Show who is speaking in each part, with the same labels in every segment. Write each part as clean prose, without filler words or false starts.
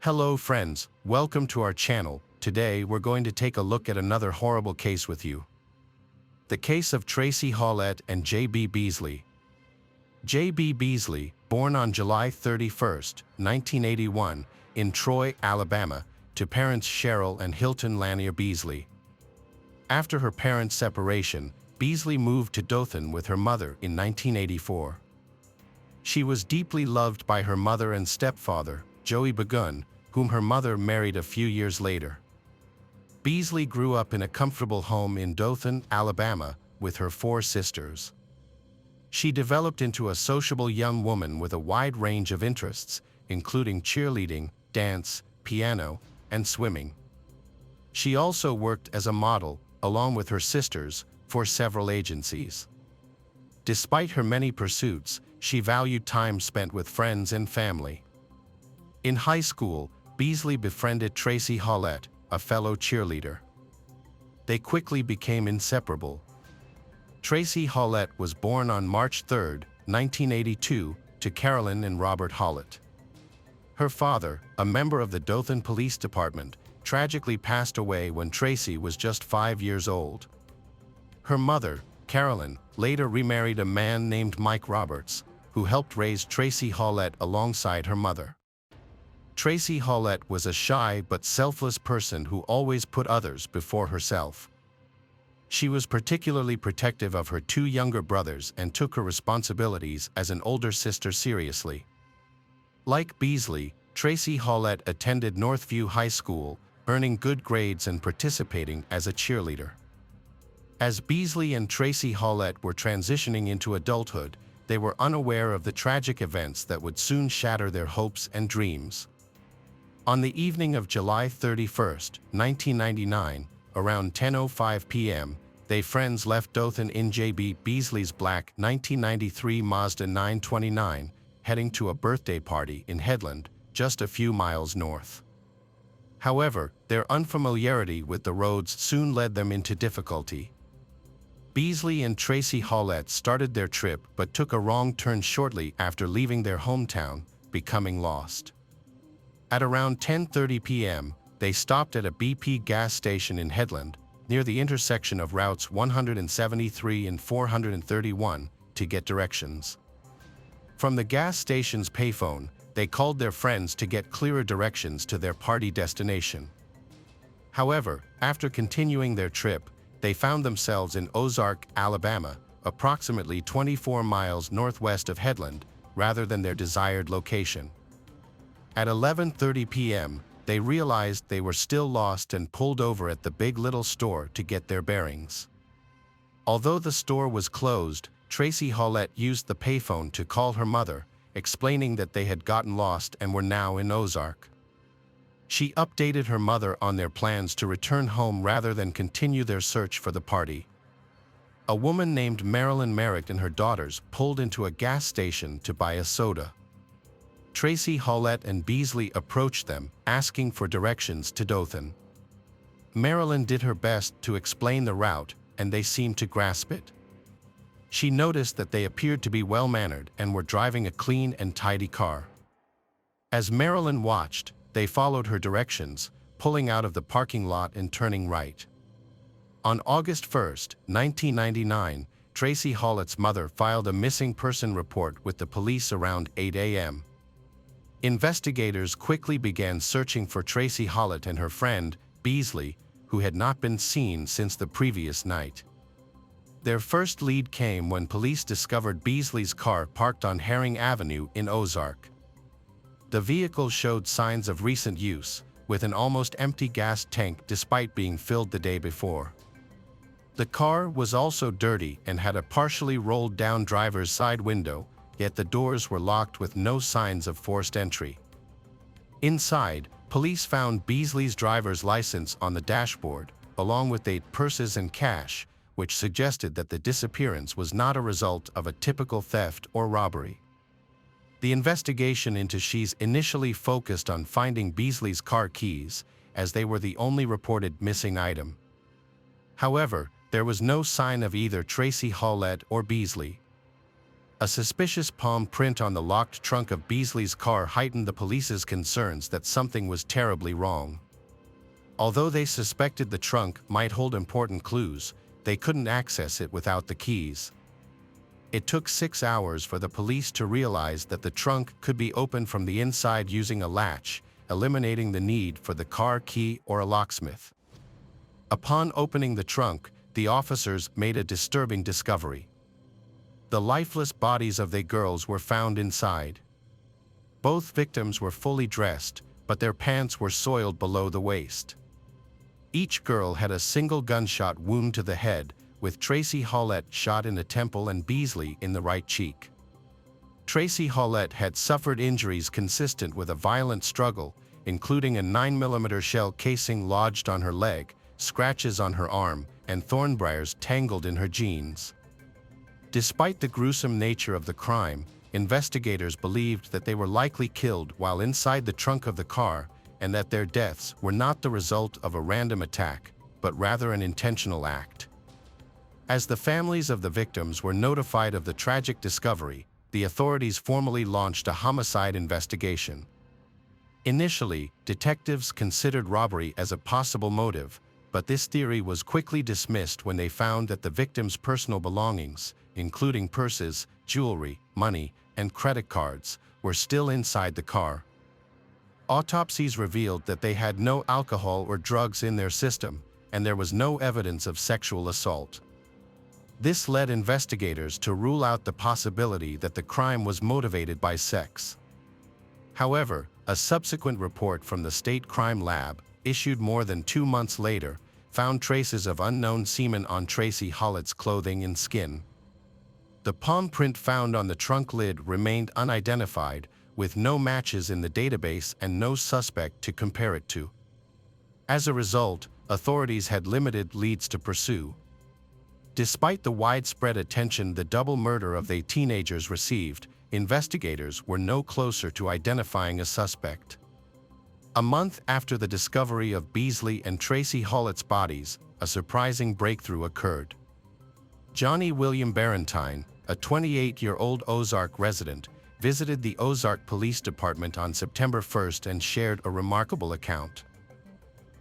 Speaker 1: Hello friends, welcome to our channel. Today we're going to take a look at another horrible case with you. The case of Tracie Hawlett and J.B. Beasley. J.B. Beasley, born on July 31, 1981, in Troy, Alabama, to parents Cheryl and Hilton Lanier Beasley. After her parents' separation, Beasley moved to Dothan with her mother in 1984. She was deeply loved by her mother and stepfather, Joey Begun, whom her mother married a few years later. Beasley grew up in a comfortable home in Dothan, Alabama, with her 4 sisters. She developed into a sociable young woman with a wide range of interests, including cheerleading, dance, piano, and swimming. She also worked as a model, along with her sisters, for several agencies. Despite her many pursuits, she valued time spent with friends and family. In high school, Beasley befriended Tracie Hawlett, a fellow cheerleader. They quickly became inseparable. Tracie Hawlett was born on March 3, 1982, to Carolyn and Robert Hawlett. Her father, a member of the Dothan Police Department, tragically passed away when Tracie was just 5 years old. Her mother, Carolyn, later remarried a man named Mike Roberts, who helped raise Tracie Hawlett alongside her mother. Tracie Hawlett was a shy but selfless person who always put others before herself. She was particularly protective of her 2 younger brothers and took her responsibilities as an older sister seriously. Like Beasley, Tracie Hawlett attended Northview High School, earning good grades and participating as a cheerleader. As Beasley and Tracie Hawlett were transitioning into adulthood, they were unaware of the tragic events that would soon shatter their hopes and dreams. On the evening of July 31, 1999, around 10:05 p.m., they friends left Dothan in J.B. Beasley's black 1993 Mazda 929, heading to a birthday party in Headland, just a few miles north. However, their unfamiliarity with the roads soon led them into difficulty. Beasley and Tracie Hawlett started their trip but took a wrong turn shortly after leaving their hometown, becoming lost. At around 10:30 p.m., they stopped at a BP gas station in Headland, near the intersection of routes 173 and 431, to get directions. From the gas station's payphone, they called their friends to get clearer directions to their party destination. However, after continuing their trip, they found themselves in Ozark, Alabama, approximately 24 miles northwest of Headland, rather than their desired location. At 11:30 p.m., they realized they were still lost and pulled over at the Big Little store to get their bearings. Although the store was closed, Tracie Hawlett used the payphone to call her mother, explaining that they had gotten lost and were now in Ozark. She updated her mother on their plans to return home rather than continue their search for the party. A woman named Marilyn Merrick and her daughters pulled into a gas station to buy a soda. Tracie Hawlett and Beasley approached them, asking for directions to Dothan. Marilyn did her best to explain the route, and they seemed to grasp it. She noticed that they appeared to be well-mannered and were driving a clean and tidy car. As Marilyn watched, they followed her directions, pulling out of the parking lot and turning right. On August 1, 1999, Tracie Hawlett's mother filed a missing person report with the police around 8 a.m. Investigators quickly began searching for Tracie Hawlett and her friend, Beasley, who had not been seen since the previous night. Their first lead came when police discovered Beasley's car parked on Herring Avenue in Ozark. The vehicle showed signs of recent use, with an almost empty gas tank despite being filled the day before. The car was also dirty and had a partially rolled down driver's side window, yet the doors were locked with no signs of forced entry. Inside, police found Beasley's driver's license on the dashboard, along with 8 purses and cash, which suggested that the disappearance was not a result of a typical theft or robbery. The investigation into She's initially focused on finding Beasley's car keys, as they were the only reported missing item. However, there was no sign of either Tracie Hawlett or Beasley. A suspicious palm print on the locked trunk of Beasley's car heightened the police's concerns that something was terribly wrong. Although they suspected the trunk might hold important clues, they couldn't access it without the keys. It took 6 hours for the police to realize that the trunk could be opened from the inside using a latch, eliminating the need for the car key or a locksmith. Upon opening the trunk, the officers made a disturbing discovery. The lifeless bodies of the girls were found inside. Both victims were fully dressed, but their pants were soiled below the waist. Each girl had a single gunshot wound to the head, with Tracie Hawlett shot in the temple and Beasley in the right cheek. Tracie Hawlett had suffered injuries consistent with a violent struggle, including a 9mm shell casing lodged on her leg, scratches on her arm, and thornbriars tangled in her jeans. Despite the gruesome nature of the crime, investigators believed that they were likely killed while inside the trunk of the car and that their deaths were not the result of a random attack, but rather an intentional act. As the families of the victims were notified of the tragic discovery, the authorities formally launched a homicide investigation. Initially, detectives considered robbery as a possible motive, but this theory was quickly dismissed when they found that the victims' personal belongings, including purses, jewelry, money, and credit cards, were still inside the car. Autopsies revealed that they had no alcohol or drugs in their system, and there was no evidence of sexual assault. This led investigators to rule out the possibility that the crime was motivated by sex. However, a subsequent report from the state crime lab, issued more than 2 months later, found traces of unknown semen on Tracie Hawlett's clothing and skin. The palm print found on the trunk lid remained unidentified, with no matches in the database and no suspect to compare it to. As a result, authorities had limited leads to pursue. Despite the widespread attention the double murder of the teenagers received, investigators were no closer to identifying a suspect. A month after the discovery of Beasley and Tracie Hawlett's bodies, a surprising breakthrough occurred. Johnny William Barrentine, a 28-year-old Ozark resident, visited the Ozark Police Department on September 1st and shared a remarkable account.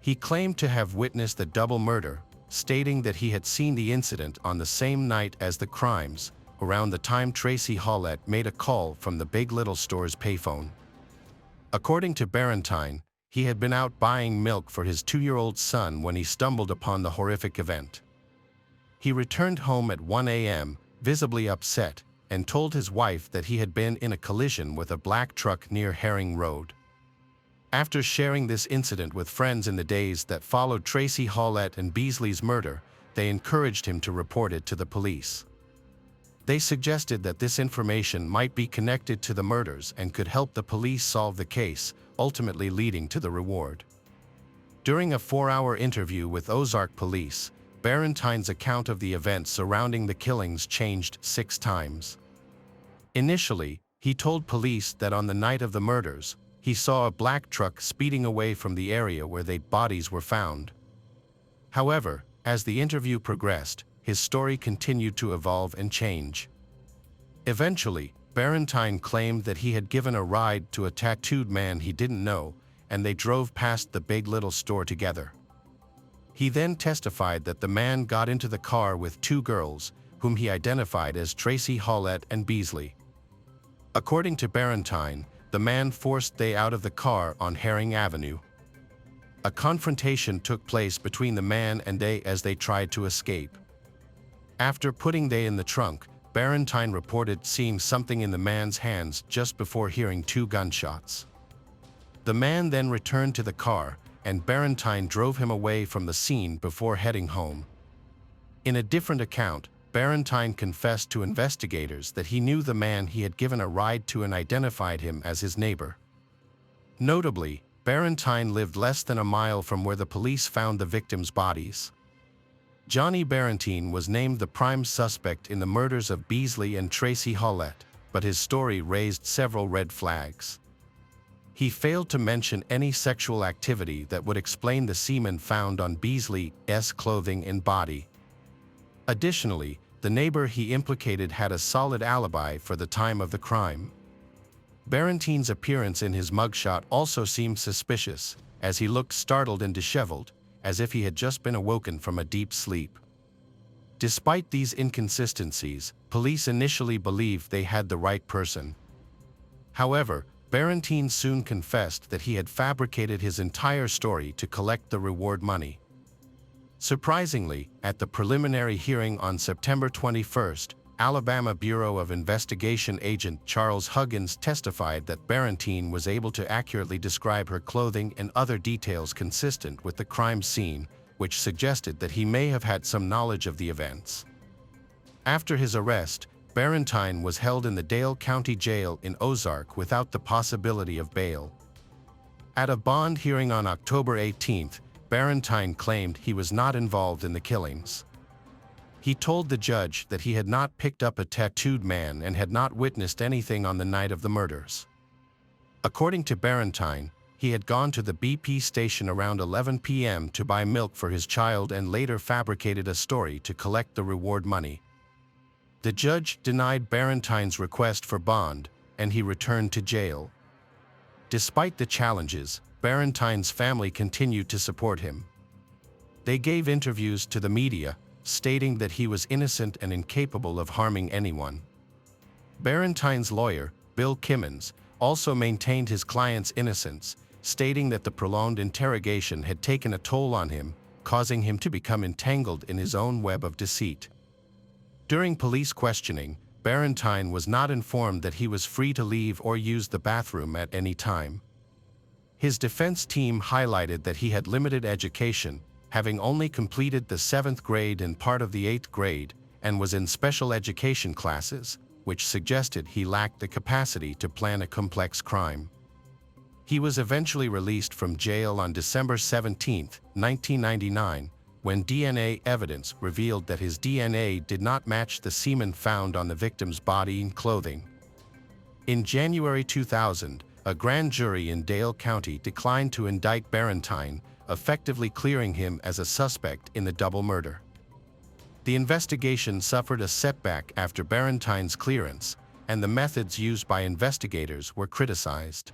Speaker 1: He claimed to have witnessed the double murder, stating that he had seen the incident on the same night as the crimes, around the time Tracie Hawlett made a call from the Big Little Store's payphone. According to Barrentine, he had been out buying milk for his 2-year-old son when he stumbled upon the horrific event. He returned home at 1 a.m., visibly upset, and told his wife that he had been in a collision with a black truck near Herring Road. After sharing this incident with friends in the days that followed Tracie Hawlett and Beasley's murder, they encouraged him to report it to the police. They suggested that this information might be connected to the murders and could help the police solve the case, ultimately leading to the reward. During a 4-hour interview with Ozark police, Barrentine's account of the events surrounding the killings changed 6 times. Initially, he told police that on the night of the murders, he saw a black truck speeding away from the area where the bodies were found. However, as the interview progressed, his story continued to evolve and change. Eventually, Barrentine claimed that he had given a ride to a tattooed man he didn't know, and they drove past the Big Little Store together. He then testified that the man got into the car with 2 girls, whom he identified as Tracie Hawlett and Beasley. According to Barrentine, the man forced they out of the car on Herring Avenue. A confrontation took place between the man and they as they tried to escape. After putting they in the trunk, Barrentine reported seeing something in the man's hands just before hearing 2 gunshots. The man then returned to the car, and Barrentine drove him away from the scene before heading home. In a different account, Barrentine confessed to investigators that he knew the man he had given a ride to and identified him as his neighbor. Notably, Barrentine lived less than a mile from where the police found the victims' bodies. Johnny Barrentine was named the prime suspect in the murders of Beasley and Tracie Hawlett, but his story raised several red flags. He failed to mention any sexual activity that would explain the semen found on Beasley's clothing and body. Additionally, the neighbor he implicated had a solid alibi for the time of the crime. Barrentine's appearance in his mugshot also seemed suspicious, as he looked startled and disheveled, as if he had just been awoken from a deep sleep. Despite these inconsistencies, police initially believed they had the right person. However, Barrentine soon confessed that he had fabricated his entire story to collect the reward money. Surprisingly, at the preliminary hearing on September 21, Alabama Bureau of Investigation agent Charles Huggins testified that Barrentine was able to accurately describe her clothing and other details consistent with the crime scene, which suggested that he may have had some knowledge of the events. After his arrest, Barrentine was held in the Dale County Jail in Ozark without the possibility of bail. At a bond hearing on October 18, Barrentine claimed he was not involved in the killings. He told the judge that he had not picked up a tattooed man and had not witnessed anything on the night of the murders. According to Barrentine, he had gone to the BP station around 11 p.m. to buy milk for his child and later fabricated a story to collect the reward money. The judge denied Barrentine's request for bond, and he returned to jail. Despite the challenges, Barrentine's family continued to support him. They gave interviews to the media, stating that he was innocent and incapable of harming anyone. Barrentine's lawyer, Bill Kimmons, also maintained his client's innocence, stating that the prolonged interrogation had taken a toll on him, causing him to become entangled in his own web of deceit. During police questioning, Barrentine was not informed that he was free to leave or use the bathroom at any time. His defense team highlighted that he had limited education, having only completed the 7th grade and part of the 8th grade, and was in special education classes, which suggested he lacked the capacity to plan a complex crime. He was eventually released from jail on December 17, 1999, when DNA evidence revealed that his DNA did not match the semen found on the victim's body and clothing. In January 2000, a grand jury in Dale County declined to indict Barrentine, effectively clearing him as a suspect in the double murder. The investigation suffered a setback after Barrentine's clearance, and the methods used by investigators were criticized.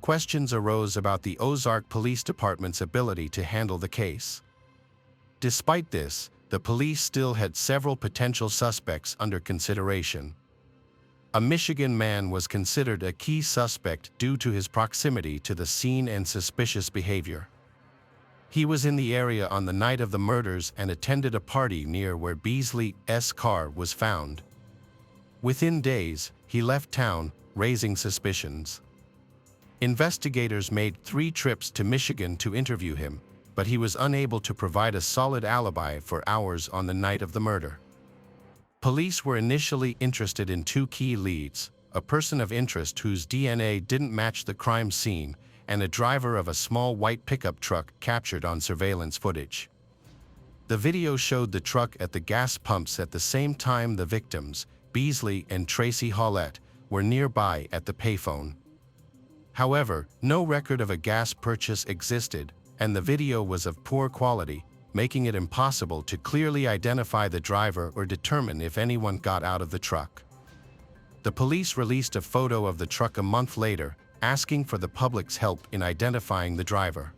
Speaker 1: Questions arose about the Ozark Police Department's ability to handle the case. Despite this, the police still had several potential suspects under consideration. A Michigan man was considered a key suspect due to his proximity to the scene and suspicious behavior. He was in the area on the night of the murders and attended a party near where Beasley's car was found. Within days, he left town, raising suspicions. Investigators made 3 trips to Michigan to interview him, but he was unable to provide a solid alibi for hours on the night of the murder. Police were initially interested in 2 key leads, a person of interest whose DNA didn't match the crime scene, and a driver of a small white pickup truck captured on surveillance footage. The video showed the truck at the gas pumps at the same time the victims, Beasley and Tracie Hawlett, were nearby at the payphone. However, no record of a gas purchase existed, and the video was of poor quality, making it impossible to clearly identify the driver or determine if anyone got out of the truck. The police released a photo of the truck a month later, asking for the public's help in identifying the driver.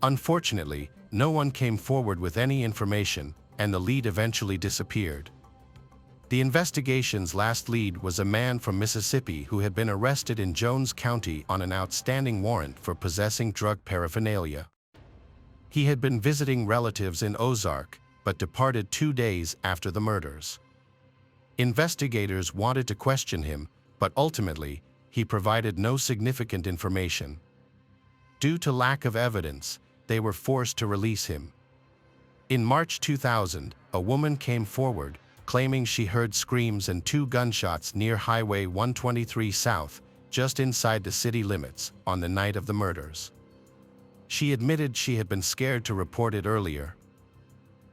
Speaker 1: Unfortunately, no one came forward with any information, and the lead eventually disappeared. The investigation's last lead was a man from Mississippi who had been arrested in Jones County on an outstanding warrant for possessing drug paraphernalia. He had been visiting relatives in Ozark, but departed 2 days after the murders. Investigators wanted to question him, but ultimately, he provided no significant information. Due to lack of evidence, they were forced to release him. In March 2000, a woman came forward, claiming she heard screams and 2 gunshots near Highway 123 South, just inside the city limits, on the night of the murders. She admitted she had been scared to report it earlier.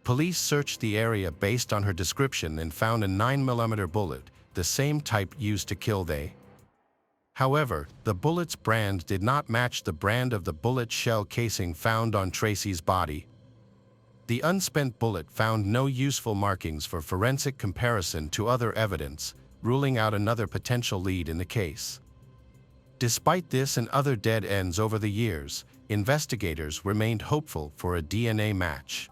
Speaker 1: Police searched the area based on her description and found a 9mm bullet, the same type used to kill they. However, the bullet's brand did not match the brand of the bullet shell casing found on Tracie's body. The unspent bullet found no useful markings for forensic comparison to other evidence, ruling out another potential lead in the case. Despite this and other dead ends over the years, investigators remained hopeful for a DNA match.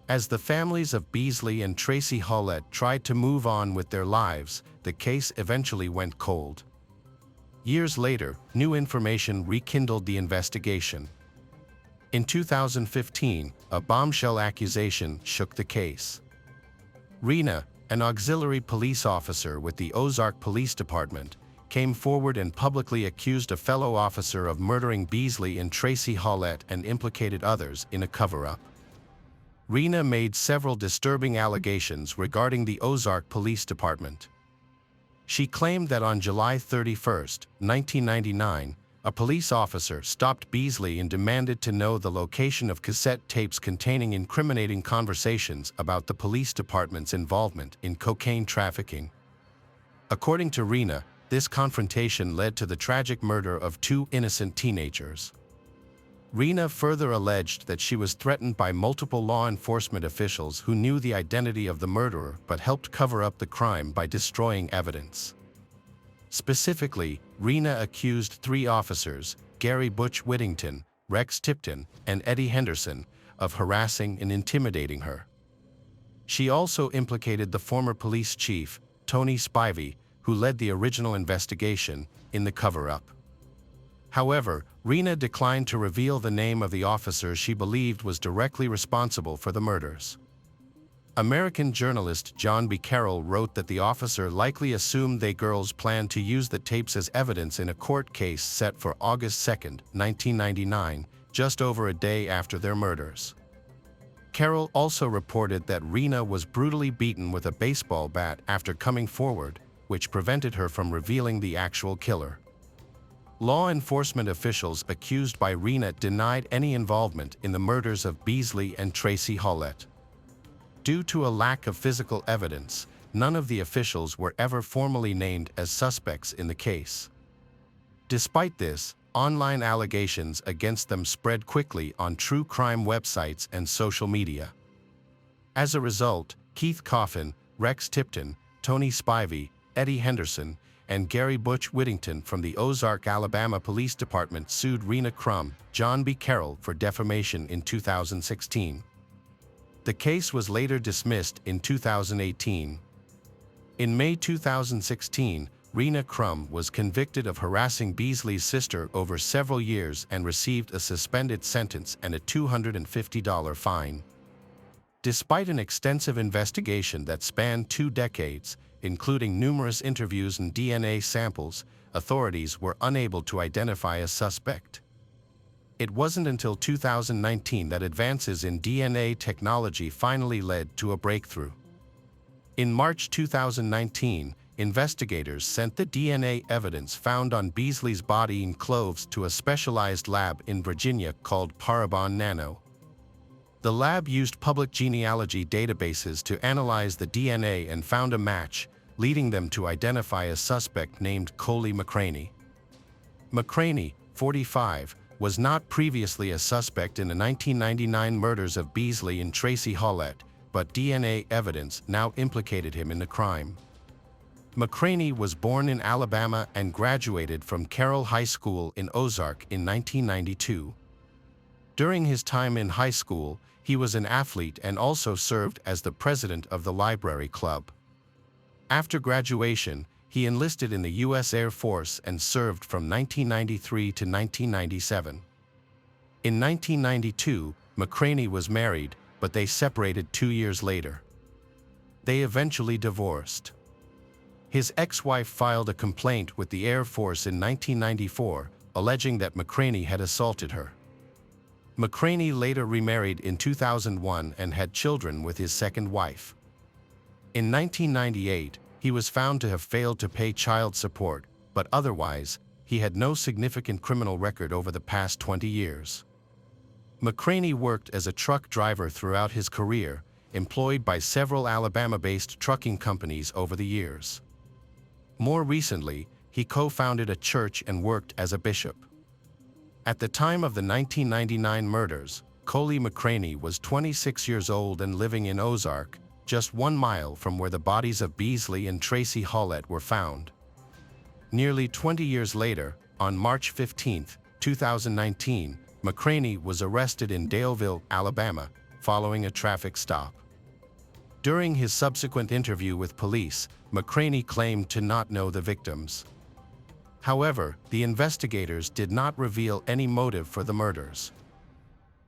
Speaker 1: As the families of Beasley and Tracie Hawlett tried to move on with their lives, the case eventually went cold. Years later, new information rekindled the investigation. In 2015, a bombshell accusation shook the case. Rena, an auxiliary police officer with the Ozark Police Department, came forward and publicly accused a fellow officer of murdering Beasley and Tracie Hawlett and implicated others in a cover-up. Rena made several disturbing allegations regarding the Ozark Police Department. She claimed that on July 31, 1999, a police officer stopped Beasley and demanded to know the location of cassette tapes containing incriminating conversations about the police department's involvement in cocaine trafficking. According to Rena, this confrontation led to the tragic murder of 2 innocent teenagers. Rena further alleged that she was threatened by multiple law enforcement officials who knew the identity of the murderer but helped cover up the crime by destroying evidence. Specifically, Rena accused 3 officers, Gary Butch Whittington, Rex Tipton, and Eddie Henderson, of harassing and intimidating her. She also implicated the former police chief, Tony Spivey, who led the original investigation, in the cover-up. However, Rena declined to reveal the name of the officer she believed was directly responsible for the murders. American journalist John B. Carroll wrote that the officer likely assumed they girls planned to use the tapes as evidence in a court case set for August 2, 1999, just over a day after their murders. Carroll also reported that Rena was brutally beaten with a baseball bat after coming forward, which prevented her from revealing the actual killer. Law enforcement officials accused by Rena denied any involvement in the murders of Beasley and Tracie Hawlett. Due to a lack of physical evidence, none of the officials were ever formally named as suspects in the case. Despite this, online allegations against them spread quickly on true crime websites and social media. As a result, Keith Coffin, Rex Tipton, Tony Spivey, Eddie Henderson, and Gary Butch Whittington from the Ozark, Alabama Police Department sued Rena Crum, John B. Carroll for defamation in 2016. The case was later dismissed in 2018. In May 2016, Rena Crum was convicted of harassing Beasley's sister over several years and received a suspended sentence and a $250 fine. Despite an extensive investigation that spanned 2 decades, including numerous interviews and DNA samples, authorities were unable to identify a suspect. It wasn't until 2019 that advances in DNA technology finally led to a breakthrough. In March 2019, investigators sent the DNA evidence found on Beasley's body in clothes to a specialized lab in Virginia called Parabon Nano. The lab used public genealogy databases to analyze the DNA and found a match, leading them to identify a suspect named Coley McCraney. McCraney, 45, was not previously a suspect in the 1999 murders of Beasley and Tracie Hawlett, but DNA evidence now implicated him in the crime. McCraney was born in Alabama and graduated from Carroll High School in Ozark in 1992. During his time in high school, he was an athlete and also served as the president of the library club. After graduation, he enlisted in the U.S. Air Force and served from 1993 to 1997. In 1992, McCraney was married, but they separated 2 years later. They eventually divorced. His ex-wife filed a complaint with the Air Force in 1994, alleging that McCraney had assaulted her. McCraney later remarried in 2001 and had children with his second wife. In 1998, he was found to have failed to pay child support, but otherwise, he had no significant criminal record over the past 20 years. McCraney worked as a truck driver throughout his career, employed by several Alabama-based trucking companies over the years. More recently, he co-founded a church and worked as a bishop. At the time of the 1999 murders, Coley McCraney was 26 years old and living in Ozark, just 1 mile from where the bodies of Beasley and Tracie Hawlett were found. Nearly 20 years later, on March 15, 2019, McCraney was arrested in Daleville, Alabama, following a traffic stop. During his subsequent interview with police, McCraney claimed to not know the victims. However, the investigators did not reveal any motive for the murders.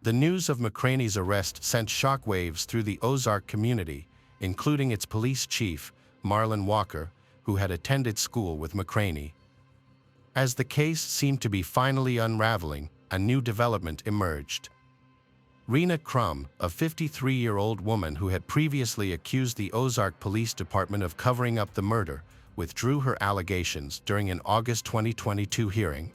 Speaker 1: The news of McCraney's arrest sent shockwaves through the Ozark community, including its police chief, Marlon Walker, who had attended school with McCraney. As the case seemed to be finally unraveling, a new development emerged. Rena Crum, a 53-year-old woman who had previously accused the Ozark Police Department of covering up the murder, withdrew her allegations during an August 2022 hearing.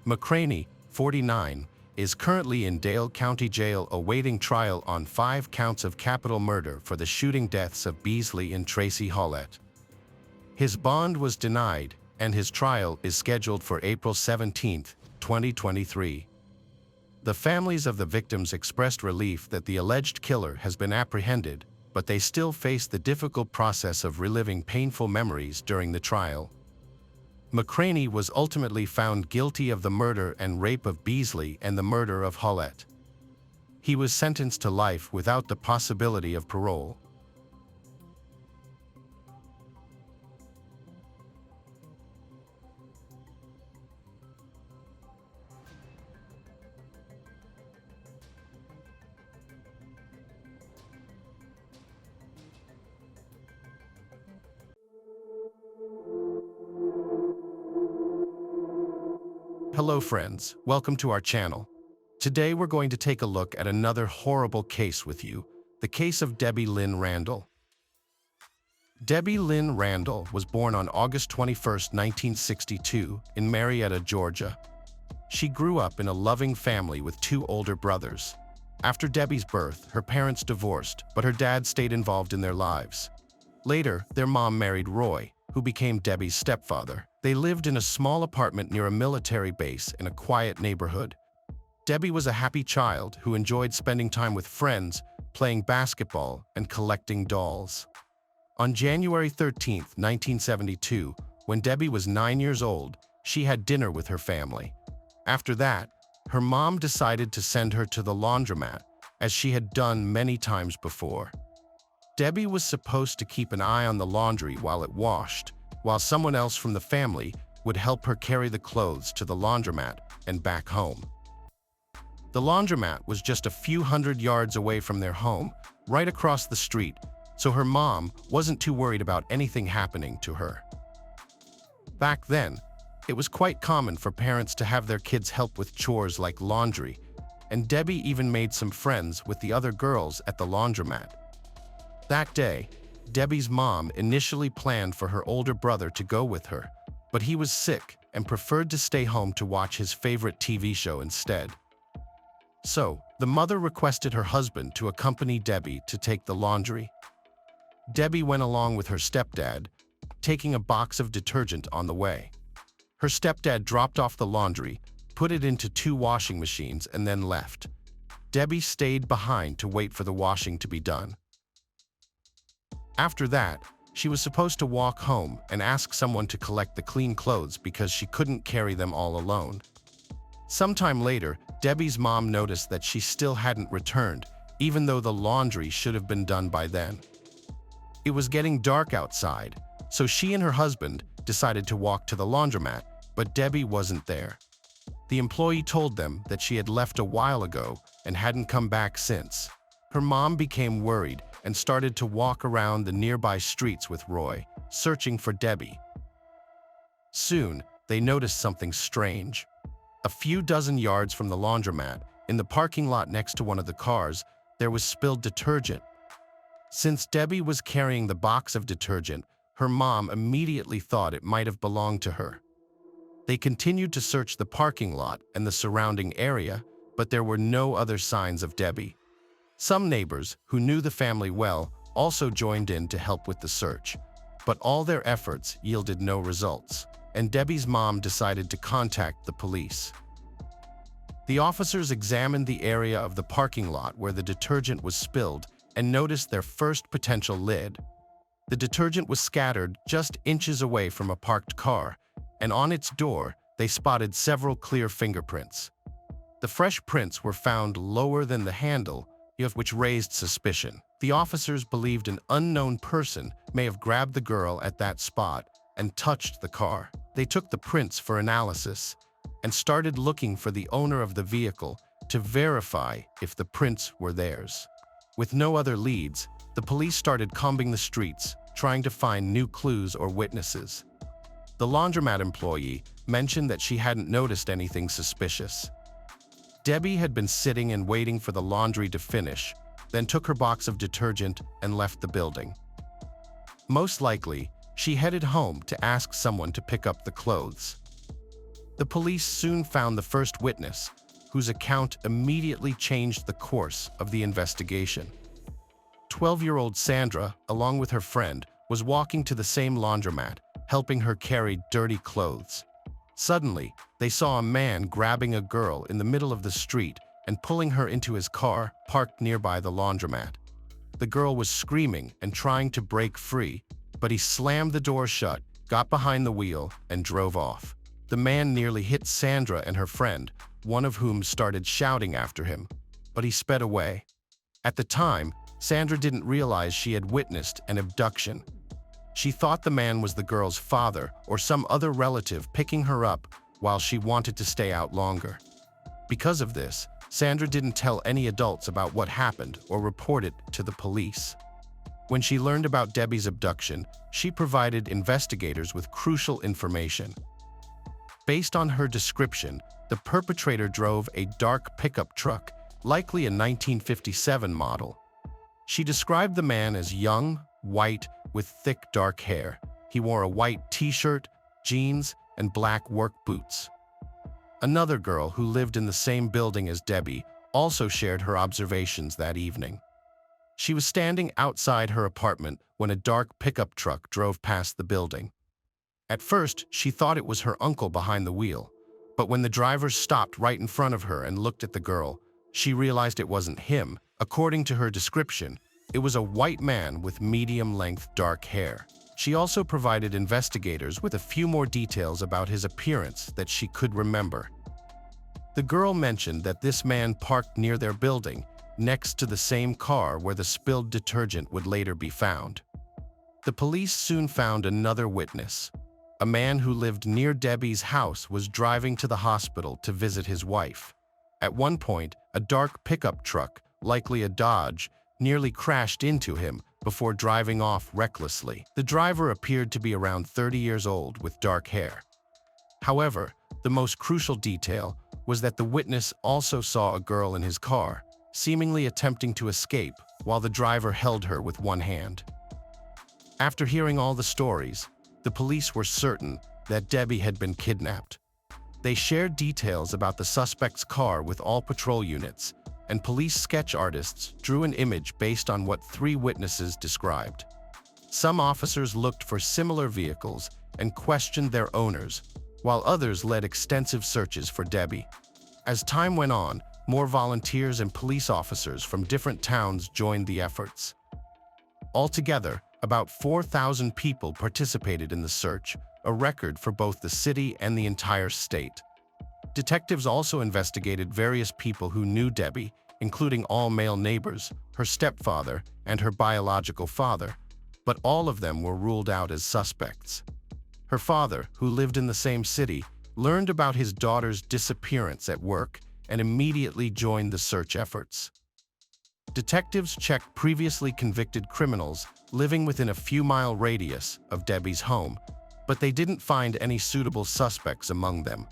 Speaker 1: McCraney, 49, is currently in Dale County Jail awaiting trial on 5 counts of capital murder for the shooting deaths of Beasley and Tracie Hawlett. His bond was denied, and his trial is scheduled for April 17, 2023. The families of the victims expressed relief that the alleged killer has been apprehended, but they still face the difficult process of reliving painful memories during the trial. McCraney was ultimately found guilty of the murder and rape of Beasley and the murder of Hawlett. He was sentenced to life without the possibility of parole. Hello friends, welcome to our channel. Today we're going to take a look at another horrible case with you, the case of Debbie Lynn Randall. Debbie Lynn Randall was born on August 21, 1962, in Marietta, Georgia. She grew up in a loving family with 2 older brothers. After Debbie's birth, her parents divorced, but her dad stayed involved in their lives. Later, their mom married Roy, who became Debbie's stepfather. They lived in a small apartment near a military base in a quiet neighborhood. Debbie was a happy child who enjoyed spending time with friends, playing basketball, and collecting dolls. On January 13, 1972, when Debbie was 9 years old, she had dinner with her family. After that, her mom decided to send her to the laundromat, as she had done many times before. Debbie was supposed to keep an eye on the laundry while it washed, while someone else from the family would help her carry the clothes to the laundromat and back home. The laundromat was just a few hundred yards away from their home, right across the street, so her mom wasn't too worried about anything happening to her. Back then, it was quite common for parents to have their kids help with chores like laundry, and Debbie even made some friends with the other girls at the laundromat. That day, Debbie's mom initially planned for her older brother to go with her, but he was sick and preferred to stay home to watch his favorite TV show instead. So, the mother requested her husband to accompany Debbie to take the laundry. Debbie went along with her stepdad, taking a box of detergent on the way. Her stepdad dropped off the laundry, put it into 2 washing machines, and then left. Debbie stayed behind to wait for the washing to be done. After that, she was supposed to walk home and ask someone to collect the clean clothes because she couldn't carry them all alone. Sometime later, Debbie's mom noticed that she still hadn't returned, even though the laundry should have been done by then. It was getting dark outside, so she and her husband decided to walk to the laundromat, but Debbie wasn't there. The employee told them that she had left a while ago and hadn't come back since. Her mom became worried and started to walk around the nearby streets with Roy, searching for Debbie. Soon, they noticed something strange. A few dozen yards from the laundromat, in the parking lot next to one of the cars, there was spilled detergent. Since Debbie was carrying the box of detergent, her mom immediately thought it might have belonged to her. They continued to search the parking lot and the surrounding area, but there were no other signs of Debbie. Some neighbors, who knew the family well, also joined in to help with the search, but all their efforts yielded no results, and Debbie's mom decided to contact the police. The officers examined the area of the parking lot where the detergent was spilled and noticed their first potential lid. The detergent was scattered just inches away from a parked car, and on its door, they spotted several clear fingerprints. The fresh prints were found lower than the handle, which raised suspicion. The officers believed an unknown person may have grabbed the girl at that spot and touched the car. They took the prints for analysis and started looking for the owner of the vehicle to verify if the prints were theirs. With no other leads, the police started combing the streets, trying to find new clues or witnesses. The laundromat employee mentioned that she hadn't noticed anything suspicious. Debbie had been sitting and waiting for the laundry to finish, then took her box of detergent and left the building. Most likely, she headed home to ask someone to pick up the clothes. The police soon found the first witness, whose account immediately changed the course of the investigation. 12-year-old Sandra, along with her friend, was walking to the same laundromat, helping her carry dirty clothes. Suddenly, they saw a man grabbing a girl in the middle of the street and pulling her into his car parked nearby the laundromat. The girl was screaming and trying to break free, but he slammed the door shut, got behind the wheel, and drove off. The man nearly hit Sandra and her friend, one of whom started shouting after him, but he sped away. At the time, Sandra didn't realize she had witnessed an abduction. She thought the man was the girl's father or some other relative picking her up while she wanted to stay out longer. Because of this, Sandra didn't tell any adults about what happened or report it to the police. When she learned about Debbie's abduction, she provided investigators with crucial information. Based on her description, the perpetrator drove a dark pickup truck, likely a 1957 model. She described the man as young, white, with thick dark hair. He wore a white t-shirt, jeans, and black work boots. Another girl who lived in the same building as Debbie also shared her observations that evening. She was standing outside her apartment when a dark pickup truck drove past the building. At first, she thought it was her uncle behind the wheel, but when the driver stopped right in front of her and looked at the girl, she realized it wasn't him. According to her description, it was a white man with medium-length dark hair. She also provided investigators with a few more details about his appearance that she could remember. The girl mentioned that this man parked near their building, next to the same car where the spilled detergent would later be found. The police soon found another witness. A man who lived near Debbie's house was driving to the hospital to visit his wife. At one point, a dark pickup truck, likely a Dodge, nearly crashed into him before driving off recklessly. The driver appeared to be around 30 years old with dark hair. However, the most crucial detail was that the witness also saw a girl in his car, seemingly attempting to escape while the driver held her with one hand. After hearing all the stories, the police were certain that Debbie had been kidnapped. They shared details about the suspect's car with all patrol units, and police sketch artists drew an image based on what 3 witnesses described. Some officers looked for similar vehicles and questioned their owners, while others led extensive searches for Debbie. As time went on, more volunteers and police officers from different towns joined the efforts. Altogether, about 4,000 people participated in the search, a record for both the city and the entire state. Detectives also investigated various people who knew Debbie, including all male neighbors, her stepfather, and her biological father, but all of them were ruled out as suspects. Her father, who lived in the same city, learned about his daughter's disappearance at work and immediately joined the search efforts. Detectives checked previously convicted criminals living within a few-mile radius of Debbie's home, but they didn't find any suitable suspects among them.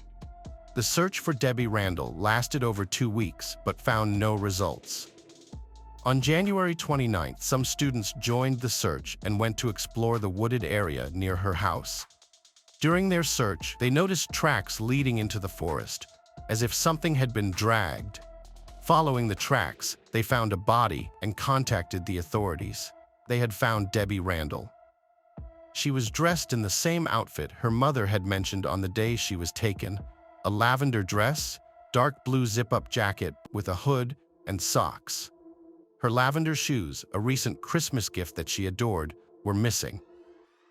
Speaker 1: The search for Debbie Randall lasted over 2 weeks, but found no results. On January 29th, some students joined the search and went to explore the wooded area near her house. During their search, they noticed tracks leading into the forest, as if something had been dragged. Following the tracks, they found a body and contacted the authorities. They had found Debbie Randall. She was dressed in the same outfit her mother had mentioned on the day she was taken, a lavender dress, dark blue zip-up jacket with a hood and socks. Her lavender shoes, a recent Christmas gift that she adored, were missing.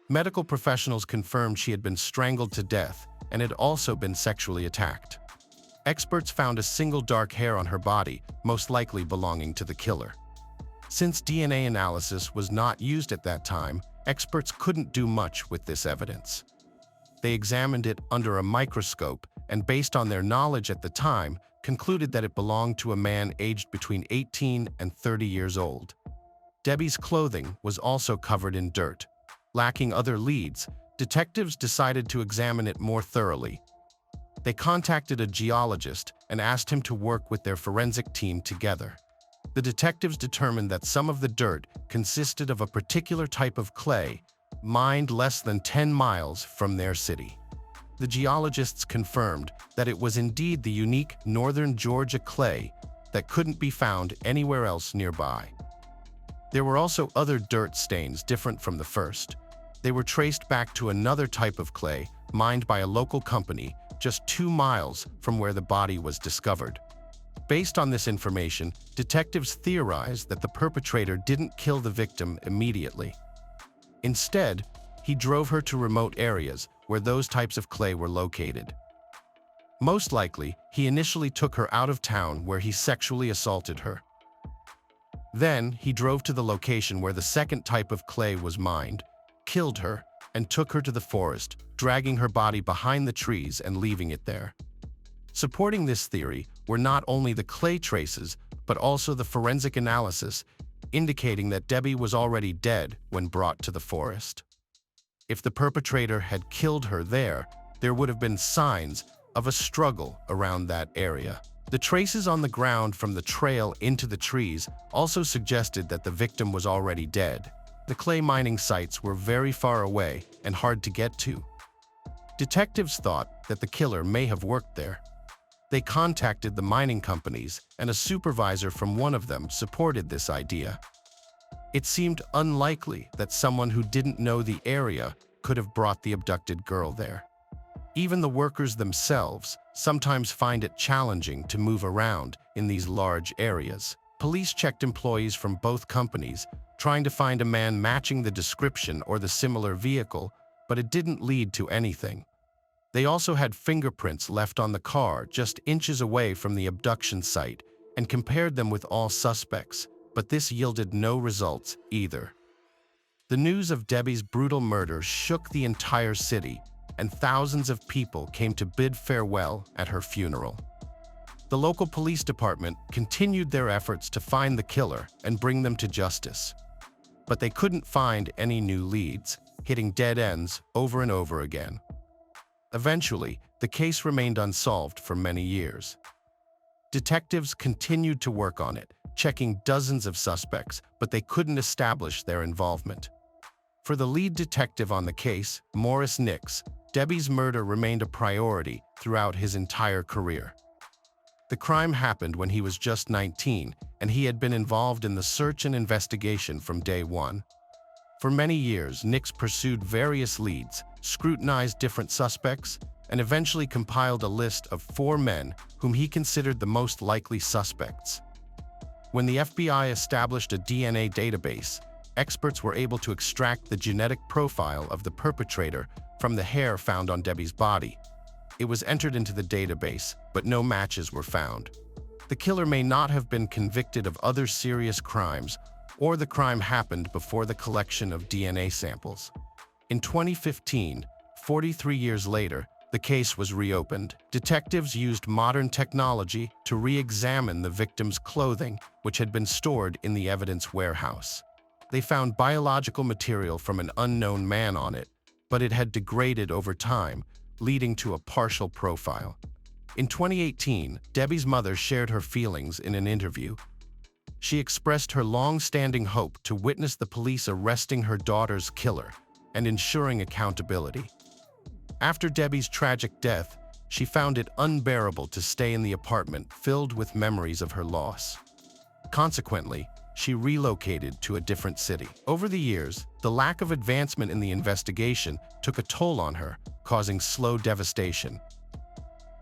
Speaker 1: Medical professionals confirmed she had been strangled to death and had also been sexually attacked. Experts found a single dark hair on her body, most likely belonging to the killer. Since DNA analysis was not used at that time, experts couldn't do much with this evidence. They examined it under a microscope and, based on their knowledge at the time, concluded that it belonged to a man aged between 18 and 30 years old. Debbie's clothing was also covered in dirt. Lacking other leads, detectives decided to examine it more thoroughly. They contacted a geologist and asked him to work with their forensic team together. The detectives determined that some of the dirt consisted of a particular type of clay, mined less than 10 miles from their city. The geologists confirmed that it was indeed the unique northern Georgia clay that couldn't be found anywhere else nearby. There were also other dirt stains different from the first. They were traced back to another type of clay mined by a local company just 2 miles from where the body was discovered. Based on this information, detectives theorized that the perpetrator didn't kill the victim immediately. Instead, he drove her to remote areas where those types of clay were located. Most likely, he initially took her out of town where he sexually assaulted her. Then, he drove to the location where the second type of clay was mined, killed her, and took her to the forest, dragging her body behind the trees and leaving it there. Supporting this theory were not only the clay traces, but also the forensic analysis, indicating that Debbie was already dead when brought to the forest. If the perpetrator had killed her there would have been signs of a struggle around that area. The traces on the ground from the trail into the trees also suggested that the victim was already dead. The clay mining sites were very far away and hard to get to. Detectives thought that the killer may have worked there. They contacted the mining companies, and a supervisor from one of them supported this idea. It seemed unlikely that someone who didn't know the area could have brought the abducted girl there. Even the workers themselves sometimes find it challenging to move around in these large areas. Police checked employees from both companies, trying to find a man matching the description or the similar vehicle, but it didn't lead to anything. They also had fingerprints left on the car just inches away from the abduction site and compared them with all suspects, but this yielded no results either. The news of Debbie's brutal murder shook the entire city, and thousands of people came to bid farewell at her funeral. The local police department continued their efforts to find the killer and bring them to justice. But they couldn't find any new leads, hitting dead ends over and over again. Eventually, the case remained unsolved for many years. Detectives continued to work on it, checking dozens of suspects, but they couldn't establish their involvement. For the lead detective on the case, Morris Nix, Debbie's murder remained a priority throughout his entire career. The crime happened when he was just 19, and he had been involved in the search and investigation from day one. For many years, Nix pursued various leads, scrutinized different suspects, and eventually compiled a list of 4 men whom he considered the most likely suspects. When the FBI established a DNA database, experts were able to extract the genetic profile of the perpetrator from the hair found on Debbie's body. It was entered into the database, but no matches were found. The killer may not have been convicted of other serious crimes, or the crime happened before the collection of DNA samples. In 2015, 43 years later, the case was reopened. Detectives used modern technology to re-examine the victim's clothing, which had been stored in the evidence warehouse. They found biological material from an unknown man on it, but it had degraded over time, leading to a partial profile. In 2018, Debbie's mother shared her feelings in an interview. She expressed her long-standing hope to witness the police arresting her daughter's killer and ensuring accountability. After Debbie's tragic death, she found it unbearable to stay in the apartment filled with memories of her loss. Consequently, she relocated to a different city. Over the years, the lack of advancement in the investigation took a toll on her, causing slow devastation.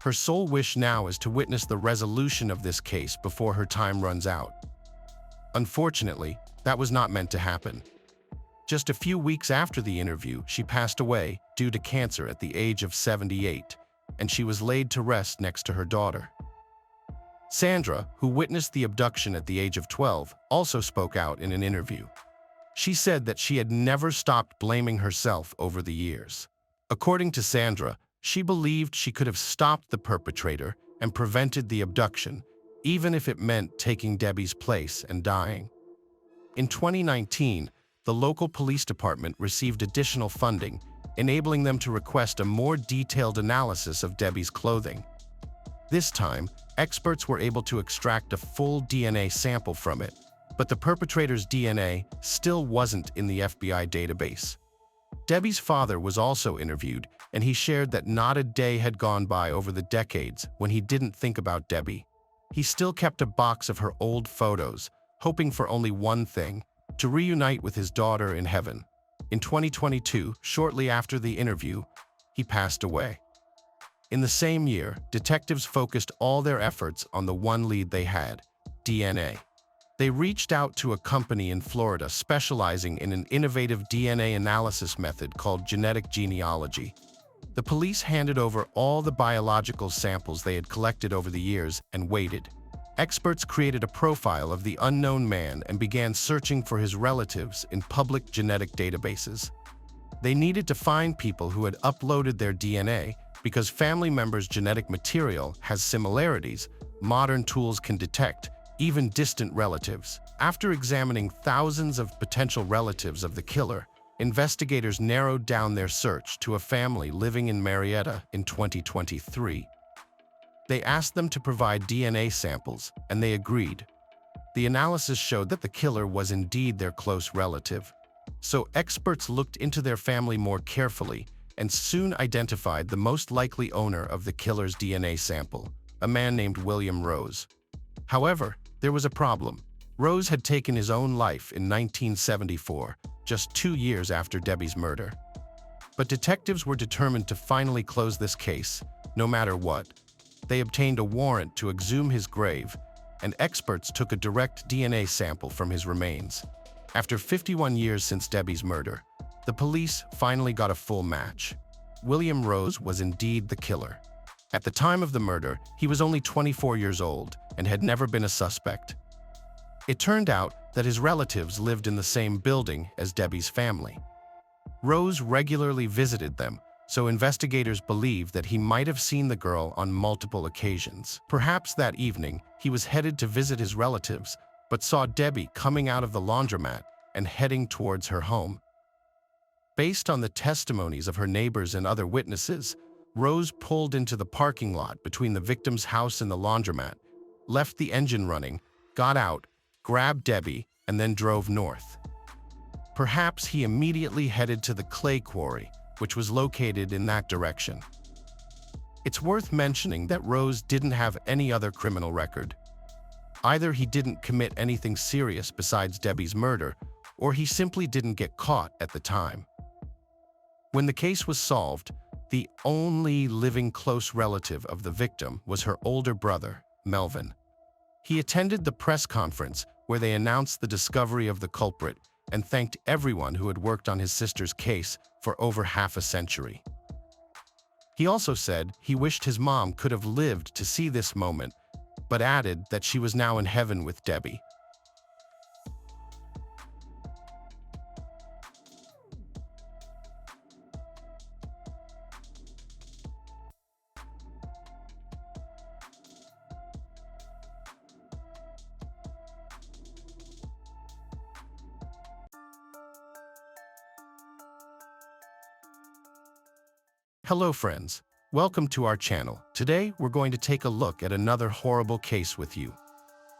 Speaker 1: Her sole wish now is to witness the resolution of this case before her time runs out. Unfortunately, that was not meant to happen. Just a few weeks after the interview, she passed away due to cancer at the age of 78, and she was laid to rest next to her daughter. Sandra, who witnessed the abduction at the age of 12, also spoke out in an interview. She said that she had never stopped blaming herself over the years. According to Sandra, she believed she could have stopped the perpetrator and prevented the abduction, even if it meant taking Debbie's place and dying. In 2019, the local police department received additional funding, enabling them to request a more detailed analysis of Debbie's clothing. This time, experts were able to extract a full DNA sample from it, but the perpetrator's DNA still wasn't in the FBI database. Debbie's father was also interviewed, and he shared that not a day had gone by over the decades when he didn't think about Debbie. He still kept a box of her old photos, hoping for only one thing: to reunite with his daughter in heaven. In 2022, shortly after the interview, he passed away. In the same year, detectives focused all their efforts on the one lead they had: DNA. They reached out to a company in Florida specializing in an innovative DNA analysis method called genetic genealogy. The police handed over all the biological samples they had collected over the years and waited. Experts created a profile of the unknown man and began searching for his relatives in public genetic databases. They needed to find people who had uploaded their DNA because family members' genetic material has similarities modern tools can detect, even distant relatives. After examining thousands of potential relatives of the killer, investigators narrowed down their search to a family living in Marietta in 2023. They asked them to provide DNA samples, and they agreed. The analysis showed that the killer was indeed their close relative. So experts looked into their family more carefully and soon identified the most likely owner of the killer's DNA sample, a man named William Rose. However, there was a problem. Rose had taken his own life in 1974, just 2 years after Debbie's murder. But detectives were determined to finally close this case, no matter what. They obtained a warrant to exhume his grave, and experts took a direct DNA sample from his remains. After 51 years since Debbie's murder, the police finally got a full match. William Rose was indeed the killer. At the time of the murder, he was only 24 years old and had never been a suspect. It turned out that his relatives lived in the same building as Debbie's family. Rose regularly visited them, so investigators believe that he might have seen the girl on multiple occasions. Perhaps that evening, he was headed to visit his relatives, but saw Debbie coming out of the laundromat and heading towards her home. Based on the testimonies of her neighbors and other witnesses, Rose pulled into the parking lot between the victim's house and the laundromat, left the engine running, got out, grabbed Debbie, and then drove north. Perhaps he immediately headed to the clay quarry, which was located in that direction. It's worth mentioning that Rose didn't have any other criminal record. Either he didn't commit anything serious besides Debbie's murder, or he simply didn't get caught at the time. When the case was solved, the only living close relative of the victim was her older brother, Melvin. He attended the press conference where they announced the discovery of the culprit and thanked everyone who had worked on his sister's case for over half a century. He also said he wished his mom could have lived to see this moment, but added that she was now in heaven with Debbie. Hello friends, welcome to our channel. Today we're going to take a look at another horrible case with you.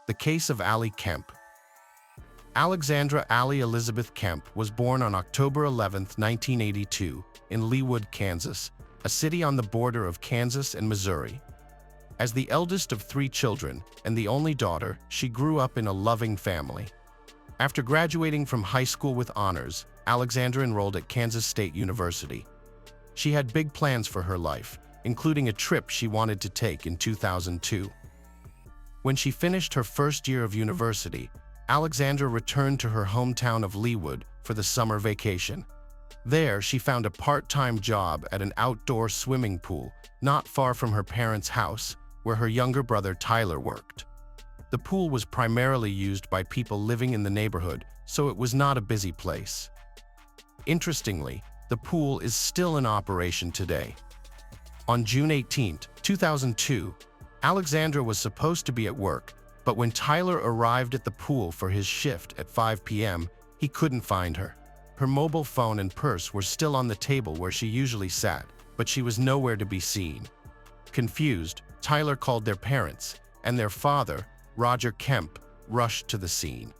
Speaker 1: The case of Ali Kemp. Alexandra Ali Elizabeth Kemp was born on October 11, 1982, in Leawood, Kansas, a city on the border of Kansas and Missouri. As the eldest of 3 children and the only daughter, she grew up in a loving family. After graduating from high school with honors, Alexandra enrolled at Kansas State University. She had big plans for her life, including a trip she wanted to take in 2002. When she finished her first year of university, Alexandra returned to her hometown of Leawood for the summer vacation. There, she found a part-time job at an outdoor swimming pool not far from her parents' house, where her younger brother Tyler worked. The pool was primarily used by people living in the neighborhood, so it was not a busy place. Interestingly, the pool is still in operation today. On June 18, 2002, Alexandra was supposed to be at work, but when Tyler arrived at the pool for his shift at 5 p.m., he couldn't find her. Her mobile phone and purse were still on the table where she usually sat, but she was nowhere to be seen. Confused, Tyler called their parents, and their father, Roger Kemp, rushed to the scene.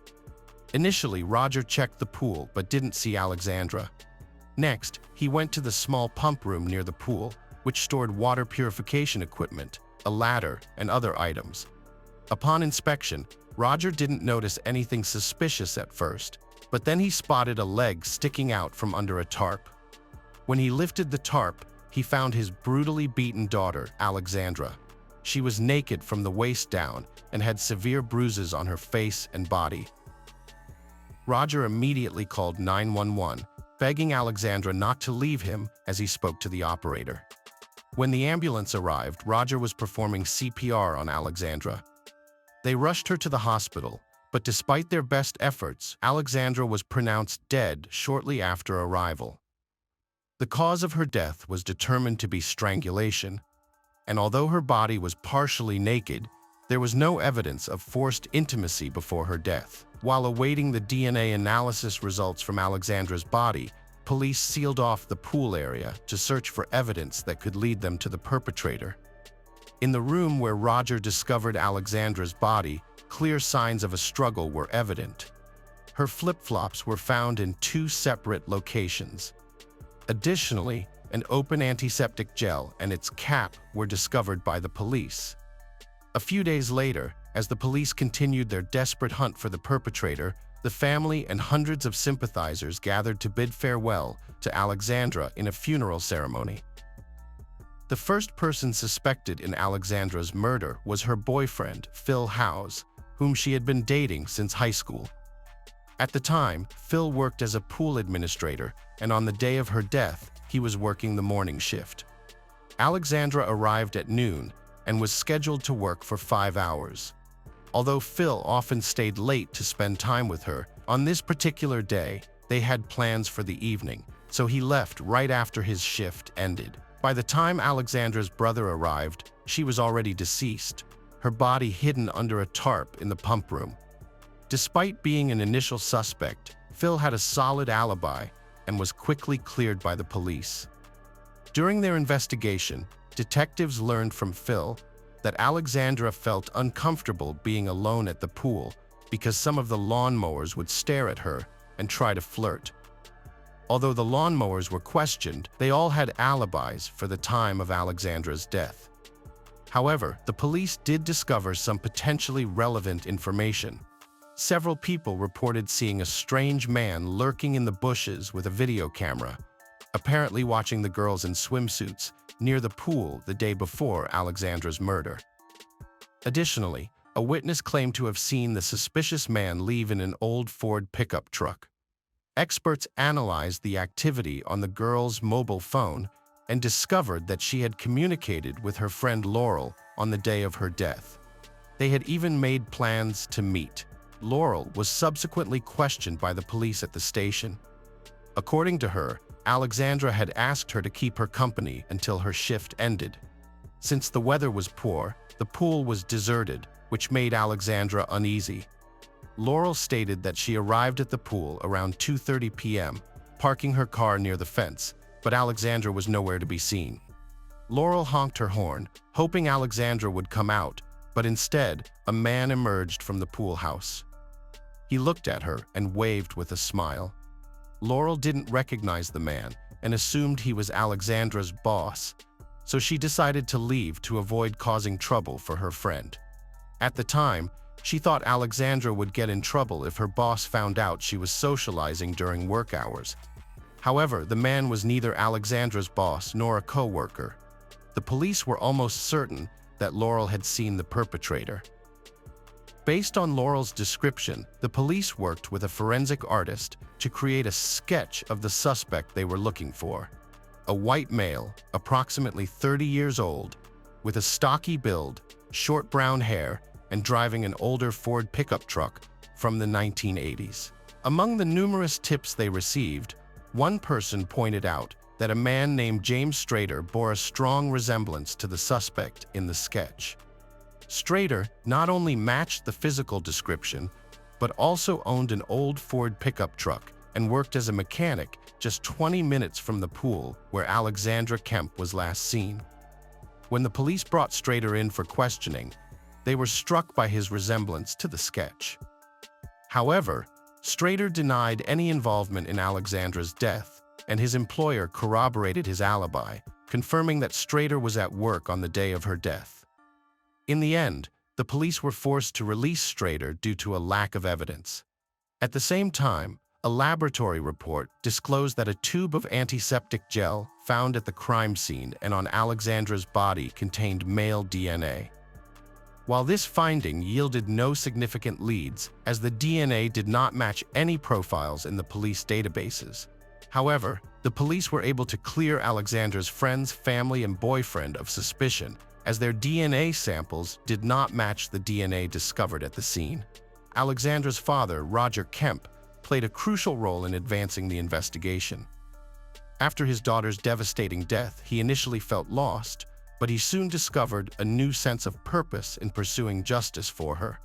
Speaker 1: Initially, Roger checked the pool but didn't see Alexandra. Next, he went to the small pump room near the pool, which stored water purification equipment, a ladder, and other items. Upon inspection, Roger didn't notice anything suspicious at first, but then he spotted a leg sticking out from under a tarp. When he lifted the tarp, he found his brutally beaten daughter, Alexandra. She was naked from the waist down and had severe bruises on her face and body. Roger immediately called 911, begging Alexandra not to leave him as he spoke to the operator. When the ambulance arrived, Roger was performing CPR on Alexandra. They rushed her to the hospital, but despite their best efforts, Alexandra was pronounced dead shortly after arrival. The cause of her death was determined to be strangulation, and although her body was partially naked, there was no evidence of forced intimacy before her death. While awaiting the DNA analysis results from Alexandra's body, police sealed off the pool area to search for evidence that could lead them to the perpetrator. In the room where Roger discovered Alexandra's body, clear signs of a struggle were evident. Her flip-flops were found in 2 separate locations. Additionally, an open antiseptic gel and its cap were discovered by the police. A few days later, as the police continued their desperate hunt for the perpetrator, the family and hundreds of sympathizers gathered to bid farewell to Alexandra in a funeral ceremony. The first person suspected in Alexandra's murder was her boyfriend, Phil Howes, whom she had been dating since high school. At the time, Phil worked as a pool administrator, and on the day of her death, he was working the morning shift. Alexandra arrived at noon and was scheduled to work for 5 hours. Although Phil often stayed late to spend time with her, on this particular day, they had plans for the evening, so he left right after his shift ended. By the time Alexandra's brother arrived, she was already deceased, her body hidden under a tarp in the pump room. Despite being an initial suspect, Phil had a solid alibi and was quickly cleared by the police. During their investigation, detectives learned from Phil that Alexandra felt uncomfortable being alone at the pool because some of the lawnmowers would stare at her and try to flirt. Although the lawnmowers were questioned, they all had alibis for the time of Alexandra's death. However, the police did discover some potentially relevant information. Several people reported seeing a strange man lurking in the bushes with a video camera, apparently watching the girls in swimsuits near the pool the day before Alexandra's murder. Additionally, a witness claimed to have seen the suspicious man leave in an old Ford pickup truck. Experts analyzed the activity on the girl's mobile phone and discovered that she had communicated with her friend Laurel on the day of her death. They had even made plans to meet. Laurel was subsequently questioned by the police at the station. According to her, Alexandra had asked her to keep her company until her shift ended. Since the weather was poor, the pool was deserted, which made Alexandra uneasy. Laurel stated that she arrived at the pool around 2:30 p.m., parking her car near the fence, but Alexandra was nowhere to be seen. Laurel honked her horn, hoping Alexandra would come out, but instead, a man emerged from the pool house. He looked at her and waved with a smile. Laurel didn't recognize the man and assumed he was Alexandra's boss, so she decided to leave to avoid causing trouble for her friend. At the time, she thought Alexandra would get in trouble if her boss found out she was socializing during work hours. However, the man was neither Alexandra's boss nor a co-worker. the police were almost certain that Laurel had seen the perpetrator. Based on Laurel's description, the police worked with a forensic artist to create a sketch of the suspect they were looking for. A white male, approximately 30 years old, with a stocky build, short brown hair, and driving an older Ford pickup truck from the 1980s. Among the numerous tips they received, one person pointed out that a man named James Strader bore a strong resemblance to the suspect in the sketch. Strader not only matched the physical description, but also owned an old Ford pickup truck and worked as a mechanic just 20 minutes from the pool where Alexandra Kemp was last seen. When the police brought Strader in for questioning, they were struck by his resemblance to the sketch. However, Strader denied any involvement in Alexandra's death, and his employer corroborated his alibi, confirming that Strader was at work on the day of her death. In the end, the police were forced to release Strader due to a lack of evidence. At the same time, a laboratory report disclosed that a tube of antiseptic gel found at the crime scene and on Alexandra's body contained male DNA. While this finding yielded no significant leads, as the DNA did not match any profiles in the police databases. However, the police were able to clear Alexandra's friends, family, and boyfriend of suspicion, as their DNA samples did not match the DNA discovered at the scene. Alexandra's father, Roger Kemp, played a crucial role in advancing the investigation. After his daughter's devastating death, he initially felt lost, but he soon discovered a new sense of purpose in pursuing justice for her.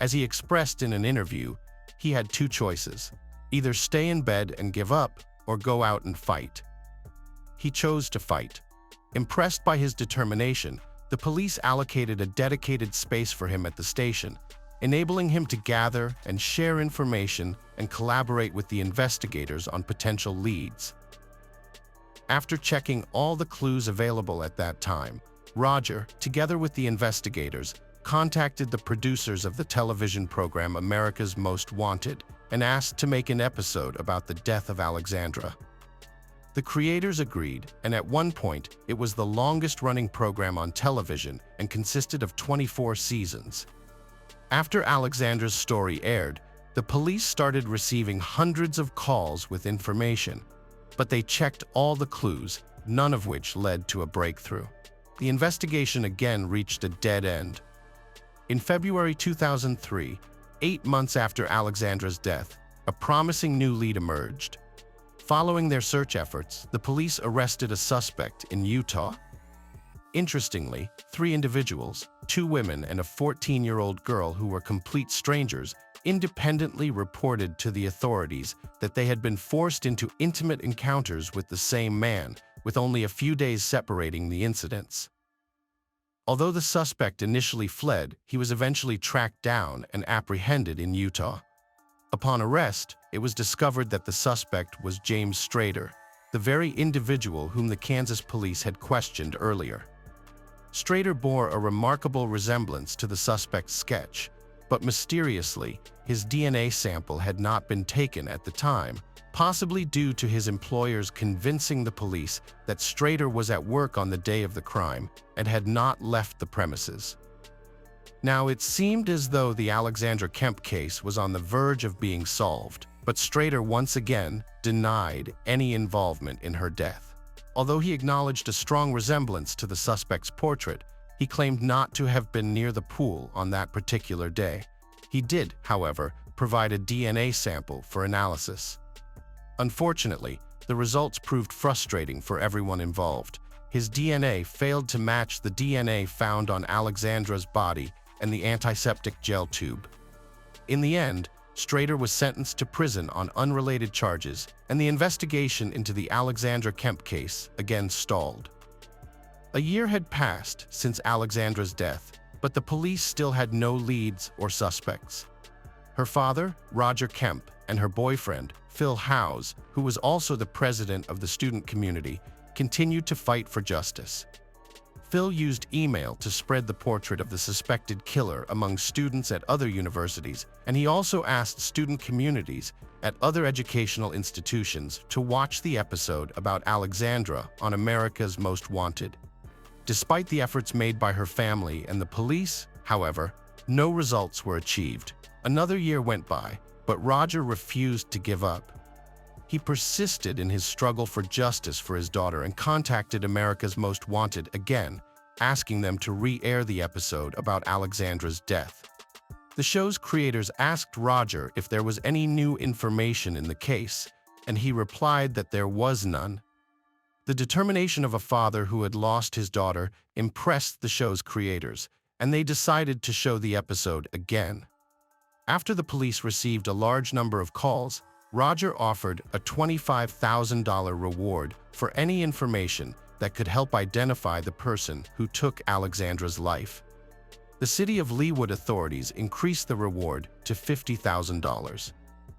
Speaker 1: As he expressed in an interview, he had two choices: either stay in bed and give up, or go out and fight. He chose to fight. Impressed by his determination, the police allocated a dedicated space for him at the station, enabling him to gather and share information and collaborate with the investigators on potential leads. After checking all the clues available at that time, Roger, together with the investigators, contacted the producers of the television program America's Most Wanted and asked to make an episode about the death of Alexandra. The creators agreed, and at one point, it was the longest-running program on television and consisted of 24 seasons. After Alexandra's story aired, the police started receiving hundreds of calls with information, but they checked all the clues, none of which led to a breakthrough. The investigation again reached a dead end. In February 2003, 8 months after Alexandra's death, a promising new lead emerged. Following their search efforts, the police arrested a suspect in Utah. Interestingly, 3 individuals, 2 women and a 14-year-old girl who were complete strangers, independently reported to the authorities that they had been forced into intimate encounters with the same man, with only a few days separating the incidents. Although the suspect initially fled, he was eventually tracked down and apprehended in Utah. Upon arrest, it was discovered that the suspect was James Strader, the very individual whom the Kansas police had questioned earlier. Strader bore a remarkable resemblance to the suspect's sketch, but mysteriously, his DNA sample had not been taken at the time, possibly due to his employers convincing the police that Strader was at work on the day of the crime and had not left the premises. Now, it seemed as though the Alexandra Kemp case was on the verge of being solved, but Strader once again denied any involvement in her death. Although he acknowledged a strong resemblance to the suspect's portrait, he claimed not to have been near the pool on that particular day. He did, however, provide a DNA sample for analysis. Unfortunately, the results proved frustrating for everyone involved. His DNA failed to match the DNA found on Alexandra's body and the antiseptic gel tube. In the end, Strader was sentenced to prison on unrelated charges, and the investigation into the Alexandra Kemp case again stalled. A year had passed since Alexandra's death, but the police still had no leads or suspects. Her father, Roger Kemp, and her boyfriend, Phil Howes, who was also the president of the student community, continued to fight for justice. Phil used email to spread the portrait of the suspected killer among students at other universities, and he also asked student communities at other educational institutions to watch the episode about Alexandra on America's Most Wanted. Despite the efforts made by her family and the police, however, no results were achieved. Another year went by, but Roger refused to give up. He persisted in his struggle for justice for his daughter and contacted America's Most Wanted again, asking them to re-air the episode about Alexandra's death. The show's creators asked Roger if there was any new information in the case, and he replied that there was none. The determination of a father who had lost his daughter impressed the show's creators, and they decided to show the episode again. After the police received a large number of calls, Roger offered a $25,000 reward for any information that could help identify the person who took Alexandra's life. The city of Leawood authorities increased the reward to $50,000.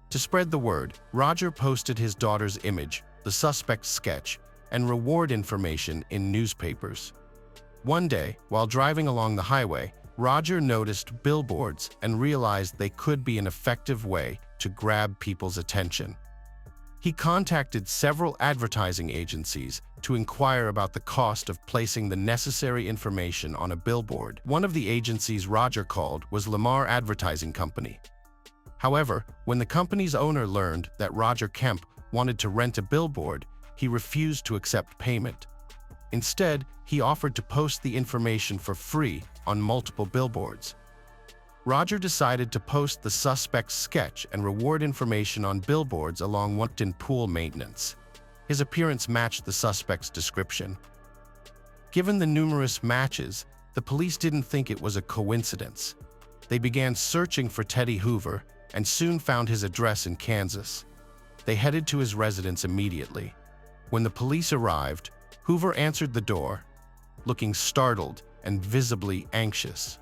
Speaker 1: To spread the word, Roger posted his daughter's image, the suspect's sketch, and reward information in newspapers. One day, while driving along the highway, Roger noticed billboards and realized they could be an effective way to grab people's attention. He contacted several advertising agencies to inquire about the cost of placing the necessary information on a billboard. One of the agencies Roger called was Lamar Advertising Company. However, when the company's owner learned that Roger Kemp wanted to rent a billboard, he refused to accept payment. Instead, he offered to post the information for free on multiple billboards. Roger decided to post the suspect's sketch and reward information on billboards along Washington pool maintenance. His appearance matched the suspect's description. Given the numerous matches, the police didn't think it was a coincidence. They began searching for Teddy Hoover and soon found his address in Kansas. They headed to his residence immediately. When the police arrived, Hoover answered the door, looking startled and visibly anxious.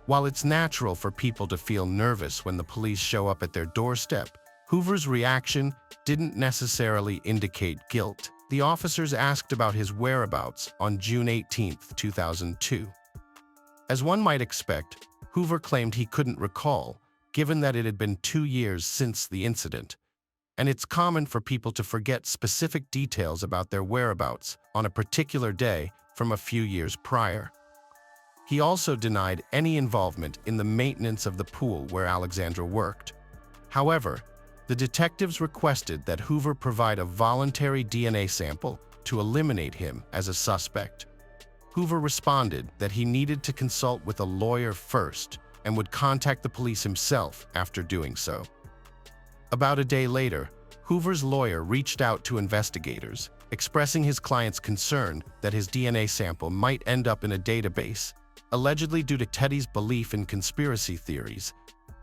Speaker 1: While it's natural for people to feel nervous when the police show up at their doorstep, Hoover's reaction didn't necessarily indicate guilt. The officers asked about his whereabouts on June 18, 2002. As one might expect, Hoover claimed he couldn't recall, given that it had been 2 years since the incident, and it's common for people to forget specific details about their whereabouts on a particular day from a few years prior. He also denied any involvement in the maintenance of the pool where Alexandra worked. However, the detectives requested that Hoover provide a voluntary DNA sample to eliminate him as a suspect. Hoover responded that he needed to consult with a lawyer first and would contact the police himself after doing so. About a day later, Hoover's lawyer reached out to investigators, expressing his client's concern that his DNA sample might end up in a database, allegedly due to Teddy's belief in conspiracy theories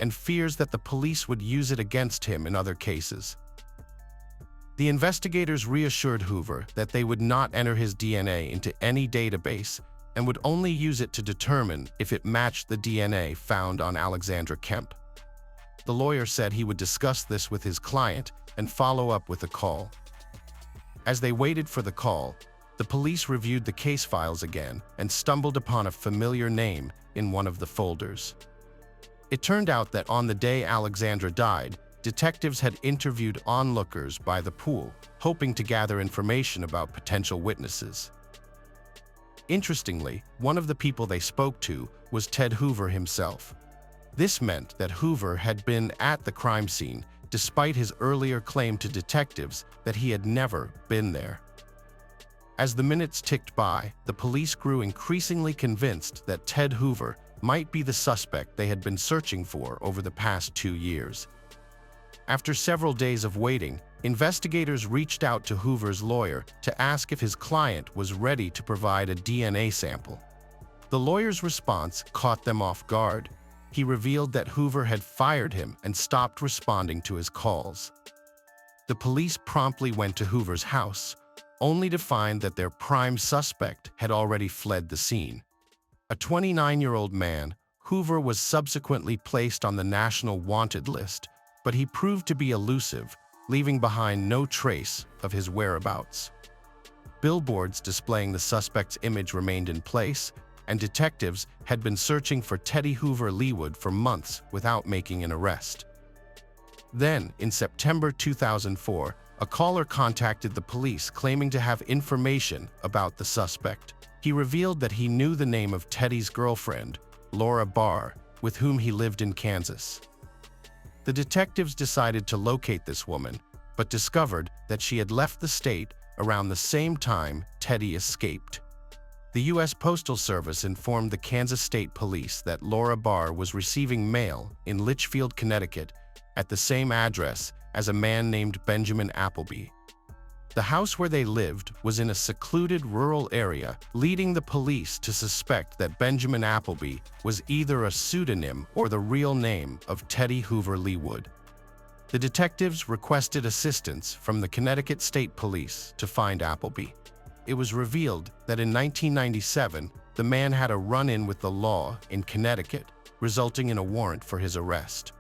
Speaker 1: and fears that the police would use it against him in other cases. The investigators reassured Hoover that they would not enter his DNA into any database and would only use it to determine if it matched the DNA found on Alexandra Kemp. The lawyer said he would discuss this with his client and follow up with a call. As they waited for the call, the police reviewed the case files again and stumbled upon a familiar name in one of the folders. It turned out that on the day Alexandra died, detectives had interviewed onlookers by the pool, hoping to gather information about potential witnesses. Interestingly, one of the people they spoke to was Ted Hoover himself. This meant that Hoover had been at the crime scene, despite his earlier claim to detectives that he had never been there. As the minutes ticked by, the police grew increasingly convinced that Ted Hoover might be the suspect they had been searching for over the past 2 years. After several days of waiting, investigators reached out to Hoover's lawyer to ask if his client was ready to provide a DNA sample. The lawyer's response caught them off guard. He revealed that Hoover had fired him and stopped responding to his calls. The police promptly went to Hoover's house, only to find that their prime suspect had already fled the scene. A 29-year-old man, Hoover was subsequently placed on the National Wanted list, but he proved to be elusive, leaving behind no trace of his whereabouts. Billboards displaying the suspect's image remained in place, and detectives had been searching for Teddy Hoover Leawood for months without making an arrest. Then, in September 2004, a caller contacted the police claiming to have information about the suspect. He revealed that he knew the name of Teddy's girlfriend, Laura Barr, with whom he lived in Kansas. The detectives decided to locate this woman, but discovered that she had left the state around the same time Teddy escaped. The U.S. Postal Service informed the Kansas State Police that Laura Barr was receiving mail in Litchfield, Connecticut, at the same address as a man named Benjamin Appleby. The house where they lived was in a secluded rural area, leading the police to suspect that Benjamin Appleby was either a pseudonym or the real name of Teddy Hoover Leawood. The detectives requested assistance from the Connecticut State Police to find Appleby. It was revealed that in 1997, the man had a run-in with the law in Connecticut, resulting in a warrant for his arrest.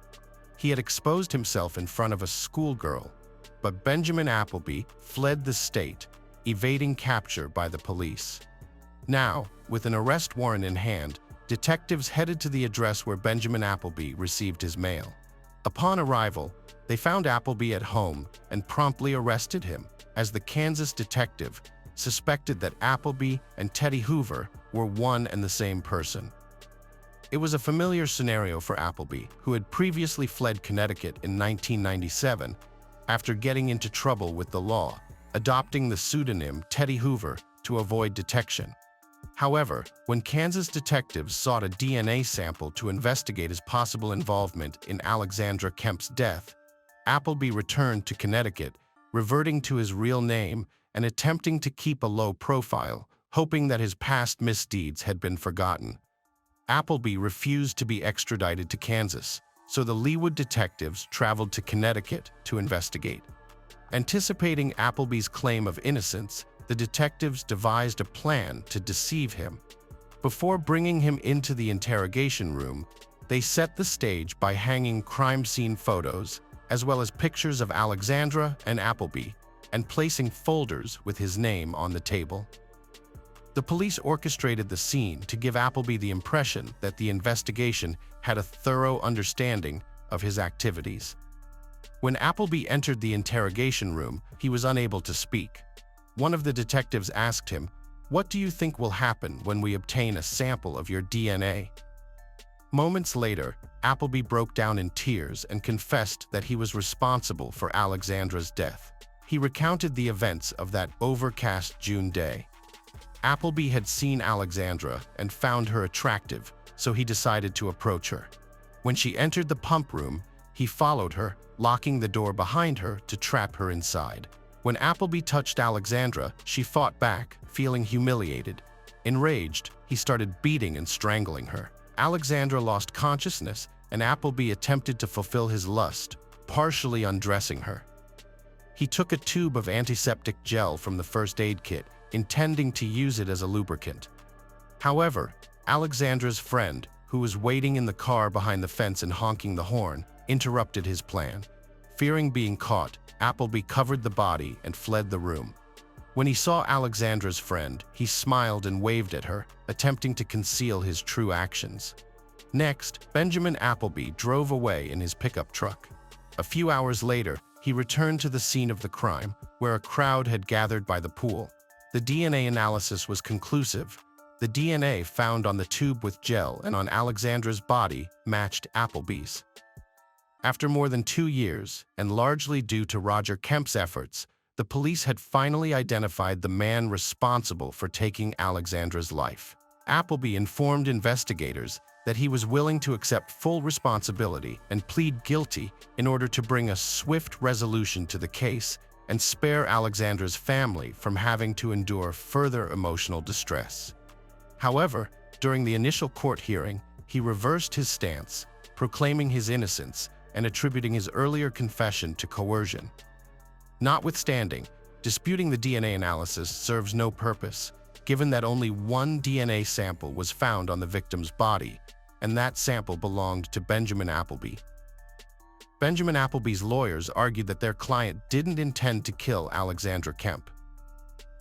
Speaker 1: He had exposed himself in front of a schoolgirl, but Benjamin Appleby fled the state, evading capture by the police. Now, with an arrest warrant in hand, detectives headed to the address where Benjamin Appleby received his mail. Upon arrival, they found Appleby at home and promptly arrested him, as the Kansas detective suspected that Appleby and Teddy Hoover were one and the same person. It was a familiar scenario for Appleby, who had previously fled Connecticut in 1997 after getting into trouble with the law, adopting the pseudonym Teddy Hoover to avoid detection. However, when Kansas detectives sought a DNA sample to investigate his possible involvement in Alexandra Kemp's death, Appleby returned to Connecticut, reverting to his real name and attempting to keep a low profile, hoping that his past misdeeds had been forgotten. Appleby refused to be extradited to Kansas, so the Leawood detectives traveled to Connecticut to investigate. Anticipating Appleby's claim of innocence, the detectives devised a plan to deceive him. Before bringing him into the interrogation room, they set the stage by hanging crime scene photos, as well as pictures of Alexandra and Appleby, and placing folders with his name on the table. The police orchestrated the scene to give Appleby the impression that the investigation had a thorough understanding of his activities. When Appleby entered the interrogation room, he was unable to speak. One of the detectives asked him, "What do you think will happen when we obtain a sample of your DNA?" Moments later, Appleby broke down in tears and confessed that he was responsible for Alexandra's death. He recounted the events of that overcast June day. Appleby had seen Alexandra and found her attractive, so he decided to approach her. When she entered the pump room, he followed her, locking the door behind her to trap her inside. When Appleby touched Alexandra, she fought back, feeling humiliated. Enraged, he started beating and strangling her. Alexandra lost consciousness, and Appleby attempted to fulfill his lust, partially undressing her. He took a tube of antiseptic gel from the first aid kit, intending to use it as a lubricant. However, Alexandra's friend, who was waiting in the car behind the fence and honking the horn, interrupted his plan. Fearing being caught, Appleby covered the body and fled the room. When he saw Alexandra's friend, he smiled and waved at her, attempting to conceal his true actions. Next, Benjamin Appleby drove away in his pickup truck. A few hours later, he returned to the scene of the crime, where a crowd had gathered by the pool. The DNA analysis was conclusive. The DNA found on the tube with gel and on Alexandra's body matched Appleby's. After more than 2 years, and largely due to Roger Kemp's efforts, the police had finally identified the man responsible for taking Alexandra's life. Appleby informed investigators that he was willing to accept full responsibility and plead guilty in order to bring a swift resolution to the case and spare Alexandra's family from having to endure further emotional distress. However, during the initial court hearing, he reversed his stance, proclaiming his innocence and attributing his earlier confession to coercion. Notwithstanding, disputing the DNA analysis serves no purpose, given that only one DNA sample was found on the victim's body, and that sample belonged to Benjamin Appleby. Benjamin Appleby's lawyers argued that their client didn't intend to kill Alexandra Kemp.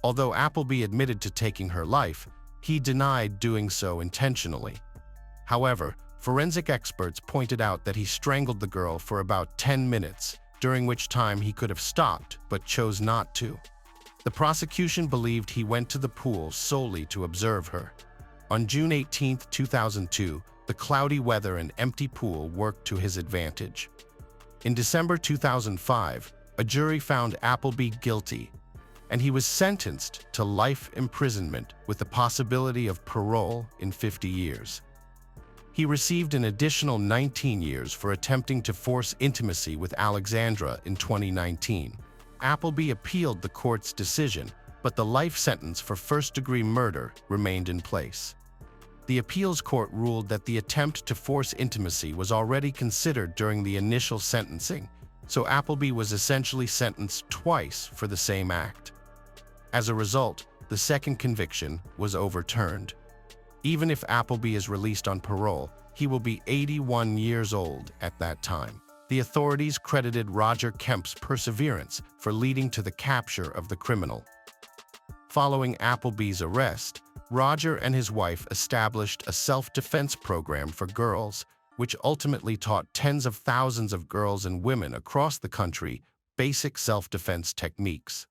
Speaker 1: Although Appleby admitted to taking her life, he denied doing so intentionally. However, forensic experts pointed out that he strangled the girl for about 10 minutes, during which time he could have stopped but chose not to. The prosecution believed he went to the pool solely to observe her. On June 18, 2002, the cloudy weather and empty pool worked to his advantage. In December 2005, a jury found Appleby guilty, and he was sentenced to life imprisonment with the possibility of parole in 50 years. He received an additional 19 years for attempting to force intimacy with Alexandra in 2019. Appleby appealed the court's decision, but the life sentence for first-degree murder remained in place. The appeals court ruled that the attempt to force intimacy was already considered during the initial sentencing, so Appleby was essentially sentenced twice for the same act. As a result, the second conviction was overturned. Even if Appleby is released on parole, he will be 81 years old at that time. The authorities credited Roger Kemp's perseverance for leading to the capture of the criminal. Following Appleby's arrest, Roger and his wife established a self-defense program for girls, which ultimately taught tens of thousands of girls and women across the country basic self-defense techniques.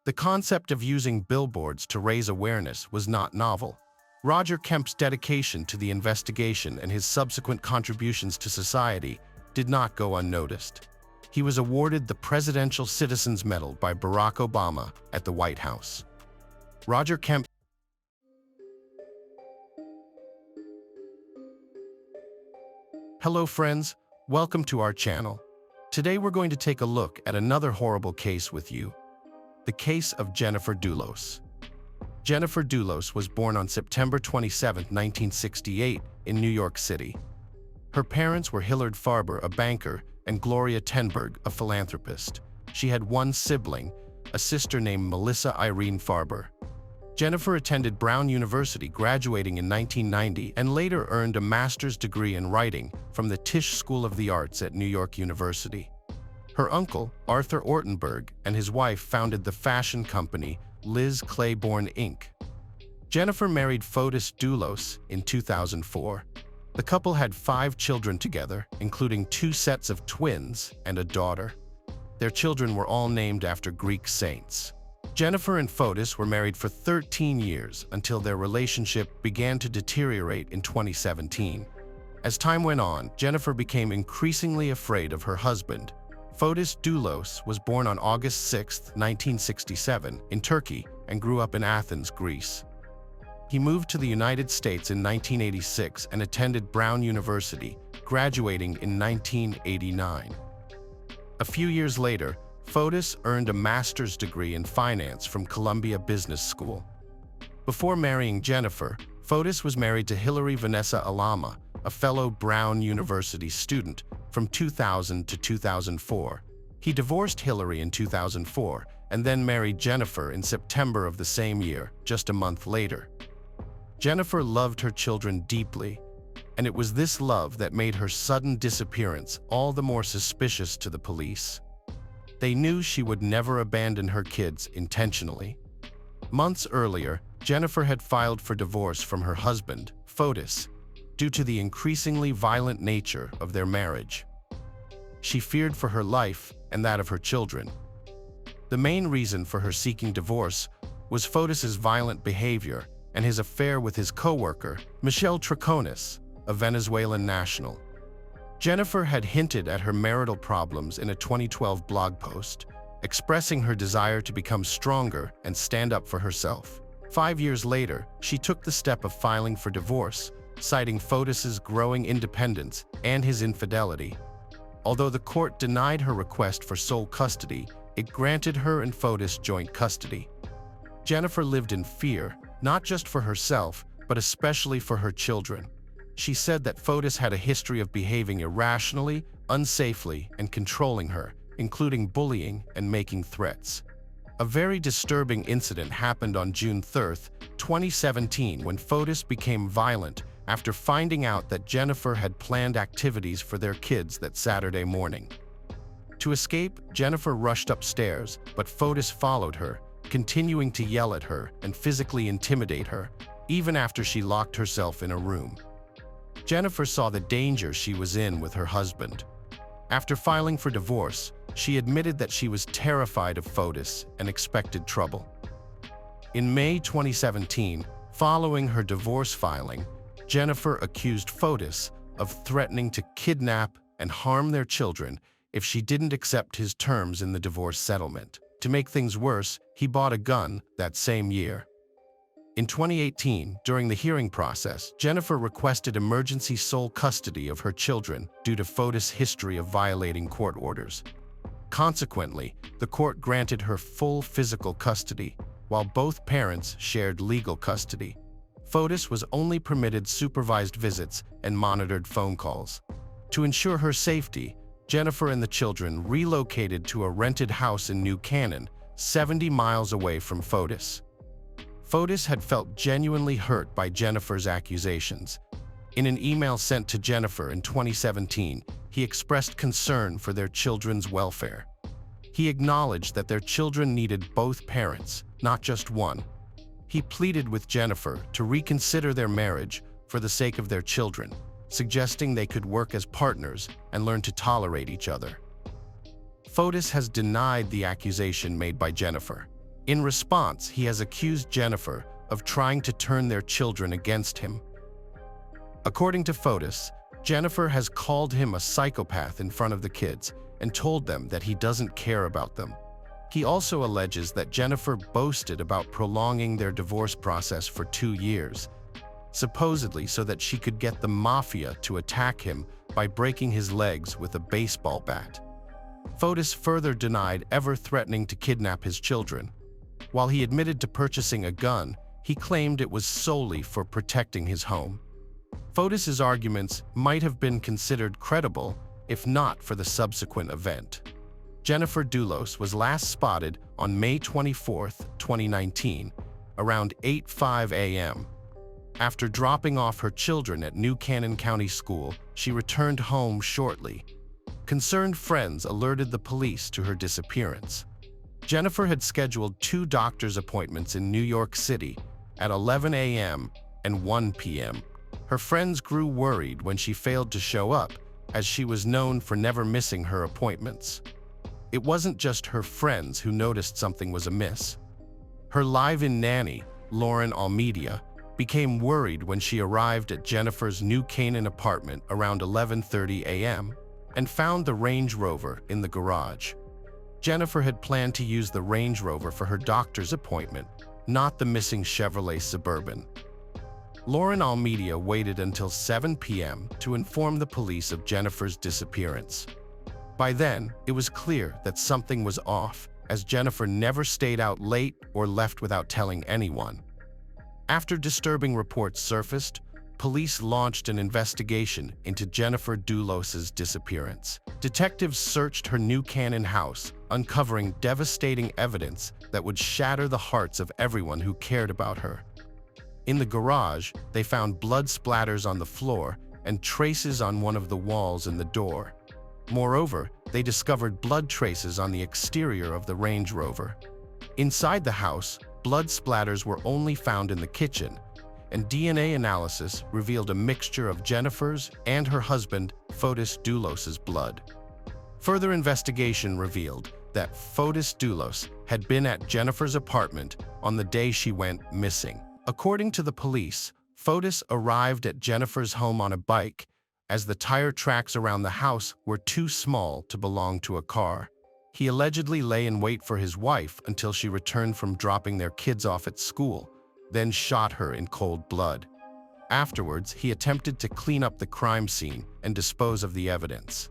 Speaker 1: The concept of using billboards to raise awareness was not novel. Roger Kemp's dedication to the investigation and his subsequent contributions to society did not go unnoticed. He was awarded the Presidential Citizens Medal by Barack Obama at the White House. Roger Kemp. Hello friends, welcome to our channel. Today we're going to take a look at another horrible case with you. The case of Jennifer Dulos. Jennifer Dulos was born on September 27, 1968, in New York City. Her parents were Hillard Farber, a banker, and Gloria Tenberg, a philanthropist. She had one sibling, a sister named Melissa Irene Farber. Jennifer attended Brown University, graduating in 1990, and later earned a master's degree in writing from the Tisch School of the Arts at New York University. Her uncle, Arthur Ortenberg, and his wife founded the fashion company Liz Claiborne Inc. Jennifer married Fotis Dulos in 2004. The couple had 5 children together, including 2 sets of twins and a daughter. Their children were all named after Greek saints. Jennifer and Fotis were married for 13 years until their relationship began to deteriorate in 2017. As time went on, Jennifer became increasingly afraid of her husband. Fotis Dulos was born on August 6, 1967, in Turkey and grew up in Athens, Greece. He moved to the United States in 1986 and attended Brown University, graduating in 1989. A few years later, Fotis earned a master's degree in finance from Columbia Business School. Before marrying Jennifer, Fotis was married to Hilary Vanessa Alama, a fellow Brown University student, from 2000 to 2004. He divorced Hilary in 2004 and then married Jennifer in September of the same year, just a month later. Jennifer loved her children deeply, and it was this love that made her sudden disappearance all the more suspicious to the police. They knew she would never abandon her kids intentionally. Months earlier, Jennifer had filed for divorce from her husband, Fotis, due to the increasingly violent nature of their marriage. She feared for her life and that of her children. The main reason for her seeking divorce was Fotis's violent behavior and his affair with his co-worker, Michelle Troconis, a Venezuelan national. Jennifer had hinted at her marital problems in a 2012 blog post, expressing her desire to become stronger and stand up for herself. 5 years later, she took the step of filing for divorce, citing Fotis's growing independence and his infidelity. Although the court denied her request for sole custody, it granted her and Fotis joint custody. Jennifer lived in fear, not just for herself, but especially for her children. She said that Fotis had a history of behaving irrationally, unsafely, and controlling her, including bullying and making threats. A very disturbing incident happened on June 3, 2017, when Fotis became violent after finding out that Jennifer had planned activities for their kids that Saturday morning. To escape, Jennifer rushed upstairs, but Fotis followed her, continuing to yell at her and physically intimidate her, even after she locked herself in a room. Jennifer saw the danger she was in with her husband. After filing for divorce, she admitted that she was terrified of Fotis and expected trouble. In May 2017, following her divorce filing, Jennifer accused Fotis of threatening to kidnap and harm their children if she didn't accept his terms in the divorce settlement. To make things worse, he bought a gun that same year. In 2018, during the hearing process, Jennifer requested emergency sole custody of her children due to Fotis' history of violating court orders. Consequently, the court granted her full physical custody, while both parents shared legal custody. Fotis was only permitted supervised visits and monitored phone calls. To ensure her safety, Jennifer and the children relocated to a rented house in New Canaan, 70 miles away from Fotis. Fotis had felt genuinely hurt by Jennifer's accusations. In an email sent to Jennifer in 2017, he expressed concern for their children's welfare. He acknowledged that their children needed both parents, not just one. He pleaded with Jennifer to reconsider their marriage for the sake of their children, suggesting they could work as partners and learn to tolerate each other. Fotis has denied the accusation made by Jennifer. In response, he has accused Jennifer of trying to turn their children against him. According to Fotis, Jennifer has called him a psychopath in front of the kids and told them that he doesn't care about them. He also alleges that Jennifer boasted about prolonging their divorce process for 2 years, supposedly so that she could get the mafia to attack him by breaking his legs with a baseball bat. Fotis further denied ever threatening to kidnap his children. While he admitted to purchasing a gun, he claimed it was solely for protecting his home. Fotis' arguments might have been considered credible if not for the subsequent event. Jennifer Dulos was last spotted on May 24, 2019, around 8:05 a.m. After dropping off her children at New Canaan County School, she returned home shortly. Concerned friends alerted the police to her disappearance. Jennifer had scheduled 2 doctor's appointments in New York City at 11 a.m. and 1 p.m. Her friends grew worried when she failed to show up, as she was known for never missing her appointments. It wasn't just her friends who noticed something was amiss. Her live-in nanny, Lauren Almeida, became worried when she arrived at Jennifer's New Canaan apartment around 11:30 a.m. and found the Range Rover in the garage. Jennifer had planned to use the Range Rover for her doctor's appointment, not the missing Chevrolet Suburban. Lauren Almeida waited until 7 p.m. to inform the police of Jennifer's disappearance. By then, it was clear that something was off, as Jennifer never stayed out late or left without telling anyone. After disturbing reports surfaced, police launched an investigation into Jennifer Dulos' disappearance. Detectives searched her New Canaan house, uncovering devastating evidence that would shatter the hearts of everyone who cared about her. In the garage, they found blood splatters on the floor and traces on one of the walls and the door. Moreover, they discovered blood traces on the exterior of the Range Rover. Inside the house, blood splatters were only found in the kitchen, and DNA analysis revealed a mixture of Jennifer's and her husband, Fotis Dulos' blood. Further investigation revealed that Fotis Dulos had been at Jennifer's apartment on the day she went missing. According to the police, Fotis arrived at Jennifer's home on a bike, as the tire tracks around the house were too small to belong to a car. He allegedly lay in wait for his wife until she returned from dropping their kids off at school, then shot her in cold blood. Afterwards, he attempted to clean up the crime scene and dispose of the evidence.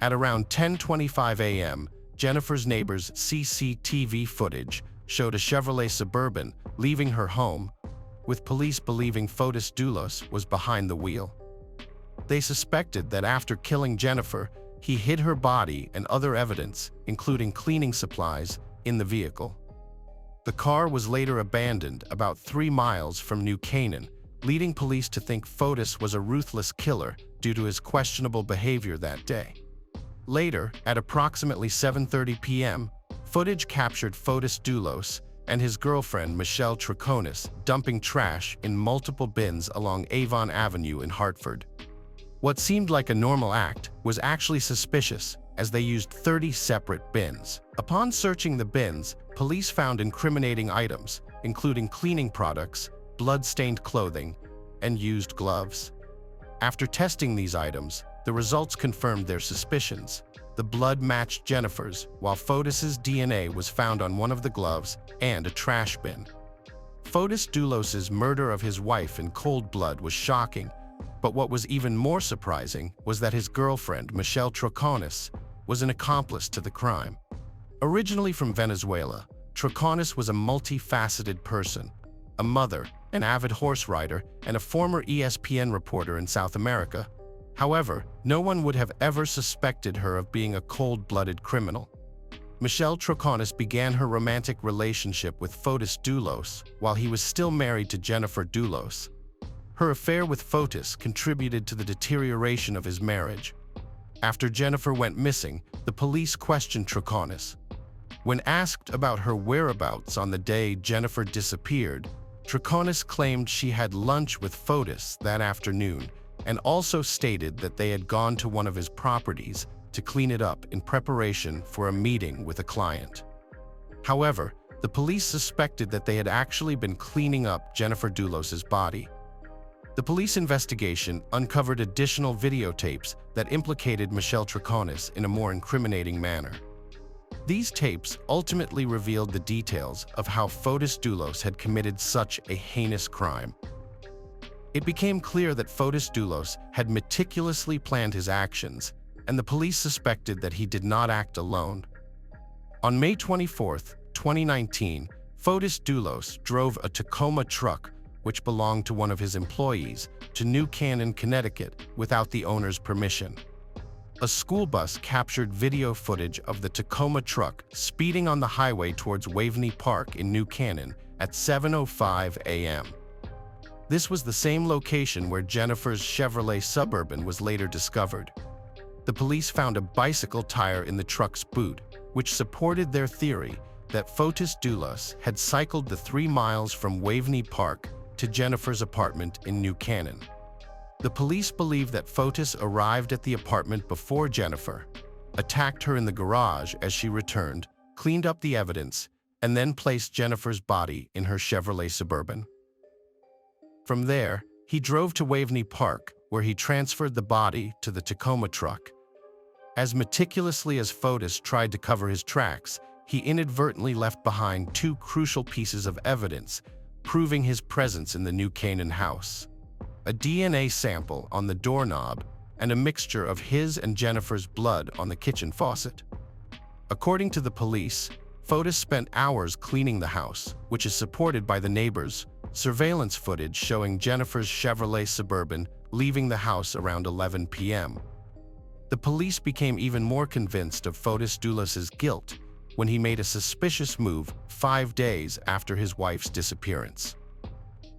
Speaker 1: At around 10:25 a.m., Jennifer's neighbor's CCTV footage showed a Chevrolet Suburban leaving her home, with police believing Fotis Dulos was behind the wheel. They suspected that after killing Jennifer, he hid her body and other evidence, including cleaning supplies, in the vehicle. The car was later abandoned about 3 miles from New Canaan, leading police to think Fotis was a ruthless killer due to his questionable behavior that day. Later, at approximately 7:30 p.m., footage captured Fotis Dulos and his girlfriend Michelle Troconis dumping trash in multiple bins along Avon Avenue in Hartford. What seemed like a normal act was actually suspicious, as they used 30 separate bins. Upon searching the bins, police found incriminating items, including cleaning products, blood-stained clothing, and used gloves. After testing these items, the results confirmed their suspicions. The blood matched Jennifer's, while Fotis's DNA was found on one of the gloves and a trash bin. Fotis Dulos's murder of his wife in cold blood was shocking, but what was even more surprising was that his girlfriend, Michelle Troconis, was an accomplice to the crime. Originally from Venezuela, Troconis was a multifaceted person, a mother, an avid horse rider, and a former ESPN reporter in South America. However, no one would have ever suspected her of being a cold-blooded criminal. Michelle Troconis began her romantic relationship with Fotis Dulos while he was still married to Jennifer Dulos. Her affair with Fotis contributed to the deterioration of his marriage. After Jennifer went missing, the police questioned Troconis. When asked about her whereabouts on the day Jennifer disappeared, Troconis claimed she had lunch with Fotis that afternoon and also stated that they had gone to one of his properties to clean it up in preparation for a meeting with a client. However, the police suspected that they had actually been cleaning up Jennifer Dulos's body. The police investigation uncovered additional videotapes that implicated Michelle Troconis in a more incriminating manner. These tapes ultimately revealed the details of how Fotis Dulos had committed such a heinous crime. It became clear that Fotis Dulos had meticulously planned his actions, and the police suspected that he did not act alone. On May 24, 2019, Fotis Dulos drove a Tacoma truck, which belonged to one of his employees, to New Canaan, Connecticut, without the owner's permission. A school bus captured video footage of the Tacoma truck speeding on the highway towards Waveney Park in New Canaan at 7:05 a.m. This was the same location where Jennifer's Chevrolet Suburban was later discovered. The police found a bicycle tire in the truck's boot, which supported their theory that Fotis Dulos had cycled the 3 miles from Waveney Park to Jennifer's apartment in New Canaan. The police believe that Fotis arrived at the apartment before Jennifer, attacked her in the garage as she returned, cleaned up the evidence, and then placed Jennifer's body in her Chevrolet Suburban. From there, he drove to Waveney Park, where he transferred the body to the Tacoma truck. As meticulously as Fotis tried to cover his tracks, he inadvertently left behind 2 crucial pieces of evidence, proving his presence in the New Canaan house: a DNA sample on the doorknob and a mixture of his and Jennifer's blood on the kitchen faucet. According to the police, Fotis spent hours cleaning the house, which is supported by the neighbors' surveillance footage showing Jennifer's Chevrolet Suburban leaving the house around 11 p.m. The police became even more convinced of Fotis Dulos's guilt when he made a suspicious move 5 days after his wife's disappearance.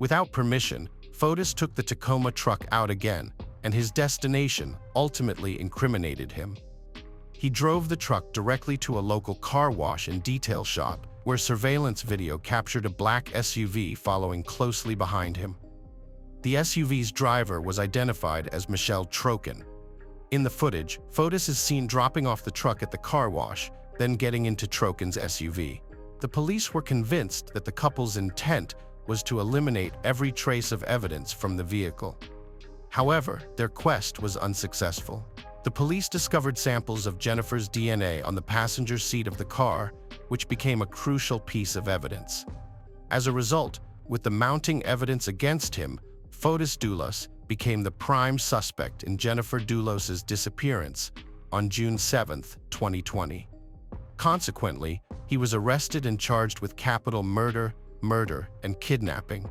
Speaker 1: Without permission, Fotis took the Tacoma truck out again, and his destination ultimately incriminated him. He drove the truck directly to a local car wash and detail shop, where surveillance video captured a black SUV following closely behind him. The SUV's driver was identified as Michelle Troconis. In the footage, Fotis is seen dropping off the truck at the car wash, then getting into Troconis' SUV. The police were convinced that the couple's intent was to eliminate every trace of evidence from the vehicle. However, their quest was unsuccessful. The police discovered samples of Jennifer's DNA on the passenger seat of the car, which became a crucial piece of evidence. As a result, with the mounting evidence against him, Fotis Dulos became the prime suspect in Jennifer Dulos's disappearance on June 7, 2020. Consequently, he was arrested and charged with capital murder, and kidnapping.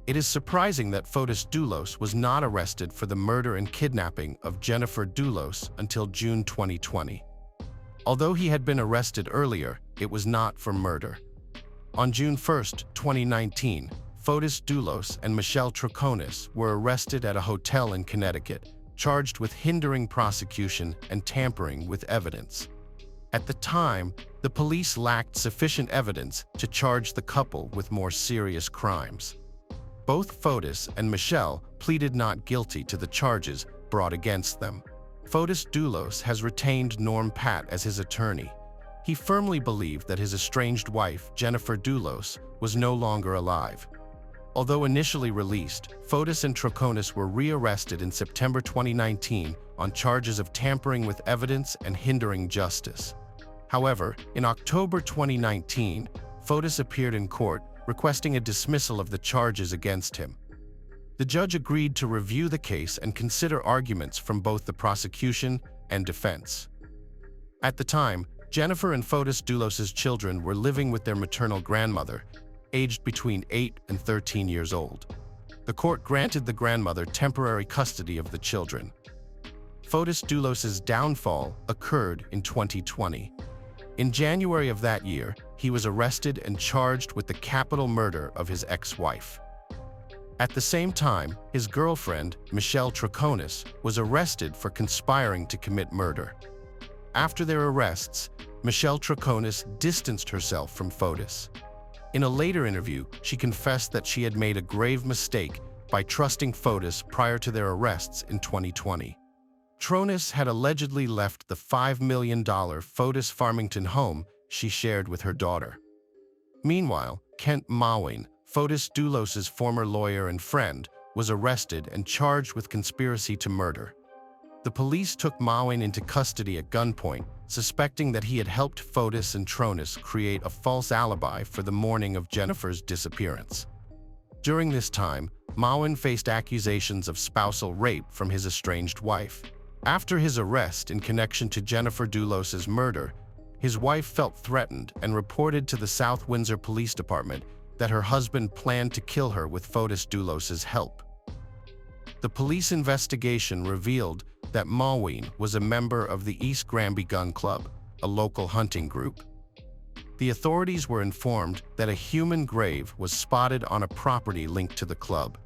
Speaker 1: It is surprising that Fotis Dulos was not arrested for the murder and kidnapping of Jennifer Dulos until June 2020. Although he had been arrested earlier, it was not for murder. On June 1, 2019, Fotis Dulos and Michelle Troconis were arrested at a hotel in Connecticut, charged with hindering prosecution and tampering with evidence. At the time, the police lacked sufficient evidence to charge the couple with more serious crimes. Both Fotis and Michelle pleaded not guilty to the charges, brought against them. Fotis Dulos has retained Norm Pat as his attorney. He firmly believed that his estranged wife, Jennifer Dulos, was no longer alive. Although initially released, Fotis and Troconis were rearrested in September 2019 on charges of tampering with evidence and hindering justice. However, in October 2019, Fotis appeared in court requesting a dismissal of the charges against him. The judge agreed to review the case and consider arguments from both the prosecution and defense. At the time, Jennifer and Fotis Dulos's children were living with their maternal grandmother, aged between 8 and 13 years old. The court granted the grandmother temporary custody of the children. Fotis Dulos's downfall occurred in 2020. In January of that year, he was arrested and charged with the capital murder of his ex-wife. At the same time, his girlfriend, Michelle Troconis, was arrested for conspiring to commit murder. After their arrests, Michelle Troconis distanced herself from Fotis. In a later interview, she confessed that she had made a grave mistake by trusting Fotis prior to their arrests in 2020. Troconis had allegedly left the $5 million Fotis Farmington home she shared with her daughter. Meanwhile, Kent Mawin, Fotis Dulos's former lawyer and friend, was arrested and charged with conspiracy to murder. The police took Mawin into custody at gunpoint, suspecting that he had helped Fotis and Troconis create a false alibi for the morning of Jennifer's disappearance. During this time, Mawin faced accusations of spousal rape from his estranged wife. After his arrest in connection to Jennifer Dulos's murder, his wife felt threatened and reported to the South Windsor Police Department that her husband planned to kill her with Fotis Dulos's help. The police investigation revealed that Mawin was a member of the East Granby Gun Club, a local hunting group. The authorities were informed that a human grave was spotted on a property linked to the club.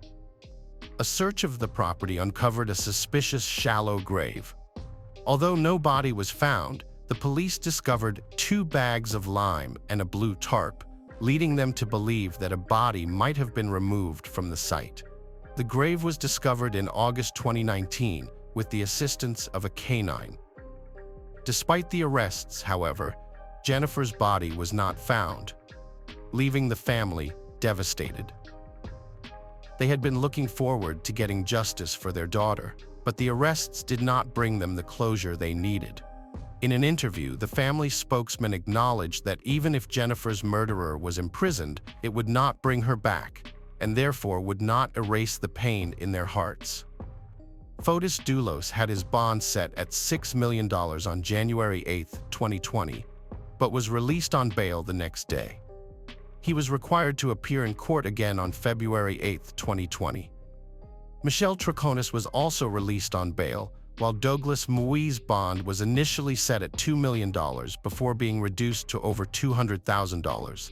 Speaker 1: A search of the property uncovered a suspicious shallow grave. Although no body was found, the police discovered 2 bags of lime and a blue tarp, leading them to believe that a body might have been removed from the site. The grave was discovered in August 2019 with the assistance of a canine. Despite the arrests, however, Jennifer's body was not found, leaving the family devastated. They had been looking forward to getting justice for their daughter, but the arrests did not bring them the closure they needed. In an interview, the family spokesman acknowledged that even if Jennifer's murderer was imprisoned, it would not bring her back, and therefore would not erase the pain in their hearts. Fotis Dulos had his bond set at $6 million on January 8, 2020, but was released on bail the next day. He was required to appear in court again on February 8, 2020. Michelle Troconis was also released on bail, while Douglas Mui's bond was initially set at $2 million before being reduced to over $200,000,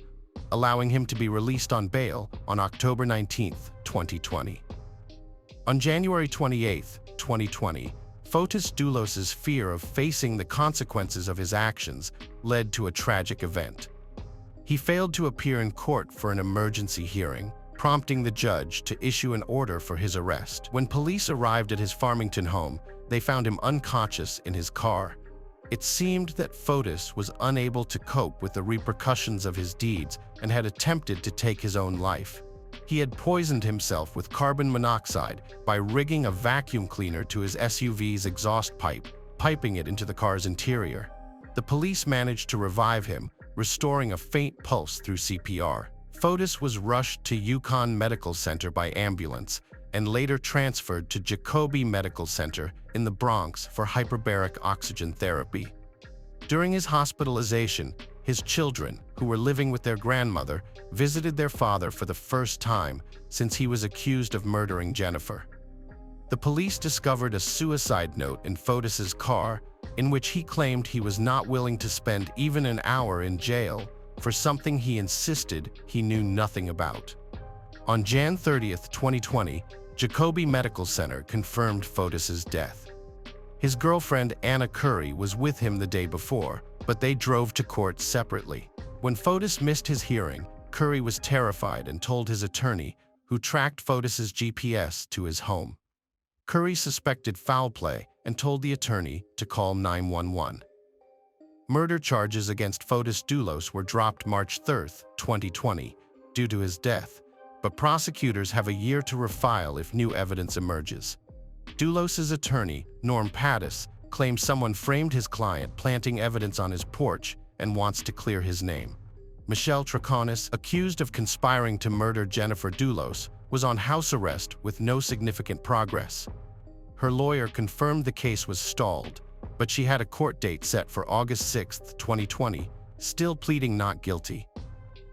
Speaker 1: allowing him to be released on bail on October 19, 2020. On January 28, 2020, Fotis Dulos's fear of facing the consequences of his actions led to a tragic event. He failed to appear in court for an emergency hearing, prompting the judge to issue an order for his arrest. When police arrived at his Farmington home, they found him unconscious in his car. It seemed that Fotis was unable to cope with the repercussions of his deeds and had attempted to take his own life. He had poisoned himself with carbon monoxide by rigging a vacuum cleaner to his SUV's exhaust pipe, piping it into the car's interior. The police managed to revive him, restoring a faint pulse through CPR. Fotis was rushed to Yukon Medical Center by ambulance and later transferred to Jacobi Medical Center in the Bronx for hyperbaric oxygen therapy. During his hospitalization, his children, who were living with their grandmother, visited their father for the first time since he was accused of murdering Jennifer. The police discovered a suicide note in Fotis's car in which he claimed he was not willing to spend even an hour in jail for something he insisted he knew nothing about. On Jan 30, 2020, Jacobi Medical Center confirmed Fotis's death. His girlfriend Anna Curry was with him the day before, but they drove to court separately. When Fotis missed his hearing, Curry was terrified and told his attorney, who tracked Fotis's GPS to his home. Curry suspected foul play and told the attorney to call 911. Murder charges against Fotis Dulos were dropped March 3, 2020, due to his death, but prosecutors have a year to refile if new evidence emerges. Dulos's attorney, Norm Pattis, claims someone framed his client, planting evidence on his porch, and wants to clear his name. Michelle Troconis, accused of conspiring to murder Jennifer Dulos, was on house arrest with no significant progress. Her lawyer confirmed the case was stalled, but she had a court date set for August 6, 2020, still pleading not guilty.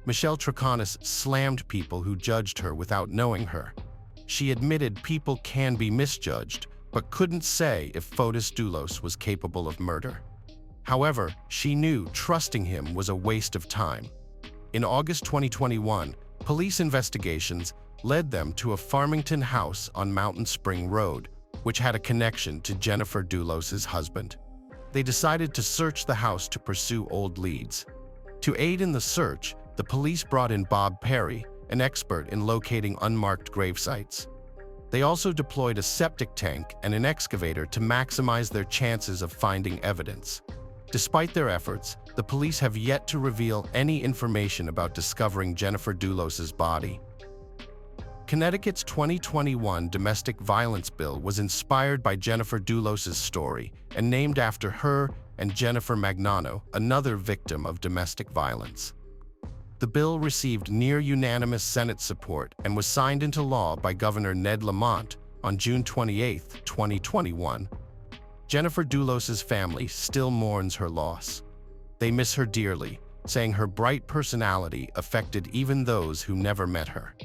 Speaker 1: Michelle Troconis slammed people who judged her without knowing her. She admitted people can be misjudged, but couldn't say if Fotis Dulos was capable of murder. However, she knew trusting him was a waste of time. In August 2021, police investigations led them to a Farmington house on Mountain Spring Road, which had a connection to Jennifer Dulos's husband. They decided to search the house to pursue old leads. To aid in the search, the police brought in Bob Perry, an expert in locating unmarked grave sites. They also deployed a septic tank and an excavator to maximize their chances of finding evidence. Despite their efforts, the police have yet to reveal any information about discovering Jennifer Dulos's body. Connecticut's 2021 domestic violence bill was inspired by Jennifer Dulos's story and named after her and Jennifer Magnano, another victim of domestic violence. The bill received near-unanimous Senate support and was signed into law by Governor Ned Lamont on June 28, 2021. Jennifer Dulos's family still mourns her loss. They miss her dearly, saying her bright personality affected even those who never met her.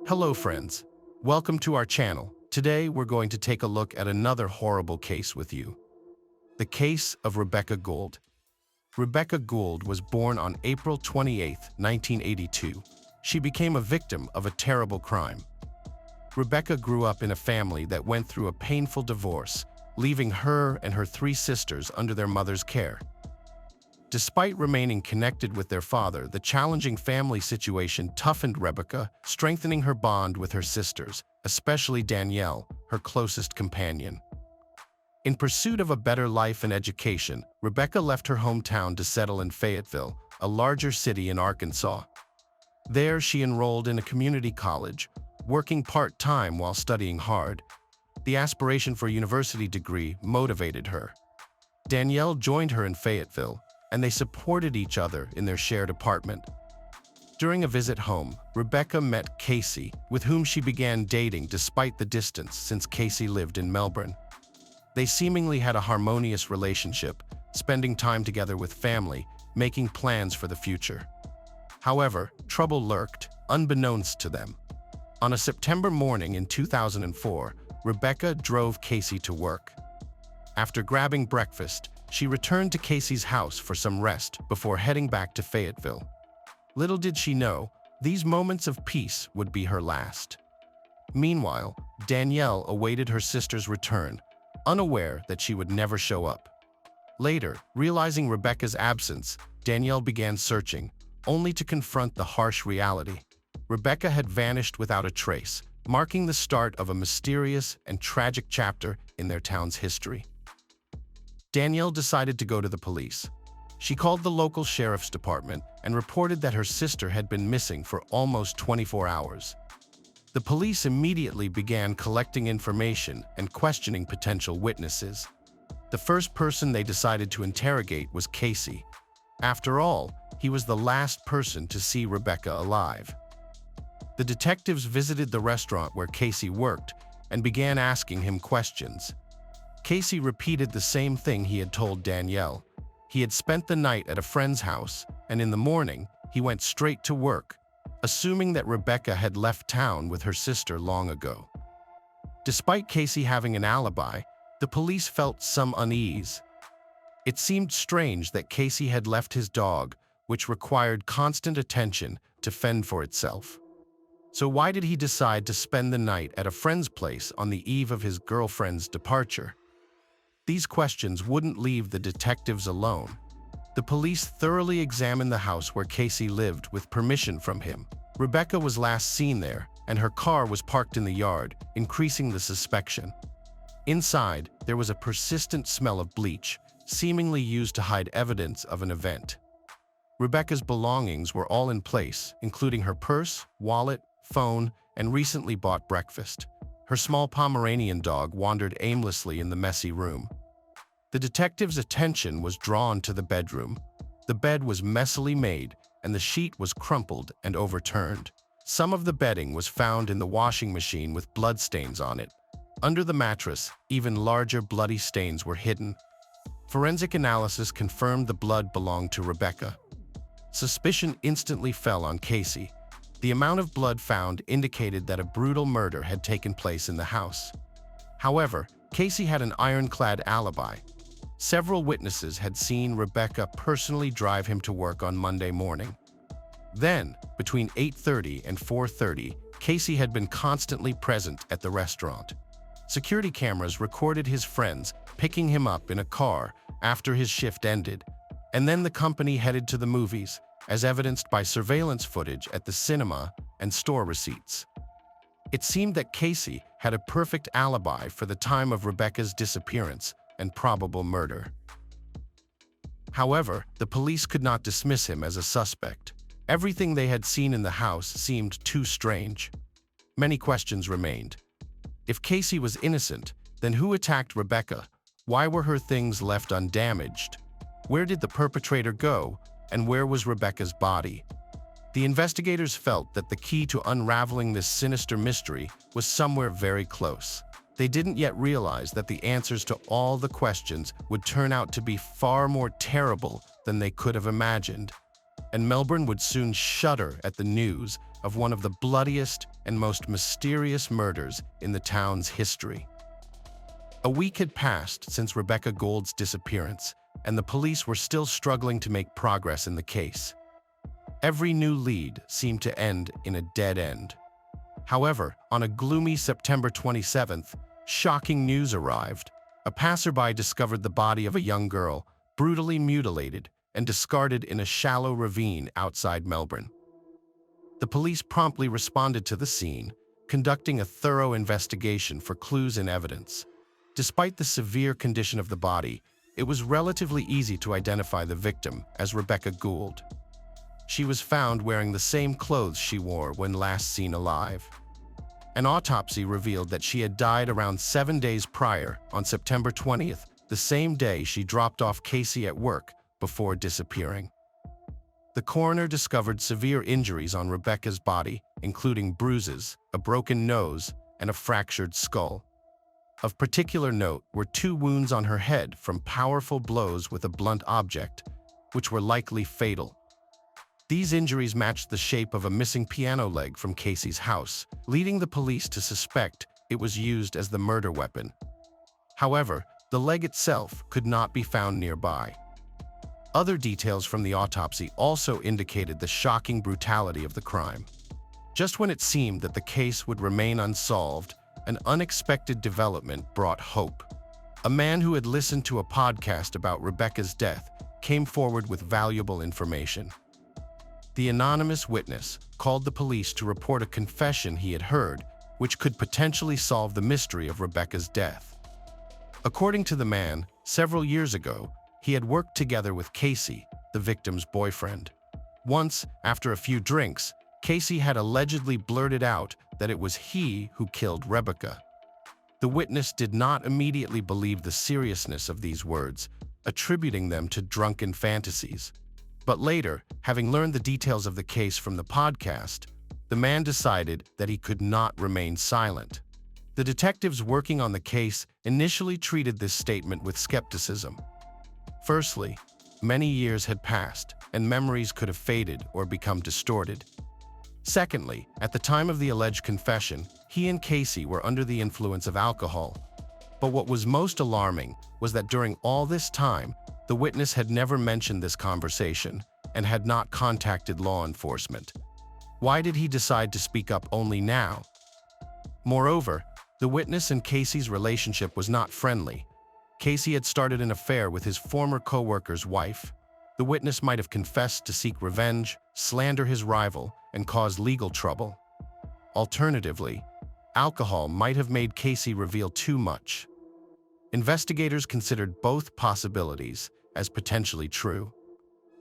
Speaker 1: Hello friends, welcome to our channel. Today we're going to take a look at another horrible case with you. The case of Rebecca Gould. Rebecca Gould was born on April 28, 1982. She became a victim of a terrible crime. Rebecca grew up in a family that went through a painful divorce, leaving her and her 3 sisters under their mother's care. Despite remaining connected with their father, the challenging family situation toughened Rebecca, strengthening her bond with her sisters, especially Danielle, her closest companion. In pursuit of a better life and education, Rebecca left her hometown to settle in Fayetteville, a larger city in Arkansas. There, she enrolled in a community college, working part-time while studying hard. The aspiration for a university degree motivated her. Danielle joined her in Fayetteville, and they supported each other in their shared apartment. During a visit home, Rebecca met Casey, with whom she began dating despite the distance since Casey lived in Melbourne. They seemingly had a harmonious relationship, spending time together with family, making plans for the future. However, trouble lurked, unbeknownst to them. On a September morning in 2004, Rebecca drove Casey to work. After grabbing breakfast, she returned to Casey's house for some rest before heading back to Fayetteville. Little did she know, these moments of peace would be her last. Meanwhile, Danielle awaited her sister's return, unaware that she would never show up. Later, realizing Rebecca's absence, Danielle began searching, only to confront the harsh reality. Rebecca had vanished without a trace, marking the start of a mysterious and tragic chapter in their town's history. Danielle decided to go to the police. She called the local sheriff's department and reported that her sister had been missing for almost 24 hours. The police immediately began collecting information and questioning potential witnesses. The first person they decided to interrogate was Casey. After all, he was the last person to see Rebecca alive. The detectives visited the restaurant where Casey worked and began asking him questions. Casey repeated the same thing he had told Danielle. He had spent the night at a friend's house, and in the morning, he went straight to work, assuming that Rebecca had left town with her sister long ago. Despite Casey having an alibi, the police felt some unease. It seemed strange that Casey had left his dog, which required constant attention to fend for itself. So why did he decide to spend the night at a friend's place on the eve of his girlfriend's departure? These questions wouldn't leave the detectives alone. The police thoroughly examined the house where Casey lived with permission from him. Rebecca was last seen there, and her car was parked in the yard, increasing the suspicion. Inside, there was a persistent smell of bleach, seemingly used to hide evidence of an event. Rebecca's belongings were all in place, including her purse, wallet, phone, and recently bought breakfast. Her small Pomeranian dog wandered aimlessly in the messy room. The detective's attention was drawn to the bedroom. The bed was messily made, and the sheet was crumpled and overturned. Some of the bedding was found in the washing machine with bloodstains on it. Under the mattress, even larger bloody stains were hidden. Forensic analysis confirmed the blood belonged to Rebecca. Suspicion instantly fell on Casey. The amount of blood found indicated that a brutal murder had taken place in the house. However, Casey had an ironclad alibi. Several witnesses had seen Rebecca personally drive him to work on Monday morning. Then, between 8:30 and 4:30, Casey had been constantly present at the restaurant. Security cameras recorded his friends picking him up in a car after his shift ended, and then the company headed to the movies, as evidenced by surveillance footage at the cinema and store receipts. It seemed that Casey had a perfect alibi for the time of Rebecca's disappearance and probable murder. However, the police could not dismiss him as a suspect. Everything they had seen in the house seemed too strange. Many questions remained. If Casey was innocent, then who attacked Rebecca? Why were her things left undamaged? Where did the perpetrator go, and where was Rebecca's body? The investigators felt that the key to unraveling this sinister mystery was somewhere very close. They didn't yet realize that the answers to all the questions would turn out to be far more terrible than they could have imagined, and Melbourne would soon shudder at the news of one of the bloodiest and most mysterious murders in the town's history. A week had passed since Rebecca Gould's disappearance, and the police were still struggling to make progress in the case. Every new lead seemed to end in a dead end. However, on a gloomy September 27th, shocking news arrived. A passerby discovered the body of a young girl, brutally mutilated and discarded in a shallow ravine outside Melbourne. The police promptly responded to the scene, conducting a thorough investigation for clues and evidence. Despite the severe condition of the body, it was relatively easy to identify the victim as Rebecca Gould. She was found wearing the same clothes she wore when last seen alive. An autopsy revealed that she had died around 7 days prior, on September 20th, the same day she dropped off Casey at work before disappearing. The coroner discovered severe injuries on Rebecca's body, including bruises, a broken nose, and a fractured skull. Of particular note were 2 wounds on her head from powerful blows with a blunt object, which were likely fatal. These injuries matched the shape of a missing piano leg from Casey's house, leading the police to suspect it was used as the murder weapon. However, the leg itself could not be found nearby. Other details from the autopsy also indicated the shocking brutality of the crime. Just when it seemed that the case would remain unsolved, an unexpected development brought hope. A man who had listened to a podcast about Rebecca's death came forward with valuable information. The anonymous witness called the police to report a confession he had heard, which could potentially solve the mystery of Rebecca's death. According to the man, several years ago, he had worked together with Casey, the victim's boyfriend. Once, after a few drinks, Casey had allegedly blurted out that it was he who killed Rebecca. The witness did not immediately believe the seriousness of these words, attributing them to drunken fantasies. But later, having learned the details of the case from the podcast, the man decided that he could not remain silent. The detectives working on the case initially treated this statement with skepticism. Firstly, many years had passed, and memories could have faded or become distorted. Secondly, at the time of the alleged confession, he and Casey were under the influence of alcohol. But what was most alarming was that during all this time, the witness had never mentioned this conversation, and had not contacted law enforcement. Why did he decide to speak up only now? Moreover, the witness and Casey's relationship was not friendly. Casey had started an affair with his former co-worker's wife. The witness might have confessed to seek revenge, slander his rival, and cause legal trouble. Alternatively, alcohol might have made Casey reveal too much. Investigators considered both possibilities as potentially true.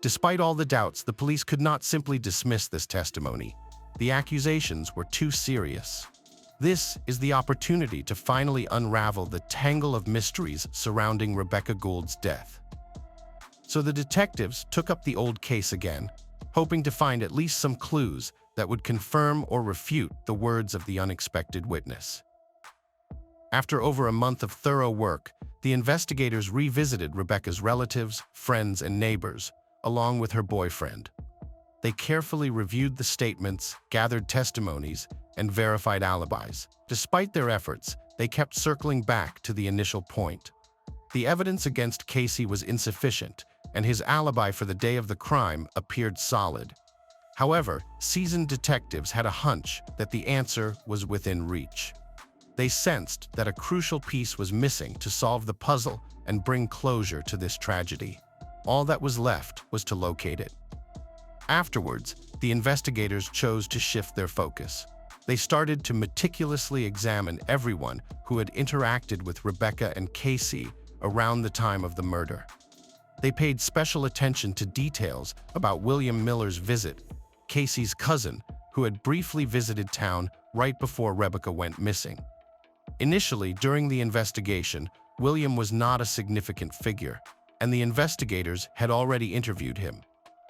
Speaker 1: Despite all the doubts, the police could not simply dismiss this testimony. The accusations were too serious. This is the opportunity to finally unravel the tangle of mysteries surrounding Rebecca Gould's death. So the detectives took up the old case again, hoping to find at least some clues that would confirm or refute the words of the unexpected witness. After over a month of thorough work, the investigators revisited Rebecca's relatives, friends, and neighbors, along with her boyfriend. They carefully reviewed the statements, gathered testimonies, and verified alibis. Despite their efforts, they kept circling back to the initial point. The evidence against Casey was insufficient, and his alibi for the day of the crime appeared solid. However, seasoned detectives had a hunch that the answer was within reach. They sensed that a crucial piece was missing to solve the puzzle and bring closure to this tragedy. All that was left was to locate it. Afterwards, the investigators chose to shift their focus. They started to meticulously examine everyone who had interacted with Rebecca and Casey around the time of the murder. They paid special attention to details about William Miller's visit, Casey's cousin, who had briefly visited town right before Rebecca went missing. Initially, during the investigation, William was not a significant figure, and the investigators had already interviewed him.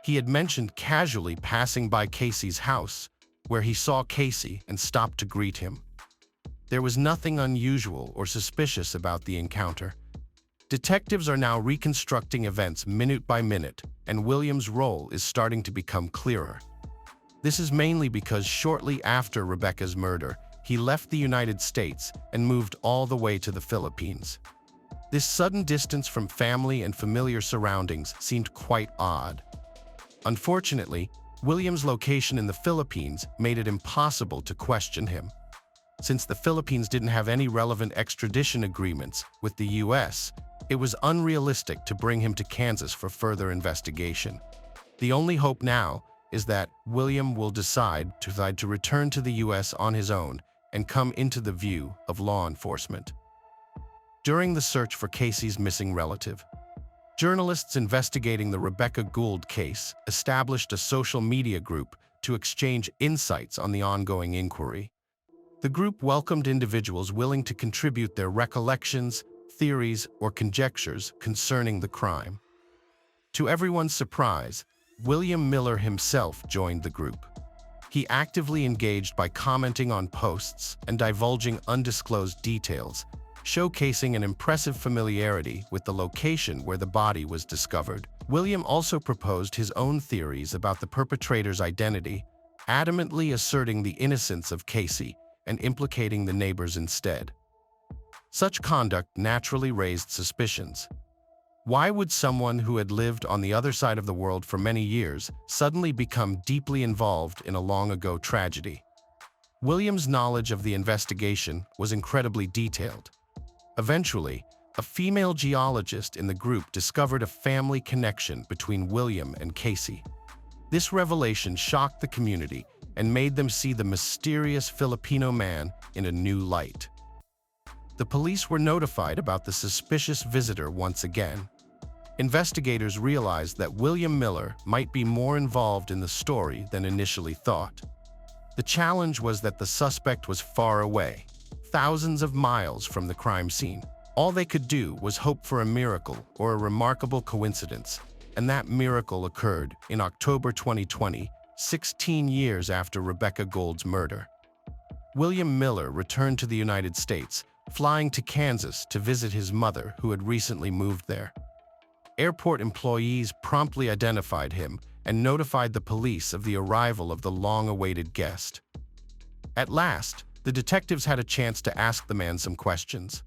Speaker 1: He had mentioned casually passing by Casey's house, where he saw Casey and stopped to greet him. There was nothing unusual or suspicious about the encounter. Detectives are now reconstructing events minute by minute, and William's role is starting to become clearer. This is mainly because shortly after Rebecca's murder, he left the United States and moved all the way to the Philippines. This sudden distance from family and familiar surroundings seemed quite odd. Unfortunately, William's location in the Philippines made it impossible to question him. Since the Philippines didn't have any relevant extradition agreements with the U.S., it was unrealistic to bring him to Kansas for further investigation. The only hope now is that William will decide to return to the U.S. on his own and come into the view of law enforcement. During the search for Casey's missing relative, journalists investigating the Rebecca Gould case established a social media group to exchange insights on the ongoing inquiry. The group welcomed individuals willing to contribute their recollections, theories, or conjectures concerning the crime. To everyone's surprise, William Miller himself joined the group. He actively engaged by commenting on posts and divulging undisclosed details, showcasing an impressive familiarity with the location where the body was discovered. William also proposed his own theories about the perpetrator's identity, adamantly asserting the innocence of Casey and implicating the neighbors instead. Such conduct naturally raised suspicions. Why would someone who had lived on the other side of the world for many years suddenly become deeply involved in a long-ago tragedy? William's knowledge of the investigation was incredibly detailed. Eventually, a female geologist in the group discovered a family connection between William and Casey. This revelation shocked the community and made them see the mysterious Filipino man in a new light. The police were notified about the suspicious visitor once again. Investigators realized that William Miller might be more involved in the story than initially thought. The challenge was that the suspect was far away, thousands of miles from the crime scene. All they could do was hope for a miracle or a remarkable coincidence, and that miracle occurred in October 2020, 16 years after Rebecca Gould's murder. William Miller returned to the United States, flying to Kansas to visit his mother, who had recently moved there. Airport employees promptly identified him and notified the police of the arrival of the long-awaited guest. At last, the detectives had a chance to ask the man some questions.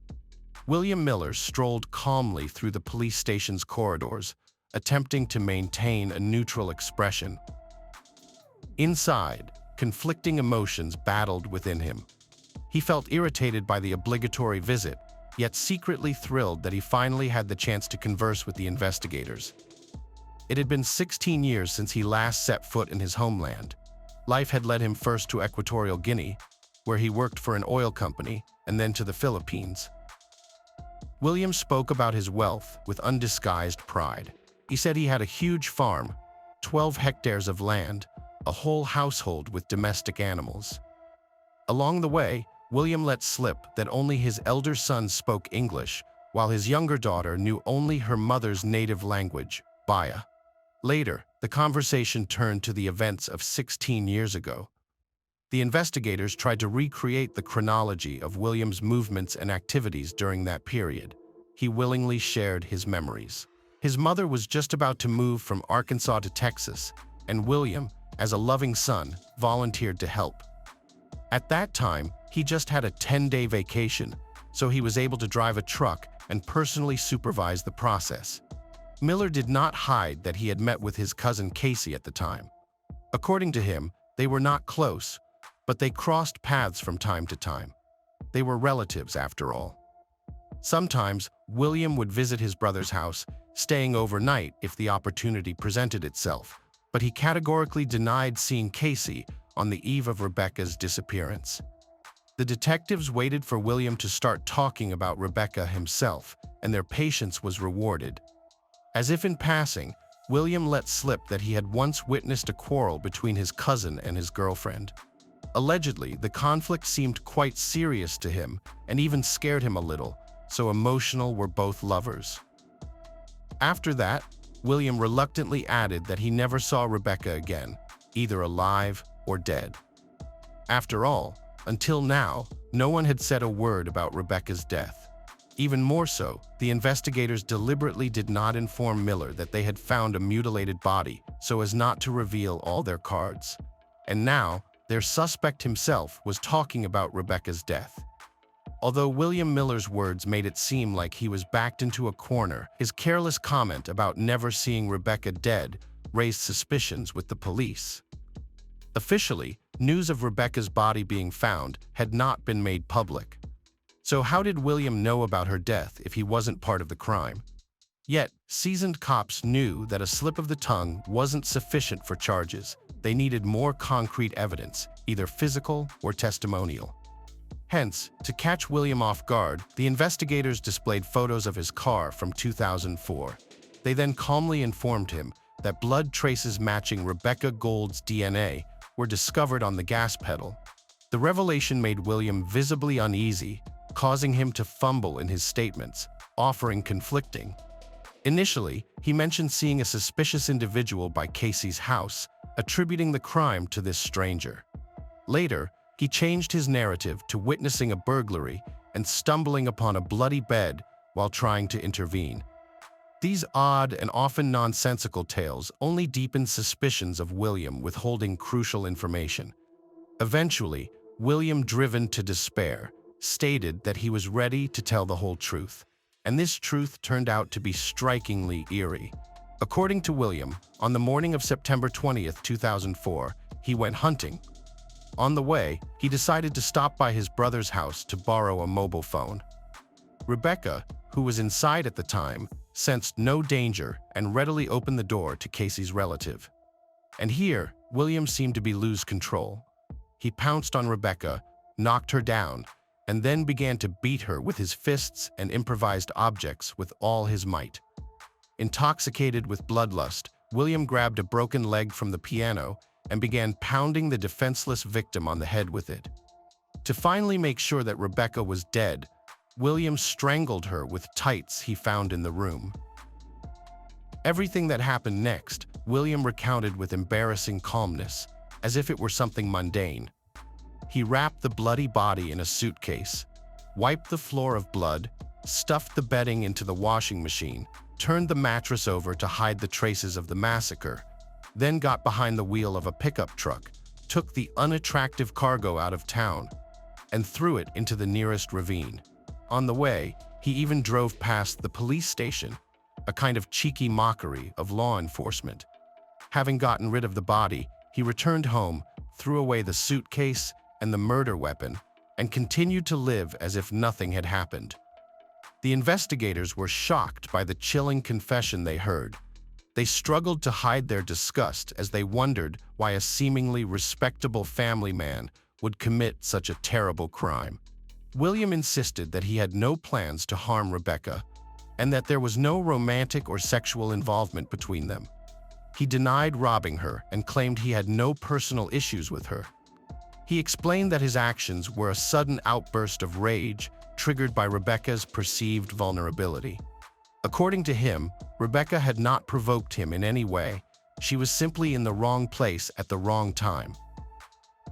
Speaker 1: William Miller strolled calmly through the police station's corridors, attempting to maintain a neutral expression. Inside, conflicting emotions battled within him. He felt irritated by the obligatory visit, yet secretly thrilled that he finally had the chance to converse with the investigators. It had been 16 years since he last set foot in his homeland. Life had led him first to Equatorial Guinea, where he worked for an oil company, and then to the Philippines. William spoke about his wealth with undisguised pride. He said he had a huge farm, 12 hectares of land, a whole household with domestic animals. Along the way, William let slip that only his elder son spoke English, while his younger daughter knew only her mother's native language, Baya. Later, the conversation turned to the events of 16 years ago. The investigators tried to recreate the chronology of William's movements and activities during that period. He willingly shared his memories. His mother was just about to move from Arkansas to Texas, and William, as a loving son, volunteered to help. At that time, he just had a 10-day vacation, so he was able to drive a truck and personally supervise the process. Miller did not hide that he had met with his cousin Casey at the time. According to him, they were not close, but they crossed paths from time to time. They were relatives, after all. Sometimes, William would visit his brother's house, staying overnight if the opportunity presented itself, but he categorically denied seeing Casey on the eve of Rebecca's disappearance. The detectives waited for William to start talking about Rebecca himself, and their patience was rewarded. As if in passing, William let slip that he had once witnessed a quarrel between his cousin and his girlfriend. Allegedly, the conflict seemed quite serious to him and even scared him a little, so emotional were both lovers. After that, William reluctantly added that he never saw Rebecca again, either alive or dead. After all, until now, no one had said a word about Rebecca's death. Even more so, the investigators deliberately did not inform Miller that they had found a mutilated body so as not to reveal all their cards. And now, their suspect himself was talking about Rebecca's death. Although William Miller's words made it seem like he was backed into a corner, his careless comment about never seeing Rebecca dead raised suspicions with the police. Officially, news of Rebecca's body being found had not been made public. So how did William know about her death if he wasn't part of the crime? Yet, seasoned cops knew that a slip of the tongue wasn't sufficient for charges. They needed more concrete evidence, either physical or testimonial. Hence, to catch William off guard, the investigators displayed photos of his car from 2004. They then calmly informed him that blood traces matching Rebecca Gould's DNA were discovered on the gas pedal. The revelation made William visibly uneasy, causing him to fumble in his statements, offering conflicting. Initially, he mentioned seeing a suspicious individual by Casey's house, attributing the crime to this stranger. Later, he changed his narrative to witnessing a burglary and stumbling upon a bloody bed while trying to intervene. These odd and often nonsensical tales only deepened suspicions of William withholding crucial information. Eventually, William, driven to despair, stated that he was ready to tell the whole truth, and this truth turned out to be strikingly eerie. According to William, on the morning of September 20th, 2004, he went hunting. On the way, he decided to stop by his brother's house to borrow a mobile phone. Rebecca, who was inside at the time, sensed no danger and readily opened the door to Casey's relative. And here, William seemed to lose control. He pounced on Rebecca, knocked her down, and then began to beat her with his fists and improvised objects with all his might. Intoxicated with bloodlust, William grabbed a broken leg from the piano and began pounding the defenseless victim on the head with it. To finally make sure that Rebecca was dead, William strangled her with tights he found in the room. Everything that happened next, William recounted with embarrassing calmness, as if it were something mundane. He wrapped the bloody body in a suitcase, wiped the floor of blood, stuffed the bedding into the washing machine, turned the mattress over to hide the traces of the massacre, then got behind the wheel of a pickup truck, took the unattractive cargo out of town, and threw it into the nearest ravine. On the way, he even drove past the police station, a kind of cheeky mockery of law enforcement. Having gotten rid of the body, he returned home, threw away the suitcase and the murder weapon, and continued to live as if nothing had happened. The investigators were shocked by the chilling confession they heard. They struggled to hide their disgust as they wondered why a seemingly respectable family man would commit such a terrible crime. William insisted that he had no plans to harm Rebecca and that there was no romantic or sexual involvement between them. He denied robbing her and claimed he had no personal issues with her. He explained that his actions were a sudden outburst of rage triggered by Rebecca's perceived vulnerability. According to him, Rebecca had not provoked him in any way. She was simply in the wrong place at the wrong time.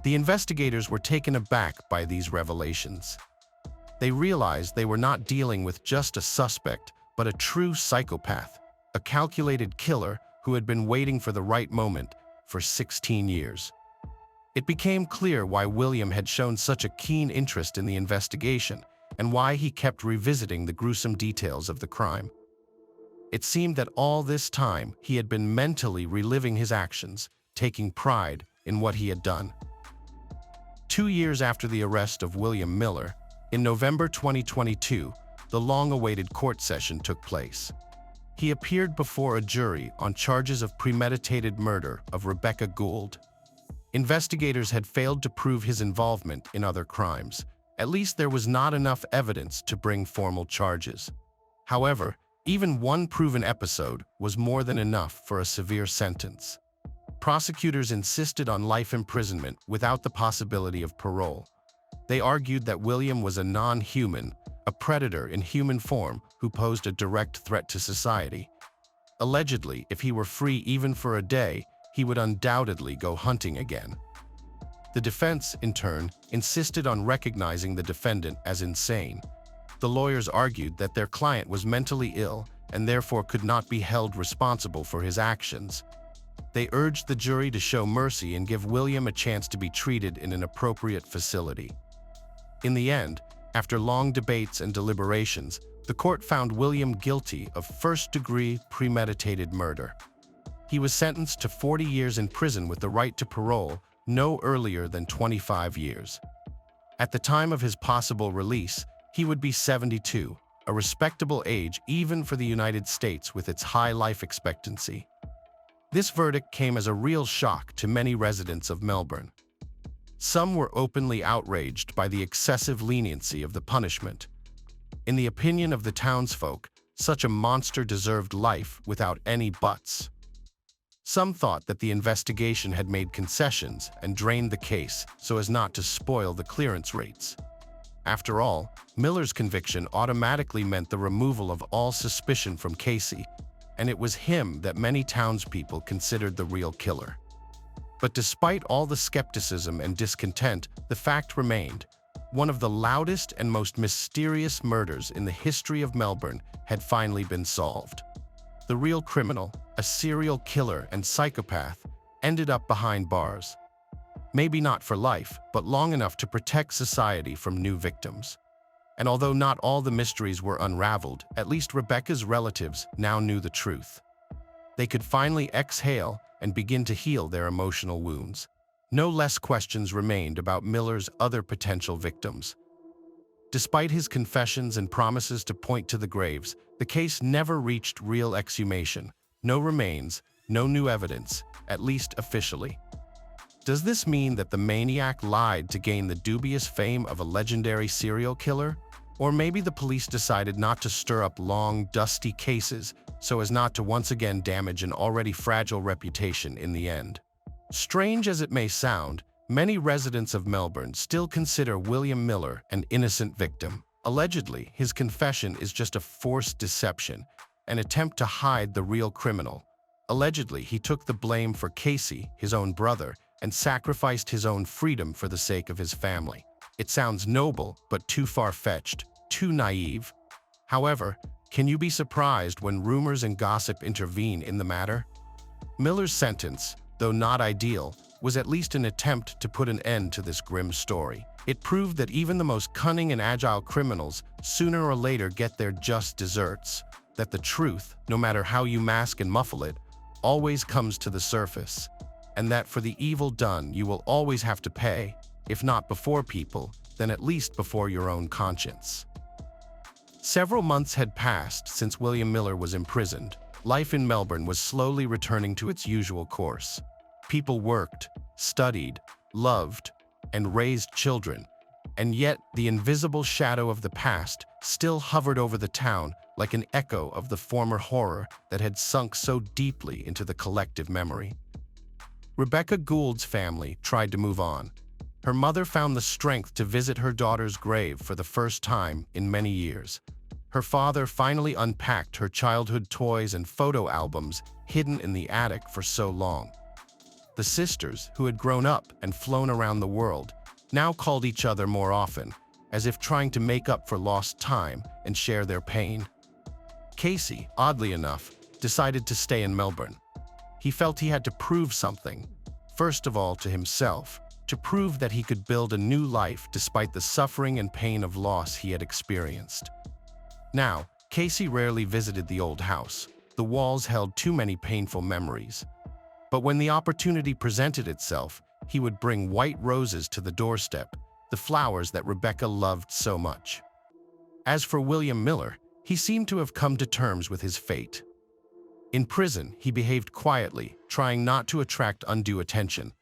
Speaker 1: The investigators were taken aback by these revelations. They realized they were not dealing with just a suspect, but a true psychopath, a calculated killer who had been waiting for the right moment for 16 years. It became clear why William had shown such a keen interest in the investigation and why he kept revisiting the gruesome details of the crime. It seemed that all this time he had been mentally reliving his actions, taking pride in what he had done. 2 years after the arrest of William Miller, in November 2022, the long-awaited court session took place. He appeared before a jury on charges of premeditated murder of Rebecca Gould. Investigators had failed to prove his involvement in other crimes. At least there was not enough evidence to bring formal charges. However, even one proven episode was more than enough for a severe sentence. Prosecutors insisted on life imprisonment without the possibility of parole. They argued that William was a non-human, a predator in human form who posed a direct threat to society. Allegedly, if he were free even for a day, he would undoubtedly go hunting again. The defense, in turn, insisted on recognizing the defendant as insane. The lawyers argued that their client was mentally ill and therefore could not be held responsible for his actions. They urged the jury to show mercy and give William a chance to be treated in an appropriate facility. In the end, after long debates and deliberations, the court found William guilty of first-degree premeditated murder. He was sentenced to 40 years in prison with the right to parole no earlier than 25 years. At the time of his possible release, he would be 72, a respectable age even for the United States with its high life expectancy. This verdict came as a real shock to many residents of Melbourne. Some were openly outraged by the excessive leniency of the punishment. In the opinion of the townsfolk, such a monster deserved life without any buts. Some thought that the investigation had made concessions and drained the case so as not to spoil the clearance rates. After all, Miller's conviction automatically meant the removal of all suspicion from Casey, and it was him that many townspeople considered the real killer. But despite all the skepticism and discontent, the fact remained. One of the loudest and most mysterious murders in the history of Melbourne had finally been solved. The real criminal, a serial killer and psychopath, ended up behind bars. Maybe not for life, but long enough to protect society from new victims. And although not all the mysteries were unraveled, at least Rebecca's relatives now knew the truth. They could finally exhale and begin to heal their emotional wounds. No less questions remained about Miller's other potential victims. Despite his confessions and promises to point to the graves, the case never reached real exhumation. No remains, no new evidence, at least officially. Does this mean that the maniac lied to gain the dubious fame of a legendary serial killer? Or maybe the police decided not to stir up long, dusty cases so as not to once again damage an already fragile reputation in the end. Strange as it may sound, many residents of Melbourne still consider William Miller an innocent victim. Allegedly, his confession is just a forced deception, an attempt to hide the real criminal. Allegedly, he took the blame for Casey, his own brother, and sacrificed his own freedom for the sake of his family. It sounds noble, but too far-fetched, too naive. However, can you be surprised when rumors and gossip intervene in the matter? Miller's sentence, though not ideal, was at least an attempt to put an end to this grim story. It proved that even the most cunning and agile criminals sooner or later get their just desserts. that the truth, no matter how you mask and muffle it, always comes to the surface, and that for the evil done you will always have to pay, if not before people, then at least before your own conscience. Several months had passed since William Miller was imprisoned. Life in Melbourne was slowly returning to its usual course. People worked, studied, loved, and raised children, and yet the invisible shadow of the past still hovered over the town like an echo of the former horror that had sunk so deeply into the collective memory. Rebecca Gould's family tried to move on. Her mother found the strength to visit her daughter's grave for the first time in many years. Her father finally unpacked her childhood toys and photo albums hidden in the attic for so long. The sisters, who had grown up and flown around the world, now called each other more often, as if trying to make up for lost time and share their pain. Casey, oddly enough, decided to stay in Melbourne. He felt he had to prove something, first of all to himself, to prove that he could build a new life despite the suffering and pain of loss he had experienced. Now, Casey rarely visited the old house. The walls held too many painful memories. But when the opportunity presented itself, he would bring white roses to the doorstep, the flowers that Rebecca loved so much. As for William Miller, he seemed to have come to terms with his fate. In prison, he behaved quietly, trying not to attract undue attention.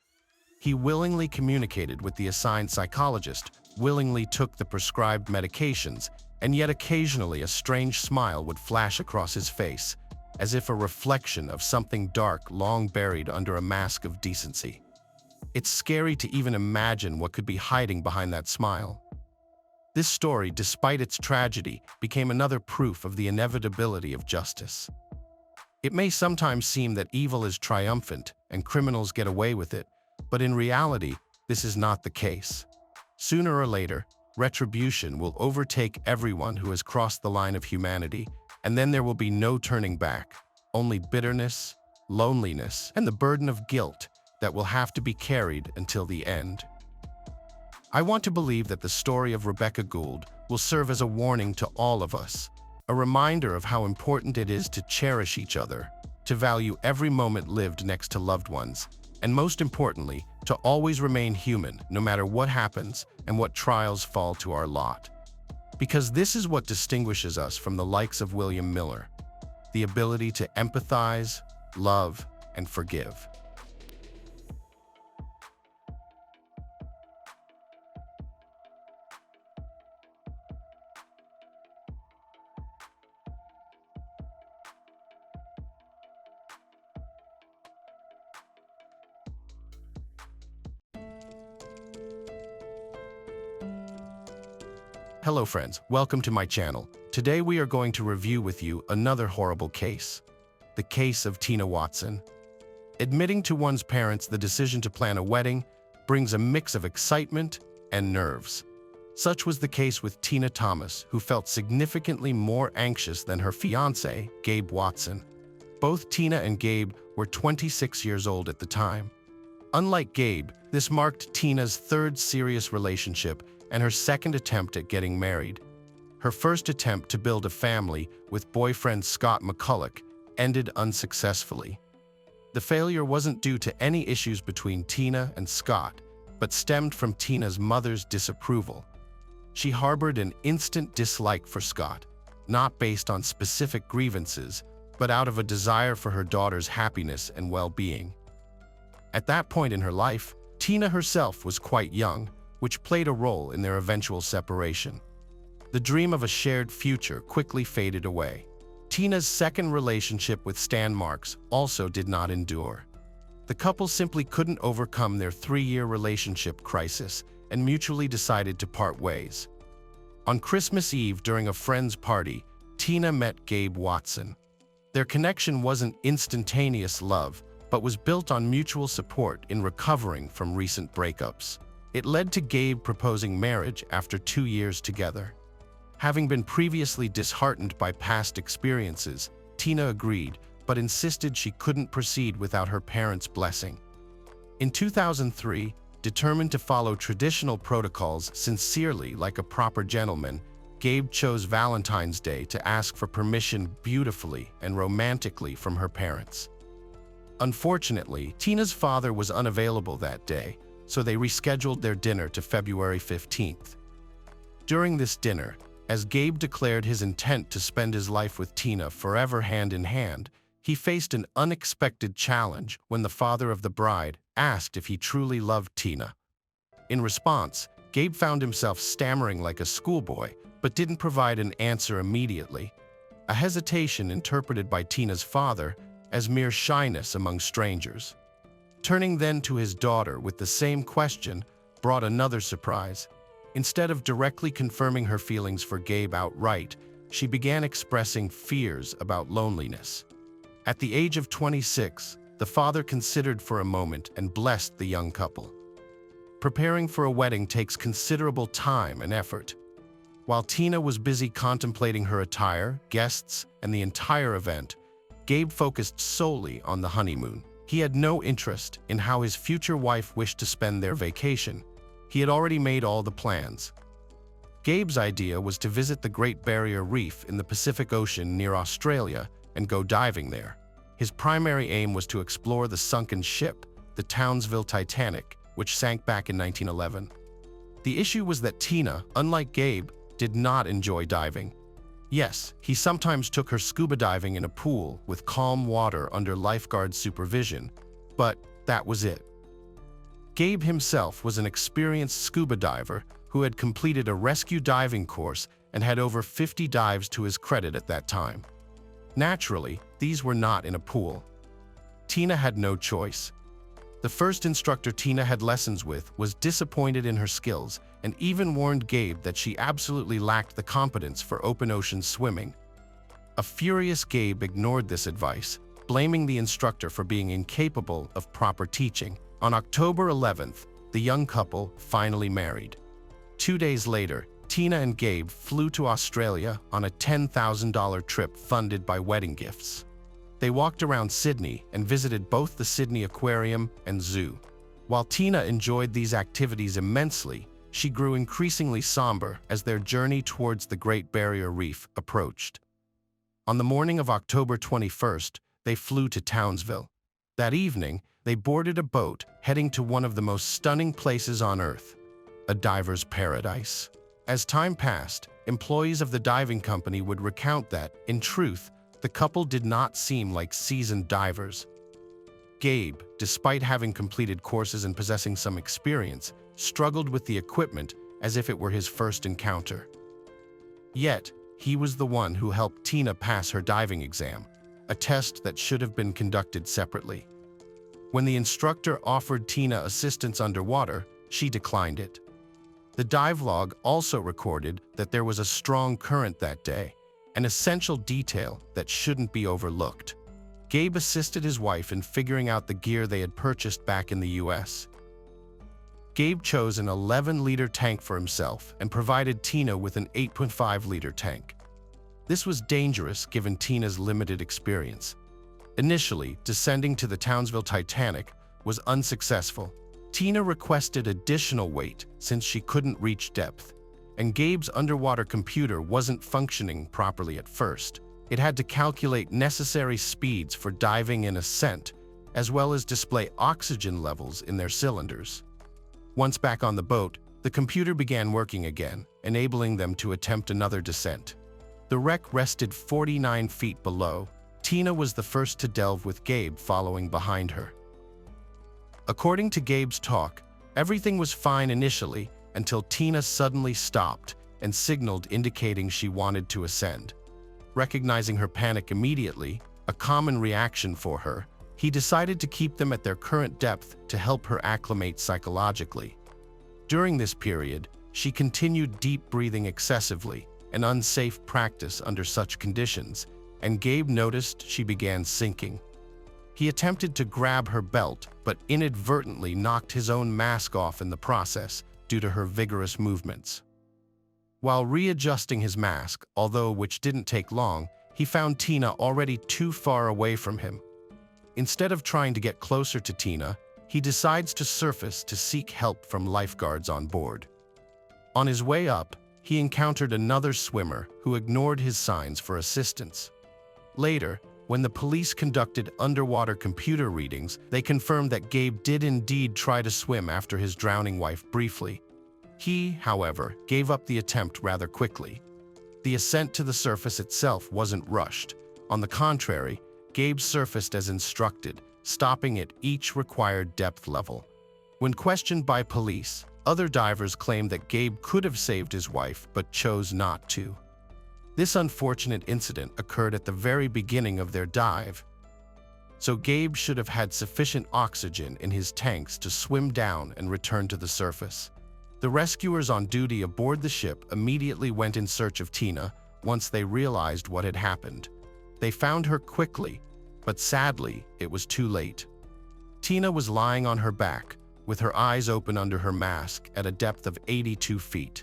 Speaker 1: He willingly communicated with the assigned psychologist, willingly took the prescribed medications, and yet occasionally a strange smile would flash across his face, as if a reflection of something dark long buried under a mask of decency. It's scary to even imagine what could be hiding behind that smile. This story, despite its tragedy, became another proof of the inevitability of justice. It may sometimes seem that evil is triumphant and criminals get away with it, but in reality, this is not the case. Sooner or later, retribution will overtake everyone who has crossed the line of humanity, and then there will be no turning back, only bitterness, loneliness, and the burden of guilt that will have to be carried until the end. I want to believe that the story of Rebecca Gould will serve as a warning to all of us, a reminder of how important it is to cherish each other, to value every moment lived next to loved ones, and most importantly, to always remain human no matter what happens and what trials fall to our lot. Because this is what distinguishes us from the likes of William Miller, the ability to empathize, love, and forgive. Hello friends, welcome to my channel. Today we are going to review with you another horrible case. The case of Tina Watson. Admitting to one's parents the decision to plan a wedding brings a mix of excitement and nerves. Such was the case with Tina Thomas, who felt significantly more anxious than her fiancé, Gabe Watson. Both Tina and Gabe were 26 years old at the time. Unlike Gabe, this marked Tina's third serious relationship and her second attempt at getting married. Her first attempt to build a family with boyfriend Scott McCulloch ended unsuccessfully. The failure wasn't due to any issues between Tina and Scott, but stemmed from Tina's mother's disapproval. She harbored an instant dislike for Scott, not based on specific grievances, but out of a desire for her daughter's happiness and well-being. At that point in her life, Tina herself was quite young, which played a role in their eventual separation. The dream of a shared future quickly faded away. Tina's second relationship with Stan Marks also did not endure. The couple simply couldn't overcome their 3-year relationship crisis and mutually decided to part ways. On Christmas Eve during a friend's party, Tina met Gabe Watson. Their connection wasn't instantaneous love, but was built on mutual support in recovering from recent breakups. It led to Gabe proposing marriage after 2 years together. Having been previously disheartened by past experiences, Tina agreed, but insisted she couldn't proceed without her parents' blessing. In 2003, determined to follow traditional protocols sincerely like a proper gentleman, Gabe chose Valentine's Day to ask for permission beautifully and romantically from her parents. Unfortunately, Tina's father was unavailable that day, so they rescheduled their dinner to February 15th. During this dinner, as Gabe declared his intent to spend his life with Tina forever hand in hand, he faced an unexpected challenge when the father of the bride asked if he truly loved Tina. In response, Gabe found himself stammering like a schoolboy, but didn't provide an answer immediately, a hesitation interpreted by Tina's father as mere shyness among strangers. Turning then to his daughter with the same question brought another surprise. Instead of directly confirming her feelings for Gabe outright, she began expressing fears about loneliness. At the age of 26, the father considered for a moment and blessed the young couple. Preparing for a wedding takes considerable time and effort. While Tina was busy contemplating her attire, guests, and the entire event, Gabe focused solely on the honeymoon. He had no interest in how his future wife wished to spend their vacation. He had already made all the plans. Gabe's idea was to visit the Great Barrier Reef in the Pacific Ocean near Australia and go diving there. His primary aim was to explore the sunken ship, the Townsville Titanic, which sank back in 1911. The issue was that Tina, unlike Gabe, did not enjoy diving. Yes, he sometimes took her scuba diving in a pool with calm water under lifeguard supervision, but that was it. Gabe himself was an experienced scuba diver who had completed a rescue diving course and had over 50 dives to his credit at that time. Naturally, these were not in a pool. Tina had no choice. The first instructor Tina had lessons with was disappointed in her skills and even warned Gabe that she absolutely lacked the competence for open ocean swimming. A furious Gabe ignored this advice, blaming the instructor for being incapable of proper teaching. On October 11th, the young couple finally married. 2 days later, Tina and Gabe flew to Australia on a $10,000 trip funded by wedding gifts. They walked around Sydney and visited both the Sydney Aquarium and Zoo. While Tina enjoyed these activities immensely, she grew increasingly somber as their journey towards the Great Barrier Reef approached. On the morning of October 21st, they flew to Townsville. That evening, they boarded a boat heading to one of the most stunning places on Earth, a diver's paradise. As time passed, employees of the diving company would recount that, in truth, the couple did not seem like seasoned divers. Gabe, despite having completed courses and possessing some experience, struggled with the equipment as if it were his first encounter. Yet, he was the one who helped Tina pass her diving exam, a test that should have been conducted separately. When the instructor offered Tina assistance underwater, she declined it. The dive log also recorded that there was a strong current that day, an essential detail that shouldn't be overlooked. Gabe assisted his wife in figuring out the gear they had purchased back in the US. Gabe chose an 11-liter tank for himself and provided Tina with an 8.5-liter tank. This was dangerous given Tina's limited experience. Initially, descending to the Townsville Titanic was unsuccessful. Tina requested additional weight since she couldn't reach depth, and Gabe's underwater computer wasn't functioning properly at first. It had to calculate necessary speeds for diving and ascent, as well as display oxygen levels in their cylinders. Once back on the boat, the computer began working again, enabling them to attempt another descent. The wreck rested 49 feet below. Tina was the first to delve with Gabe following behind her. According to Gabe's talk, everything was fine initially until Tina suddenly stopped and signaled indicating she wanted to ascend. Recognizing her panic immediately, a common reaction for her, he decided to keep them at their current depth to help her acclimate psychologically. During this period, she continued deep breathing excessively, an unsafe practice under such conditions, and Gabe noticed she began sinking. He attempted to grab her belt, but inadvertently knocked his own mask off in the process due to her vigorous movements. While readjusting his mask, which didn't take long, he found Tina already too far away from him. Instead of trying to get closer to Tina, he decides to surface to seek help from lifeguards on board. On his way up, he encountered another swimmer who ignored his signs for assistance. Later, when the police conducted underwater computer readings, they confirmed that Gabe did indeed try to swim after his drowning wife briefly. He, however, gave up the attempt rather quickly. The ascent to the surface itself wasn't rushed. On the contrary, Gabe surfaced as instructed, stopping at each required depth level. When questioned by police, other divers claimed that Gabe could have saved his wife but chose not to. This unfortunate incident occurred at the very beginning of their dive, so Gabe should have had sufficient oxygen in his tanks to swim down and return to the surface. The rescuers on duty aboard the ship immediately went in search of Tina once they realized what had happened. They found her quickly, but sadly, it was too late. Tina was lying on her back, with her eyes open under her mask at a depth of 82 feet.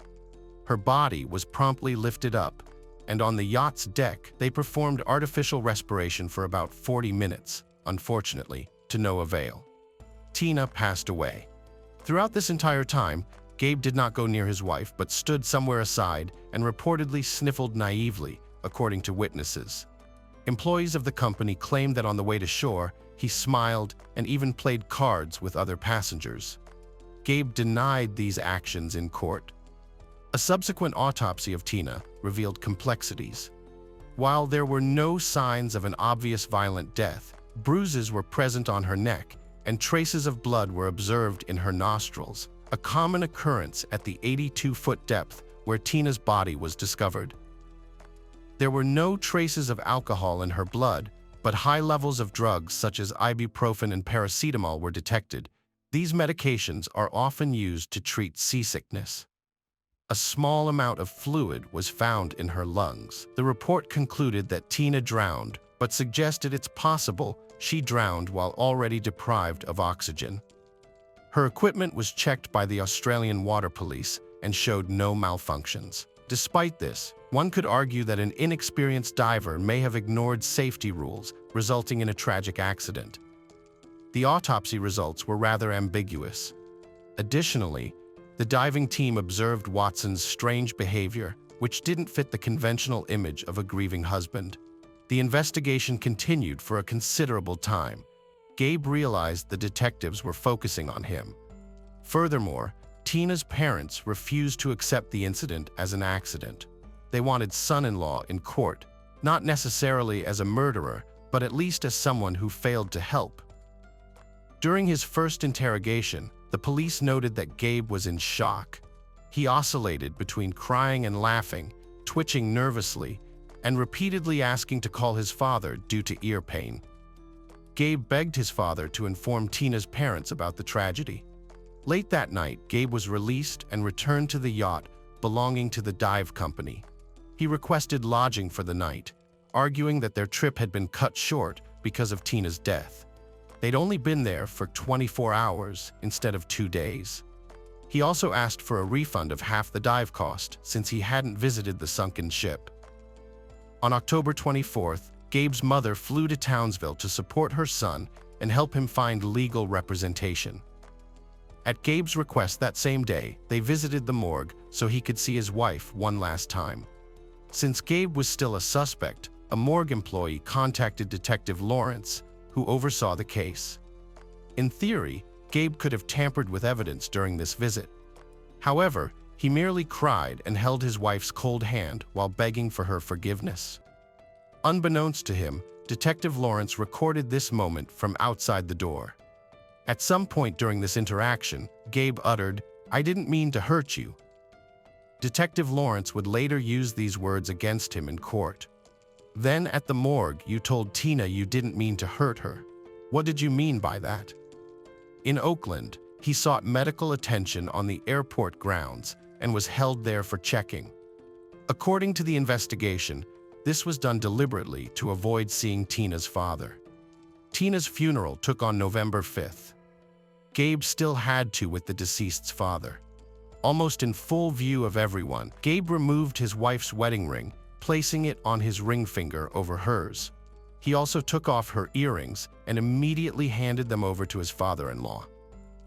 Speaker 1: Her body was promptly lifted up, and on the yacht's deck, they performed artificial respiration for about 40 minutes, unfortunately, to no avail. Tina passed away. Throughout this entire time, Gabe did not go near his wife, but stood somewhere aside and reportedly sniffled naively, according to witnesses. Employees of the company claimed that on the way to shore, he smiled and even played cards with other passengers. Gabe denied these actions in court. A subsequent autopsy of Tina revealed complexities. While there were no signs of an obvious violent death, bruises were present on her neck and traces of blood were observed in her nostrils, a common occurrence at the 82-foot depth where Tina's body was discovered. There were no traces of alcohol in her blood, but high levels of drugs such as ibuprofen and paracetamol were detected. These medications are often used to treat seasickness. A small amount of fluid was found in her lungs. The report concluded that Tina drowned, but suggested it's possible she drowned while already deprived of oxygen. Her equipment was checked by the Australian Water Police and showed no malfunctions. Despite this, one could argue that an inexperienced diver may have ignored safety rules, resulting in a tragic accident. The autopsy results were rather ambiguous. Additionally, the diving team observed Watson's strange behavior, which didn't fit the conventional image of a grieving husband. The investigation continued for a considerable time. Gabe realized the detectives were focusing on him. Furthermore, Tina's parents refused to accept the incident as an accident. They wanted son-in-law in court, not necessarily as a murderer, but at least as someone who failed to help. During his first interrogation, the police noted that Gabe was in shock. He oscillated between crying and laughing, twitching nervously, and repeatedly asking to call his father due to ear pain. Gabe begged his father to inform Tina's parents about the tragedy. Late that night, Gabe was released and returned to the yacht belonging to the dive company. He requested lodging for the night, arguing that their trip had been cut short because of Tina's death. They'd only been there for 24 hours instead of 2 days. He also asked for a refund of half the dive cost since he hadn't visited the sunken ship. On October 24th, Gabe's mother flew to Townsville to support her son and help him find legal representation. At Gabe's request that same day, they visited the morgue so he could see his wife one last time. Since Gabe was still a suspect, a morgue employee contacted Detective Lawrence, who oversaw the case. In theory, Gabe could have tampered with evidence during this visit. However, he merely cried and held his wife's cold hand while begging for her forgiveness. Unbeknownst to him, Detective Lawrence recorded this moment from outside the door. At some point during this interaction, Gabe uttered, "I didn't mean to hurt you." Detective Lawrence would later use these words against him in court. "Then at the morgue, you told Tina you didn't mean to hurt her. What did you mean by that?" In Oakland, he sought medical attention on the airport grounds and was held there for checking. According to the investigation, this was done deliberately to avoid seeing Tina's father. Tina's funeral took on November 5th. Gabe still had to with the deceased's father. Almost in full view of everyone, Gabe removed his wife's wedding ring, placing it on his ring finger over hers. He also took off her earrings and immediately handed them over to his father-in-law.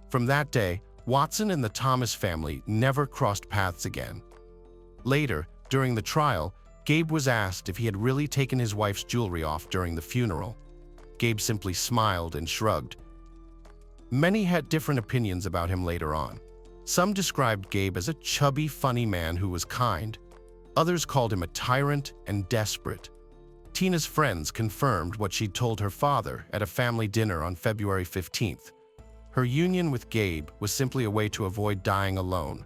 Speaker 1: From that day, Watson and the Thomas family never crossed paths again. Later, during the trial, Gabe was asked if he had really taken his wife's jewelry off during the funeral. Gabe simply smiled and shrugged. Many had different opinions about him later on. Some described Gabe as a chubby, funny man who was kind. Others called him a tyrant and desperate. Tina's friends confirmed what she'd told her father at a family dinner on February 15th. Her union with Gabe was simply a way to avoid dying alone.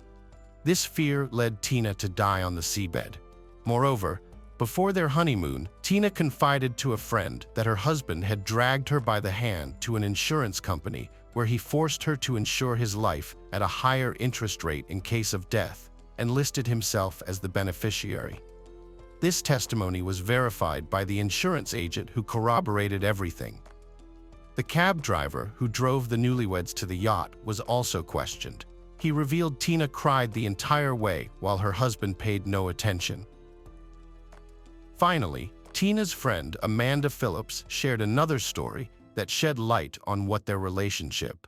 Speaker 1: This fear led Tina to die on the seabed. Moreover, before their honeymoon, Tina confided to a friend that her husband had dragged her by the hand to an insurance company where he forced her to insure his life at a higher interest rate in case of death and listed himself as the beneficiary. This testimony was verified by the insurance agent who corroborated everything. The cab driver who drove the newlyweds to the yacht was also questioned. He revealed Tina cried the entire way while her husband paid no attention. Finally, Tina's friend Amanda Phillips shared another story that shed light on what their relationship.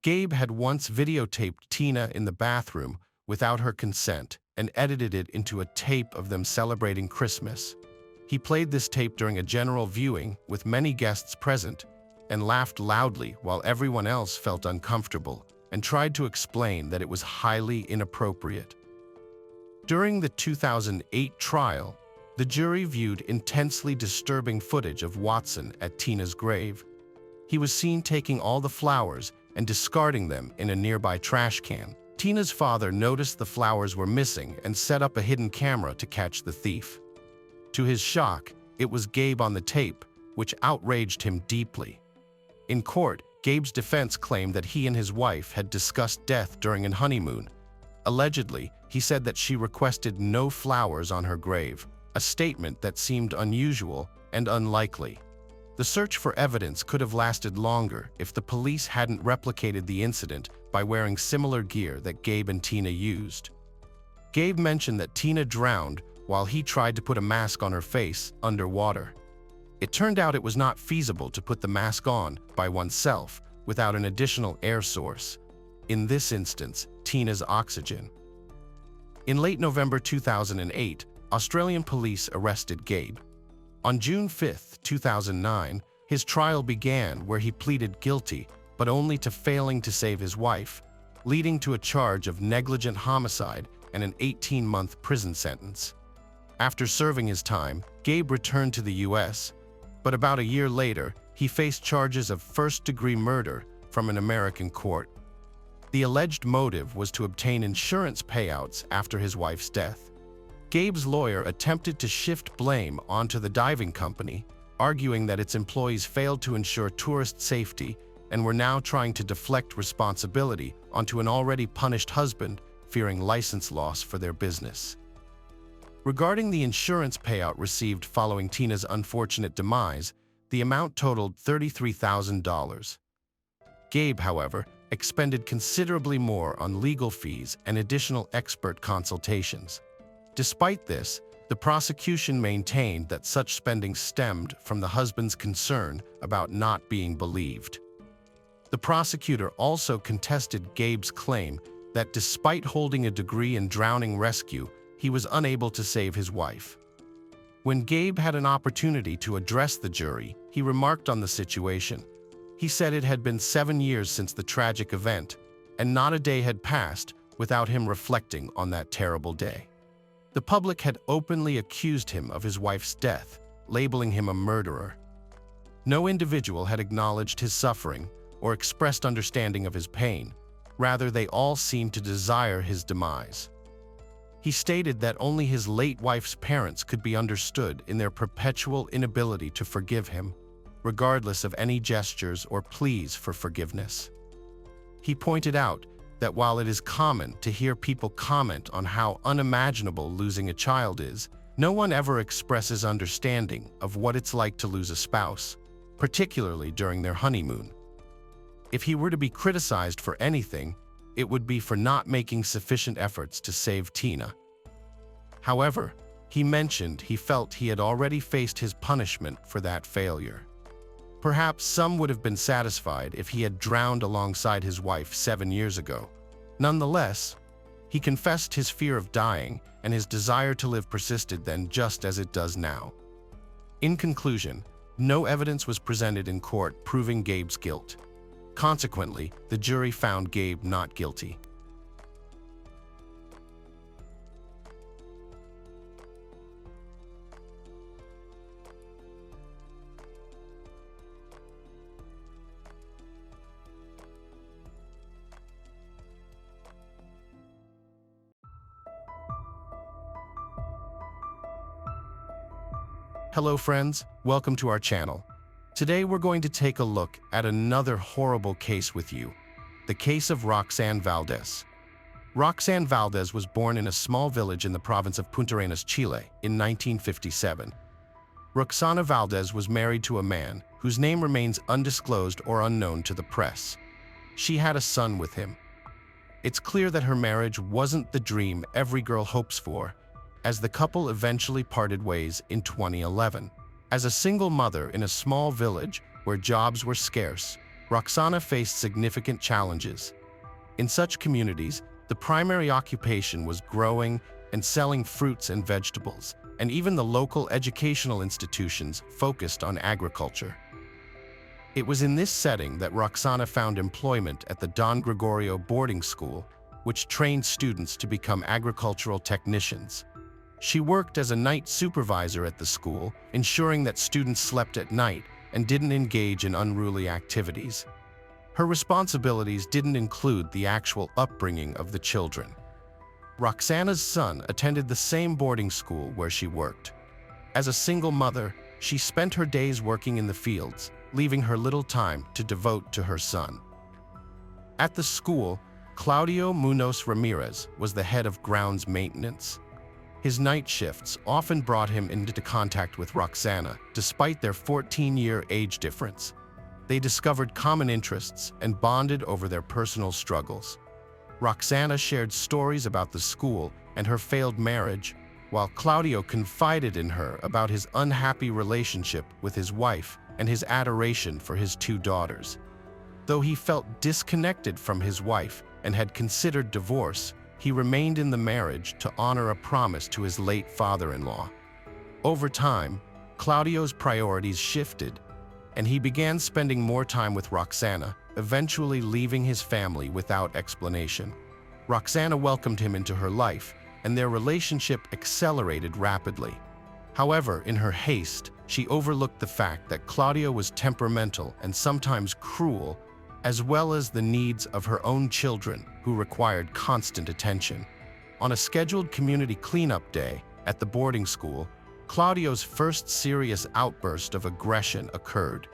Speaker 1: Gabe had once videotaped Tina in the bathroom without her consent and edited it into a tape of them celebrating Christmas. He played this tape during a general viewing with many guests present and laughed loudly while everyone else felt uncomfortable and tried to explain that it was highly inappropriate. During the 2008 trial, the jury viewed intensely disturbing footage of Watson at Tina's grave. He was seen taking all the flowers and discarding them in a nearby trash can. Tina's father noticed the flowers were missing and set up a hidden camera to catch the thief. To his shock, it was Gabe on the tape, which outraged him deeply. In court, Gabe's defense claimed that he and his wife had discussed death during an honeymoon. Allegedly, he said that she requested no flowers on her grave, a statement that seemed unusual and unlikely. The search for evidence could have lasted longer if the police hadn't replicated the incident by wearing similar gear that Gabe and Tina used. Gabe mentioned that Tina drowned while he tried to put a mask on her face underwater. It turned out it was not feasible to put the mask on by oneself without an additional air source, in this instance, Tina's oxygen. In late November 2008, Australian police arrested Gabe. On June 5, 2009, his trial began where he pleaded guilty, but only to failing to save his wife, leading to a charge of negligent homicide and an 18-month prison sentence. After serving his time, Gabe returned to the U.S., but about a year later, he faced charges of first-degree murder from an American court. The alleged motive was to obtain insurance payouts after his wife's death. Gabe's lawyer attempted to shift blame onto the diving company, arguing that its employees failed to ensure tourist safety and were now trying to deflect responsibility onto an already punished husband, fearing license loss for their business. Regarding the insurance payout received following Tina's unfortunate demise, the amount totaled $33,000. Gabe, however, expended considerably more on legal fees and additional expert consultations. Despite this, the prosecution maintained that such spending stemmed from the husband's concern about not being believed. The prosecutor also contested Gabe's claim that despite holding a degree in drowning rescue, he was unable to save his wife. When Gabe had an opportunity to address the jury, he remarked on the situation. He said it had been 7 years since the tragic event, and not a day had passed without him reflecting on that terrible day. The public had openly accused him of his wife's death, labeling him a murderer. No individual had acknowledged his suffering or expressed understanding of his pain. Rather, they all seemed to desire his demise. He stated that only his late wife's parents could be understood in their perpetual inability to forgive him, regardless of any gestures or pleas for forgiveness. He pointed out that while it is common to hear people comment on how unimaginable losing a child is, no one ever expresses understanding of what it's like to lose a spouse, particularly during their honeymoon. If he were to be criticized for anything, it would be for not making sufficient efforts to save Tina. However, he mentioned he felt he had already faced his punishment for that failure. Perhaps some would have been satisfied if he had drowned alongside his wife 7 years ago. Nonetheless, He confessed his fear of dying, and his desire to live persisted then just as it does now. In conclusion, no evidence was presented in court proving Gabe's guilt. Consequently, the jury found Gabe not guilty. Hello friends, welcome to our channel. Today we're going to take a look at another horrible case with you, the case of Roxana Valdez. Roxana Valdez was born in a small village in the province of Punta Arenas, Chile, in 1957. Roxana Valdez was married to a man whose name remains undisclosed or unknown to the press. She had a son with him. It's clear that her marriage wasn't the dream every girl hopes for, as the couple eventually parted ways in 2011. As a single mother in a small village where jobs were scarce, Roxana faced significant challenges. In such communities, the primary occupation was growing and selling fruits and vegetables, and even the local educational institutions focused on agriculture. It was in this setting that Roxana found employment at the Don Gregorio boarding school, which trained students to become agricultural technicians. She worked as a night supervisor at the school, ensuring that students slept at night and didn't engage in unruly activities. Her responsibilities didn't include the actual upbringing of the children. Roxana's son attended the same boarding school where she worked. As a single mother, she spent her days working in the fields, leaving her little time to devote to her son. At the school, Claudio Munoz Ramirez was the head of grounds maintenance. His night shifts often brought him into contact with Roxana, despite their 14-year age difference. They discovered common interests and bonded over their personal struggles. Roxana shared stories about the school and her failed marriage, while Claudio confided in her about his unhappy relationship with his wife and his adoration for his two daughters. Though he felt disconnected from his wife and had considered divorce, he remained in the marriage to honor a promise to his late father-in-law. Over time, Claudio's priorities shifted, and he began spending more time with Roxana, eventually leaving his family without explanation. Roxana welcomed him into her life, and their relationship accelerated rapidly. However, in her haste, she overlooked the fact that Claudio was temperamental and sometimes cruel, as well as the needs of her own children, who required constant attention. On a scheduled community cleanup day at the boarding school, Claudio's first serious outburst of aggression occurred.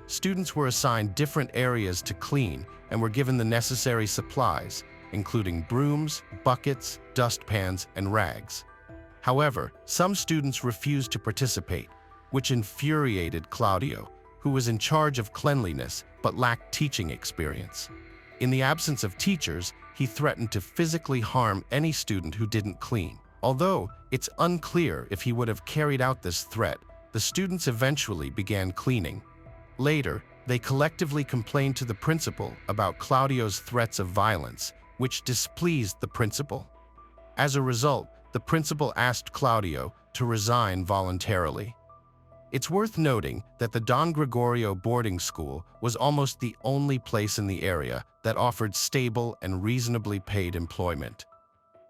Speaker 1: Students were assigned different areas to clean and were given the necessary supplies, including brooms, buckets, dustpans, and rags. However, some students refused to participate, which infuriated Claudio, who was in charge of cleanliness but lacked teaching experience. In the absence of teachers, he threatened to physically harm any student who didn't clean. Although it's unclear if he would have carried out this threat, the students eventually began cleaning. Later, they collectively complained to the principal about Claudio's threats of violence, which displeased the principal. As a result, the principal asked Claudio to resign voluntarily. It's worth noting that the Don Gregorio boarding school was almost the only place in the area that offered stable and reasonably paid employment.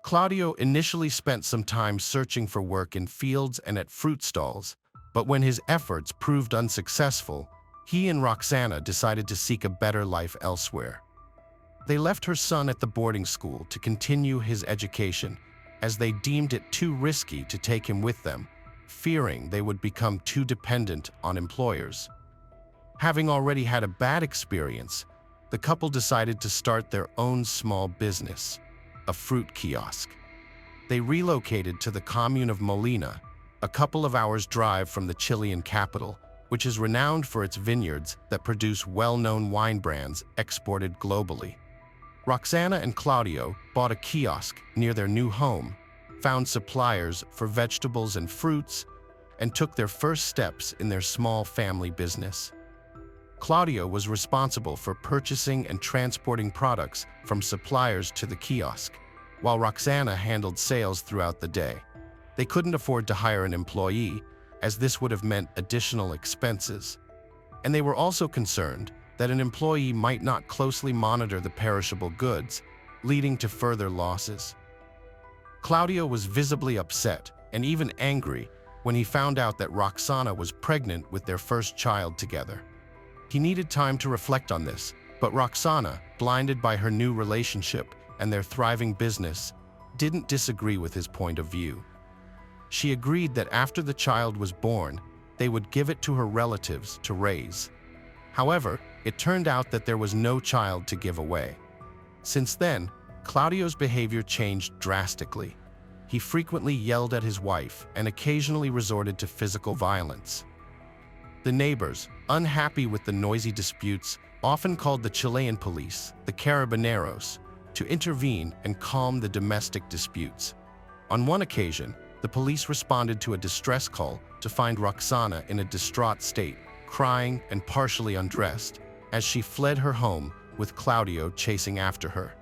Speaker 1: Claudio initially spent some time searching for work in fields and at fruit stalls, but when his efforts proved unsuccessful, he and Roxana decided to seek a better life elsewhere. They left her son at the boarding school to continue his education, as they deemed it too risky to take him with them, fearing they would become too dependent on employers. Having already had a bad experience, the couple decided to start their own small business, a fruit kiosk. They relocated to the commune of Molina, a couple of hours' drive from the Chilean capital, which is renowned for its vineyards that produce well-known wine brands exported globally. Roxana and Claudio bought a kiosk near their new home, found suppliers for vegetables and fruits, and took their first steps in their small family business. Claudio was responsible for purchasing and transporting products from suppliers to the kiosk, while Roxana handled sales throughout the day. They couldn't afford to hire an employee, as this would have meant additional expenses. And they were also concerned that an employee might not closely monitor the perishable goods, leading to further losses. Claudio was visibly upset and even angry when he found out that Roxana was pregnant with their first child together. He needed time to reflect on this, but Roxana, blinded by her new relationship and their thriving business, didn't disagree with his point of view. She agreed that after the child was born, they would give it to her relatives to raise. However, it turned out that there was no child to give away. Since then, Claudio's behavior changed drastically. He frequently yelled at his wife and occasionally resorted to physical violence. The neighbors, unhappy with the noisy disputes, often called the Chilean police, the Carabineros, to intervene and calm the domestic disputes. On one occasion, the police responded to a distress call to find Roxana in a distraught state, crying and partially undressed, as she fled her home with Claudio chasing after her.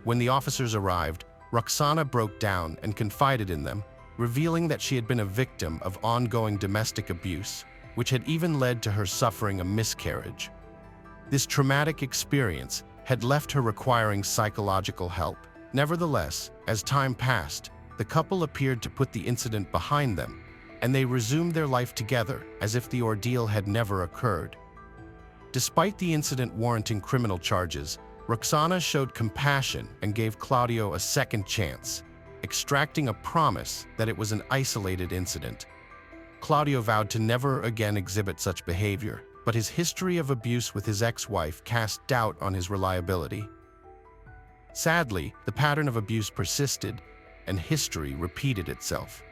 Speaker 1: When the officers arrived, Roxana broke down and confided in them, revealing that she had been a victim of ongoing domestic abuse, which had even led to her suffering a miscarriage. This traumatic experience had left her requiring psychological help. Nevertheless, as time passed, the couple appeared to put the incident behind them, and they resumed their life together as if the ordeal had never occurred. Despite the incident warranting criminal charges, Roxana showed compassion and gave Claudio a second chance, extracting a promise that it was an isolated incident. Claudio vowed to never again exhibit such behavior, but his history of abuse with his ex-wife cast doubt on his reliability. Sadly, the pattern of abuse persisted, and history repeated itself.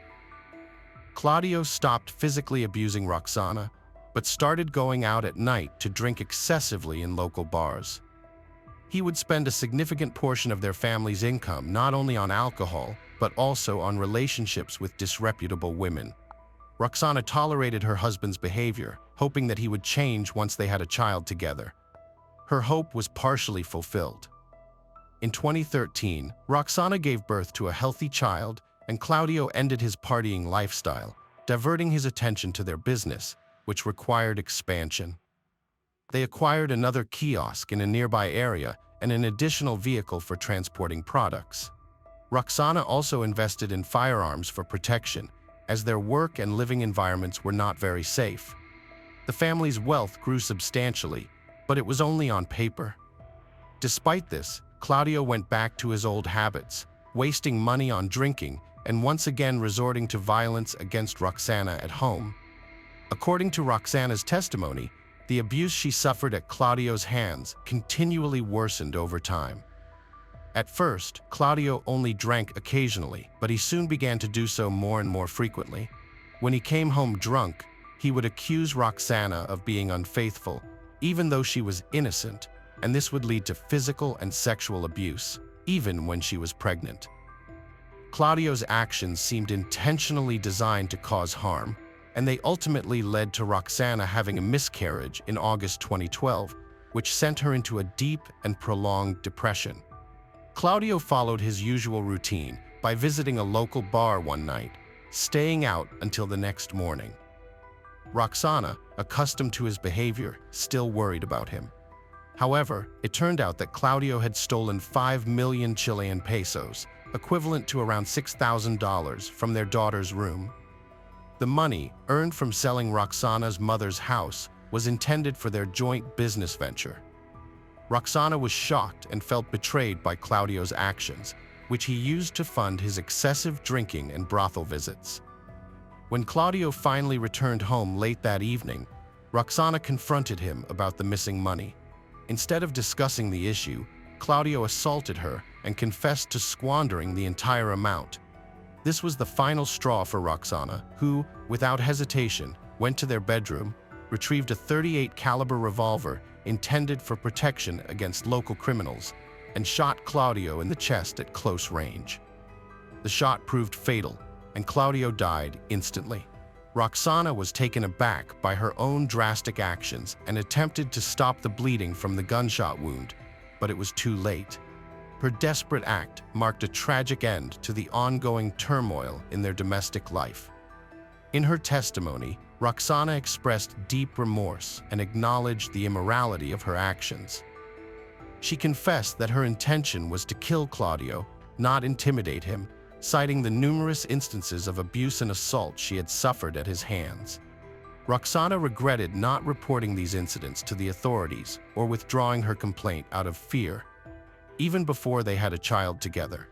Speaker 1: Claudio stopped physically abusing Roxana, but started going out at night to drink excessively in local bars. He would spend a significant portion of their family's income not only on alcohol, but also on relationships with disreputable women. Roxana tolerated her husband's behavior, hoping that he would change once they had a child together. Her hope was partially fulfilled. In 2013, Roxana gave birth to a healthy child, and Claudio ended his partying lifestyle, diverting his attention to their business, which required expansion. They acquired another kiosk in a nearby area and an additional vehicle for transporting products. Roxana also invested in firearms for protection, as their work and living environments were not very safe. The family's wealth grew substantially, but it was only on paper. Despite this, Claudio went back to his old habits, wasting money on drinking and once again resorting to violence against Roxana at home. According to Roxana's testimony, the abuse she suffered at Claudio's hands continually worsened over time. At first, Claudio only drank occasionally, but he soon began to do so more and more frequently. When he came home drunk, he would accuse Roxana of being unfaithful, even though she was innocent, and this would lead to physical and sexual abuse, even when she was pregnant. Claudio's actions seemed intentionally designed to cause harm, and they ultimately led to Roxana having a miscarriage in August 2012, which sent her into a deep and prolonged depression. Claudio followed his usual routine by visiting a local bar one night, staying out until the next morning. Roxana, accustomed to his behavior, still worried about him. However, it turned out that Claudio had stolen 5 million Chilean pesos, equivalent to around $6,000, from their daughter's room. The money, earned from selling Roxana's mother's house, was intended for their joint business venture. Roxana was shocked and felt betrayed by Claudio's actions, which he used to fund his excessive drinking and brothel visits. When Claudio finally returned home late that evening, Roxana confronted him about the missing money. Instead of discussing the issue, Claudio assaulted her and confessed to squandering the entire amount. This was the final straw for Roxana, who, without hesitation, went to their bedroom, retrieved a .38 caliber revolver intended for protection against local criminals, and shot Claudio in the chest at close range. The shot proved fatal, and Claudio died instantly. Roxana was taken aback by her own drastic actions and attempted to stop the bleeding from the gunshot wound, but it was too late. Her desperate act marked a tragic end to the ongoing turmoil in their domestic life. In her testimony, Roxana expressed deep remorse and acknowledged the immorality of her actions. She confessed that her intention was to kill Claudio, not intimidate him, citing the numerous instances of abuse and assault she had suffered at his hands. Roxana regretted not reporting these incidents to the authorities or withdrawing her complaint out of fear, even before they had a child together.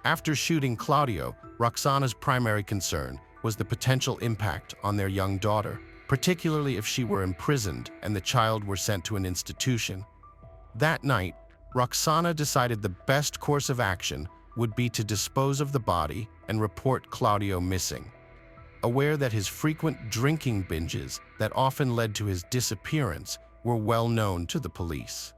Speaker 1: After shooting Claudio, Roxana's primary concern was the potential impact on their young daughter, particularly if she were imprisoned and the child were sent to an institution. That night, Roxana decided the best course of action would be to dispose of the body and report Claudio missing. Aware that his frequent drinking binges that often led to his disappearance were well known to the police.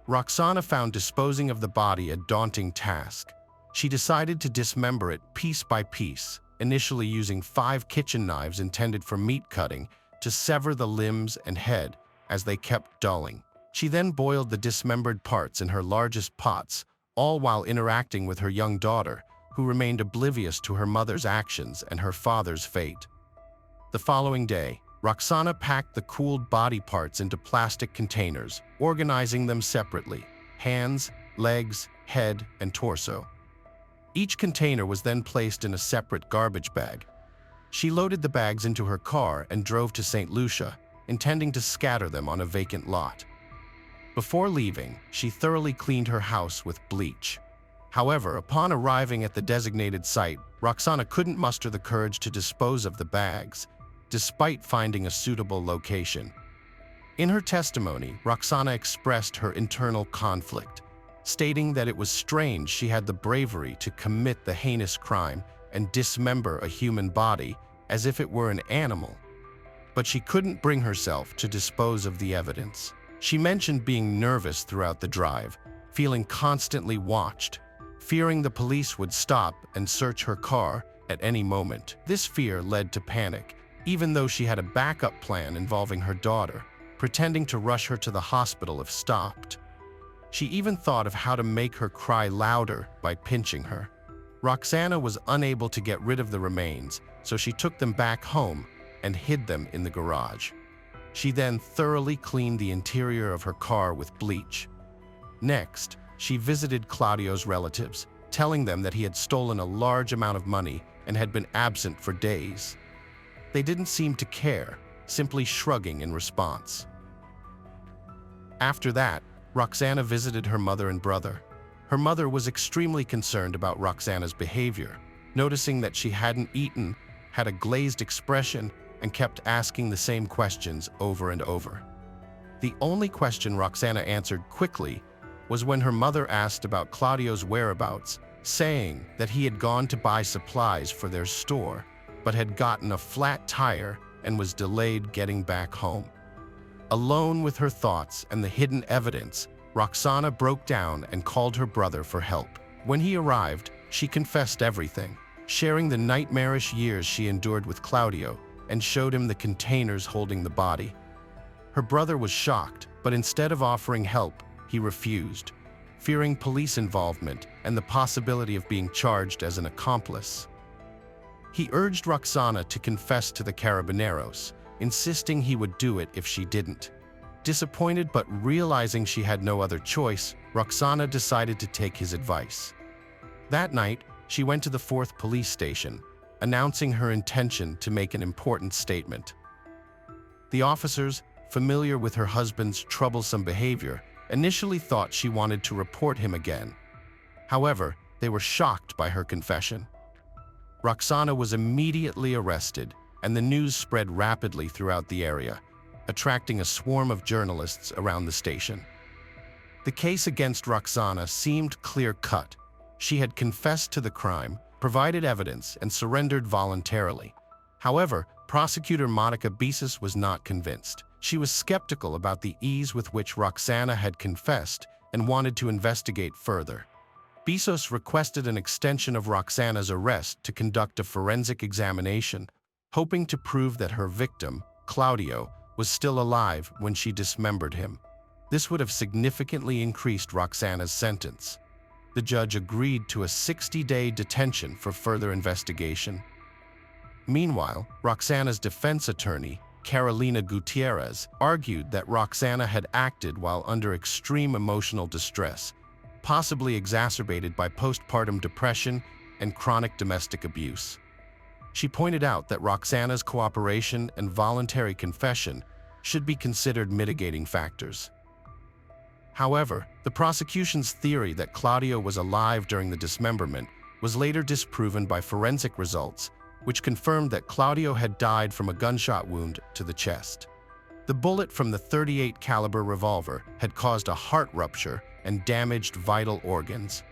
Speaker 1: Roxana found disposing of the body a daunting task. She decided to dismember it piece by piece, initially using 5 kitchen knives intended for meat cutting to sever the limbs and head as they kept dulling. She then boiled the dismembered parts in her largest pots, all while interacting with her young daughter, who remained oblivious to her mother's actions and her father's fate. The following day, Roxana packed the cooled body parts into plastic containers, organizing them separately: hands, legs, head, and torso. Each container was then placed in a separate garbage bag. She loaded the bags into her car and drove to St. Lucia, intending to scatter them on a vacant lot. Before leaving, she thoroughly cleaned her house with bleach. However, upon arriving at the designated site, Roxana couldn't muster the courage to dispose of the bags, despite finding a suitable location. In her testimony, Roxana expressed her internal conflict, stating that it was strange she had the bravery to commit the heinous crime and dismember a human body as if it were an animal, but she couldn't bring herself to dispose of the evidence. She mentioned being nervous throughout the drive, feeling constantly watched, fearing the police would stop and search her car at any moment. This fear led to panic, even though she had a backup plan involving her daughter, pretending to rush her to the hospital if stopped. She even thought of how to make her cry louder by pinching her. Roxana was unable to get rid of the remains, so she took them back home and hid them in the garage. She then thoroughly cleaned the interior of her car with bleach. Next, she visited Claudio's relatives, telling them that he had stolen a large amount of money and had been absent for days. They didn't seem to care, simply shrugging in response. After that, Roxana visited her mother and brother. Her mother was extremely concerned about Roxana's behavior, noticing that she hadn't eaten, had a glazed expression, and kept asking the same questions over and over. The only question Roxana answered quickly was when her mother asked about Claudio's whereabouts, saying that he had gone to buy supplies for their store, but had gotten a flat tire and was delayed getting back home. Alone with her thoughts and the hidden evidence, Roxana broke down and called her brother for help. When he arrived, she confessed everything, sharing the nightmarish years she endured with Claudio, and showed him the containers holding the body. Her brother was shocked, but instead of offering help, he refused, fearing police involvement and the possibility of being charged as an accomplice. He urged Roxana to confess to the carabineros, insisting he would do it if she didn't. Disappointed but realizing she had no other choice, Roxana decided to take his advice. That night, she went to the 4th police station, announcing her intention to make an important statement. The officers, familiar with her husband's troublesome behavior, initially thought she wanted to report him again. However, they were shocked by her confession. Roxana was immediately arrested, and the news spread rapidly throughout the area, attracting a swarm of journalists around the station. The case against Roxana seemed clear-cut. She had confessed to the crime, provided evidence, and surrendered voluntarily. However, prosecutor Monica Beasley was not convinced. She was skeptical about the ease with which Roxana had confessed and wanted to investigate further. Beasley requested an extension of Roxana's arrest to conduct a forensic examination, hoping to prove that her victim, Claudio, was still alive when she dismembered him. This would have significantly increased Roxana's sentence. the judge agreed to a 60-day detention for further investigation. Meanwhile, Roxana's defense attorney, Carolina Gutierrez, argued that Roxana had acted while under extreme emotional distress, possibly exacerbated by postpartum depression and chronic domestic abuse. She pointed out that Roxana's cooperation and voluntary confession should be considered mitigating factors. However, the prosecution's theory that Claudio was alive during the dismemberment was later disproven by forensic results, which confirmed that Claudio had died from a gunshot wound to the chest. The bullet from the .38 caliber revolver had caused a heart rupture and damaged vital organs.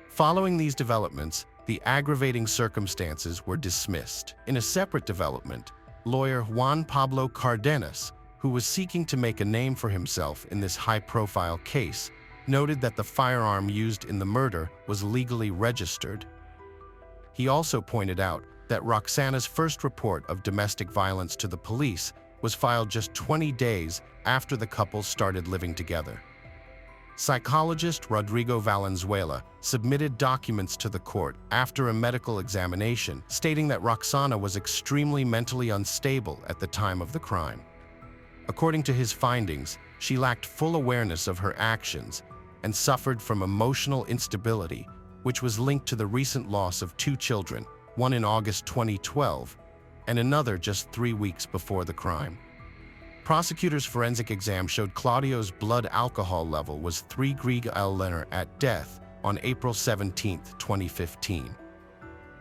Speaker 1: Following these developments, the aggravating circumstances were dismissed. In a separate development, lawyer Juan Pablo Cardenas, who was seeking to make a name for himself in this high-profile case, noted that the firearm used in the murder was legally registered. He also pointed out that Roxana's first report of domestic violence to the police was filed just 20 days after the couple started living together. Psychologist Rodrigo Valenzuela submitted documents to the court after a medical examination stating that Roxana was extremely mentally unstable at the time of the crime. According to his findings, she lacked full awareness of her actions and suffered from emotional instability, which was linked to the recent loss of 2 children, one in August 2012 and another just 3 weeks before the crime. Prosecutors' forensic exam showed Claudio's blood alcohol level was 3 Gr/L at death on April 17, 2015.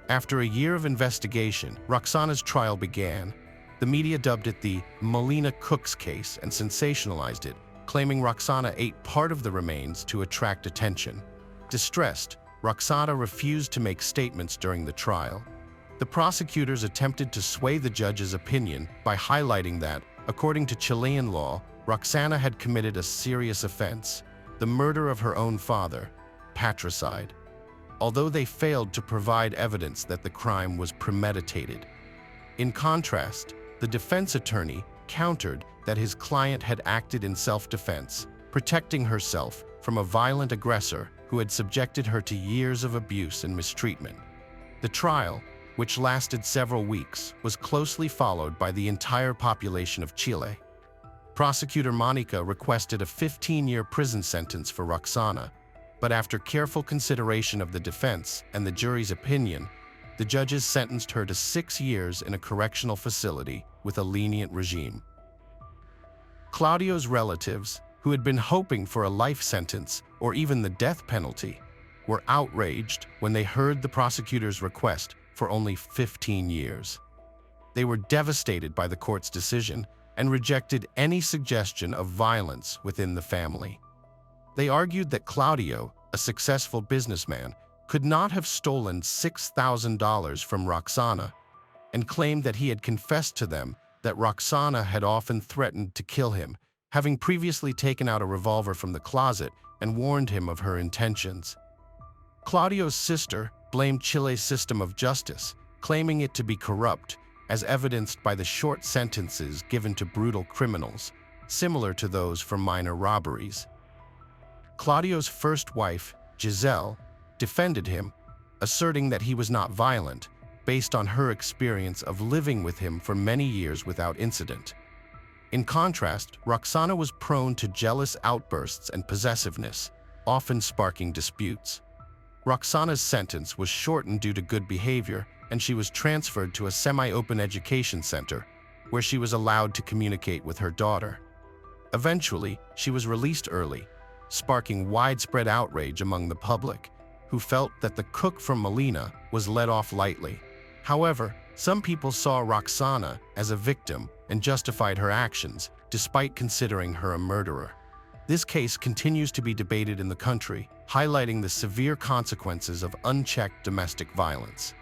Speaker 1: After a year of investigation, Roxana's trial began. The media dubbed it the Molina Cooks case and sensationalized it, claiming Roxana ate part of the remains to attract attention. Distressed, Roxana refused to make statements during the trial. The prosecutors attempted to sway the judge's opinion by highlighting that, according to Chilean law, Roxana had committed a serious offense, the murder of her own father, patricide, although they failed to provide evidence that the crime was premeditated. In contrast, the defense attorney countered that his client had acted in self-defense, protecting herself from a violent aggressor who had subjected her to years of abuse and mistreatment. The trial, which lasted several weeks, was closely followed by the entire population of Chile. Prosecutor Monica requested a 15-year prison sentence for Roxana, but after careful consideration of the defense and the jury's opinion, the judges sentenced her to 6 years in a correctional facility with a lenient regime. Claudio's relatives, who had been hoping for a life sentence or even the death penalty, were outraged when they heard the prosecutor's request for only 15 years. They were devastated by the court's decision and rejected any suggestion of violence within the family. They argued that Claudio, a successful businessman, could not have stolen $6,000 from Roxana, and claimed that he had confessed to them that Roxana had often threatened to kill him, having previously taken out a revolver from the closet and warned him of her intentions. Claudio's sister blamed Chile's system of justice, claiming it to be corrupt, as evidenced by the short sentences given to brutal criminals, similar to those for minor robberies. Claudio's first wife, Giselle, defended him, asserting that he was not violent, based on her experience of living with him for many years without incident. In contrast, Roxana was prone to jealous outbursts and possessiveness, often sparking disputes. Roxana's sentence was shortened due to good behavior, and she was transferred to a semi-open education center, where she was allowed to communicate with her daughter. Eventually, she was released early, sparking widespread outrage among the public, who felt that the cook from Molina was let off lightly. However, some people saw Roxana as a victim and justified her actions, despite considering her a murderer. This case continues to be debated in the country, highlighting the severe consequences of unchecked domestic violence.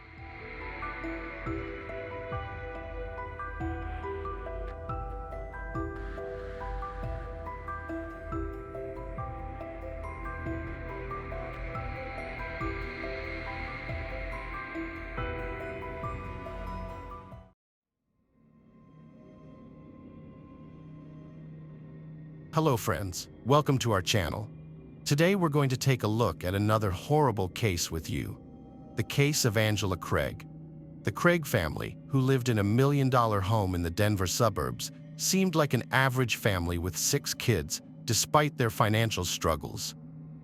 Speaker 1: Hello friends, welcome to our channel. Today we're going to take a look at another horrible case with you. The case of Angela Craig. The Craig family, who lived in a $1 million home in the Denver suburbs, seemed like an average family with 6 kids, despite their financial struggles.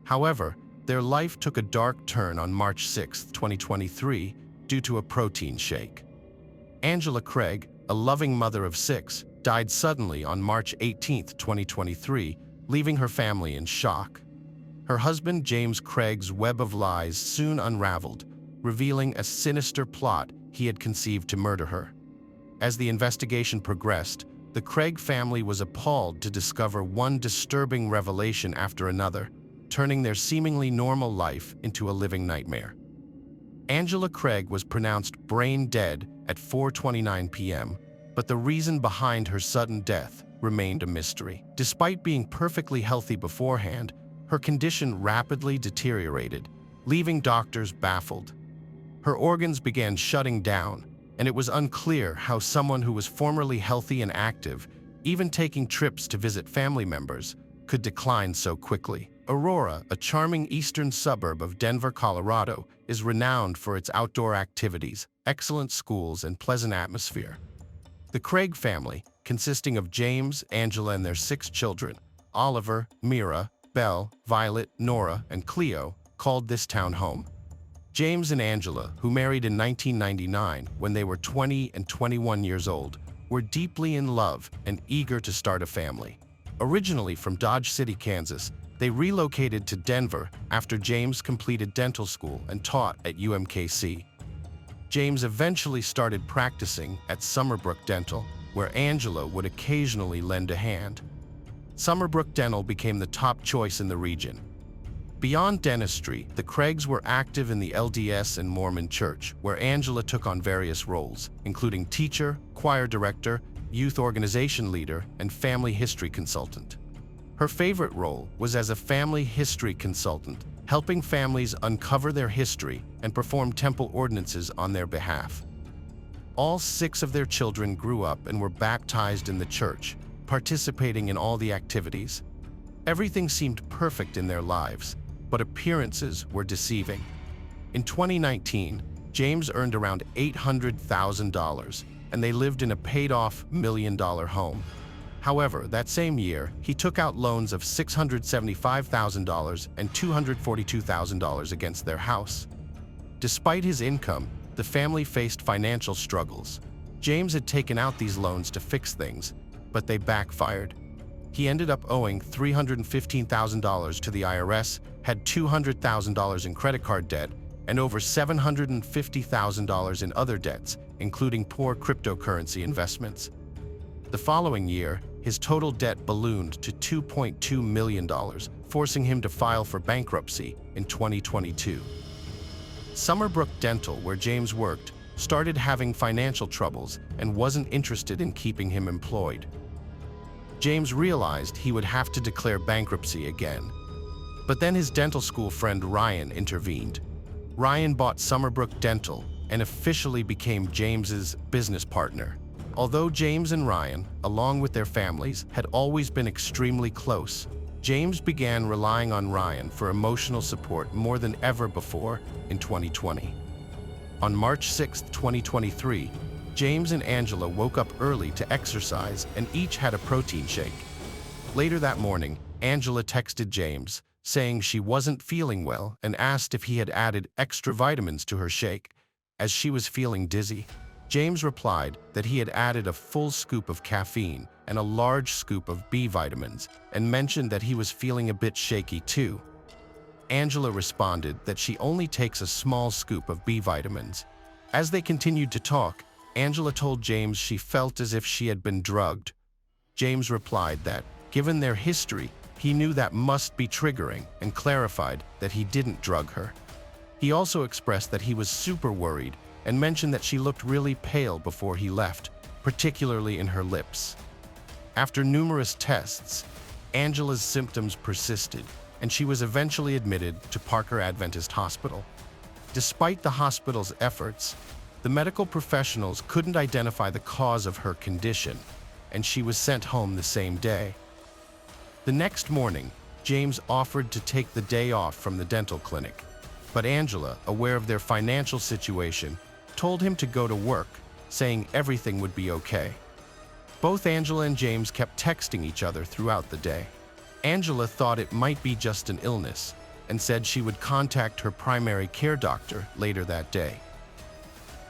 Speaker 1: However, their life took a dark turn on March 6, 2023, due to a protein shake. Angela Craig, a loving mother of 6, died suddenly on March 18, 2023, leaving her family in shock. Her husband James Craig's web of lies soon unraveled, revealing a sinister plot he had conceived to murder her. As the investigation progressed, the Craig family was appalled to discover one disturbing revelation after another, turning their seemingly normal life into a living nightmare. Angela Craig was pronounced brain dead at 4:29 p.m., but the reason behind her sudden death remained a mystery. Despite being perfectly healthy beforehand, her condition rapidly deteriorated, leaving doctors baffled. Her organs began shutting down, and it was unclear how someone who was formerly healthy and active, even taking trips to visit family members, could decline so quickly. Aurora, a charming eastern suburb of Denver, Colorado, is renowned for its outdoor activities, excellent schools, and pleasant atmosphere. The Craig family, consisting of James, Angela, and their 6 children, Oliver, Mira, Belle, Violet, Nora, and Cleo, called this town home. James and Angela, who married in 1999 when they were 20 and 21 years old, were deeply in love and eager to start a family. Originally from Dodge City, Kansas, they relocated to Denver after James completed dental school and taught at UMKC. James eventually started practicing at Summerbrook Dental, where Angela would occasionally lend a hand. Summerbrook Dental became the top choice in the region. Beyond dentistry, the Craigs were active in the LDS and Mormon Church, where Angela took on various roles, including teacher, choir director, youth organization leader, and family history consultant. Her favorite role was as a family history consultant, helping families uncover their history and perform temple ordinances on their behalf. All 6 of their children grew up and were baptized in the church, participating in all the activities. Everything seemed perfect in their lives, but appearances were deceiving. In 2019, James earned around $800,000, and they lived in a paid-off $1 million home. However, that same year, he took out loans of $675,000 and $242,000 against their house. Despite his income, the family faced financial struggles. James had taken out these loans to fix things, but they backfired. He ended up owing $315,000 to the IRS, had $200,000 in credit card debt, and over $750,000 in other debts, including poor cryptocurrency investments. The following year, his total debt ballooned to $2.2 million, forcing him to file for bankruptcy in 2022. Summerbrook Dental, where James worked, started having financial troubles and wasn't interested in keeping him employed. James realized he would have to declare bankruptcy again. But then his dental school friend Ryan intervened. Ryan bought Summerbrook Dental and officially became James's business partner. Although James and Ryan, along with their families, had always been extremely close, James began relying on Ryan for emotional support more than ever before in 2020. On March 6, 2023, James and Angela woke up early to exercise and each had a protein shake. Later that morning, Angela texted James, saying she wasn't feeling well and asked if he had added extra vitamins to her shake, as she was feeling dizzy. James replied that he had added a full scoop of caffeine and a large scoop of B vitamins, and mentioned that he was feeling a bit shaky too. Angela responded that she only takes a small scoop of B vitamins. As they continued to talk, Angela told James she felt as if she had been drugged. James replied that, given their history, he knew that must be triggering, and clarified that he didn't drug her. He also expressed that he was super worried and mentioned that she looked really pale before he left, particularly in her lips. After numerous tests, Angela's symptoms persisted, and she was eventually admitted to Parker Adventist Hospital. Despite the hospital's efforts, the medical professionals couldn't identify the cause of her condition, and she was sent home the same day. The next morning, James offered to take the day off from the dental clinic. But Angela, aware of their financial situation, told him to go to work, saying everything would be okay. Both Angela and James kept texting each other throughout the day. Angela thought it might be just an illness and said she would contact her primary care doctor later that day.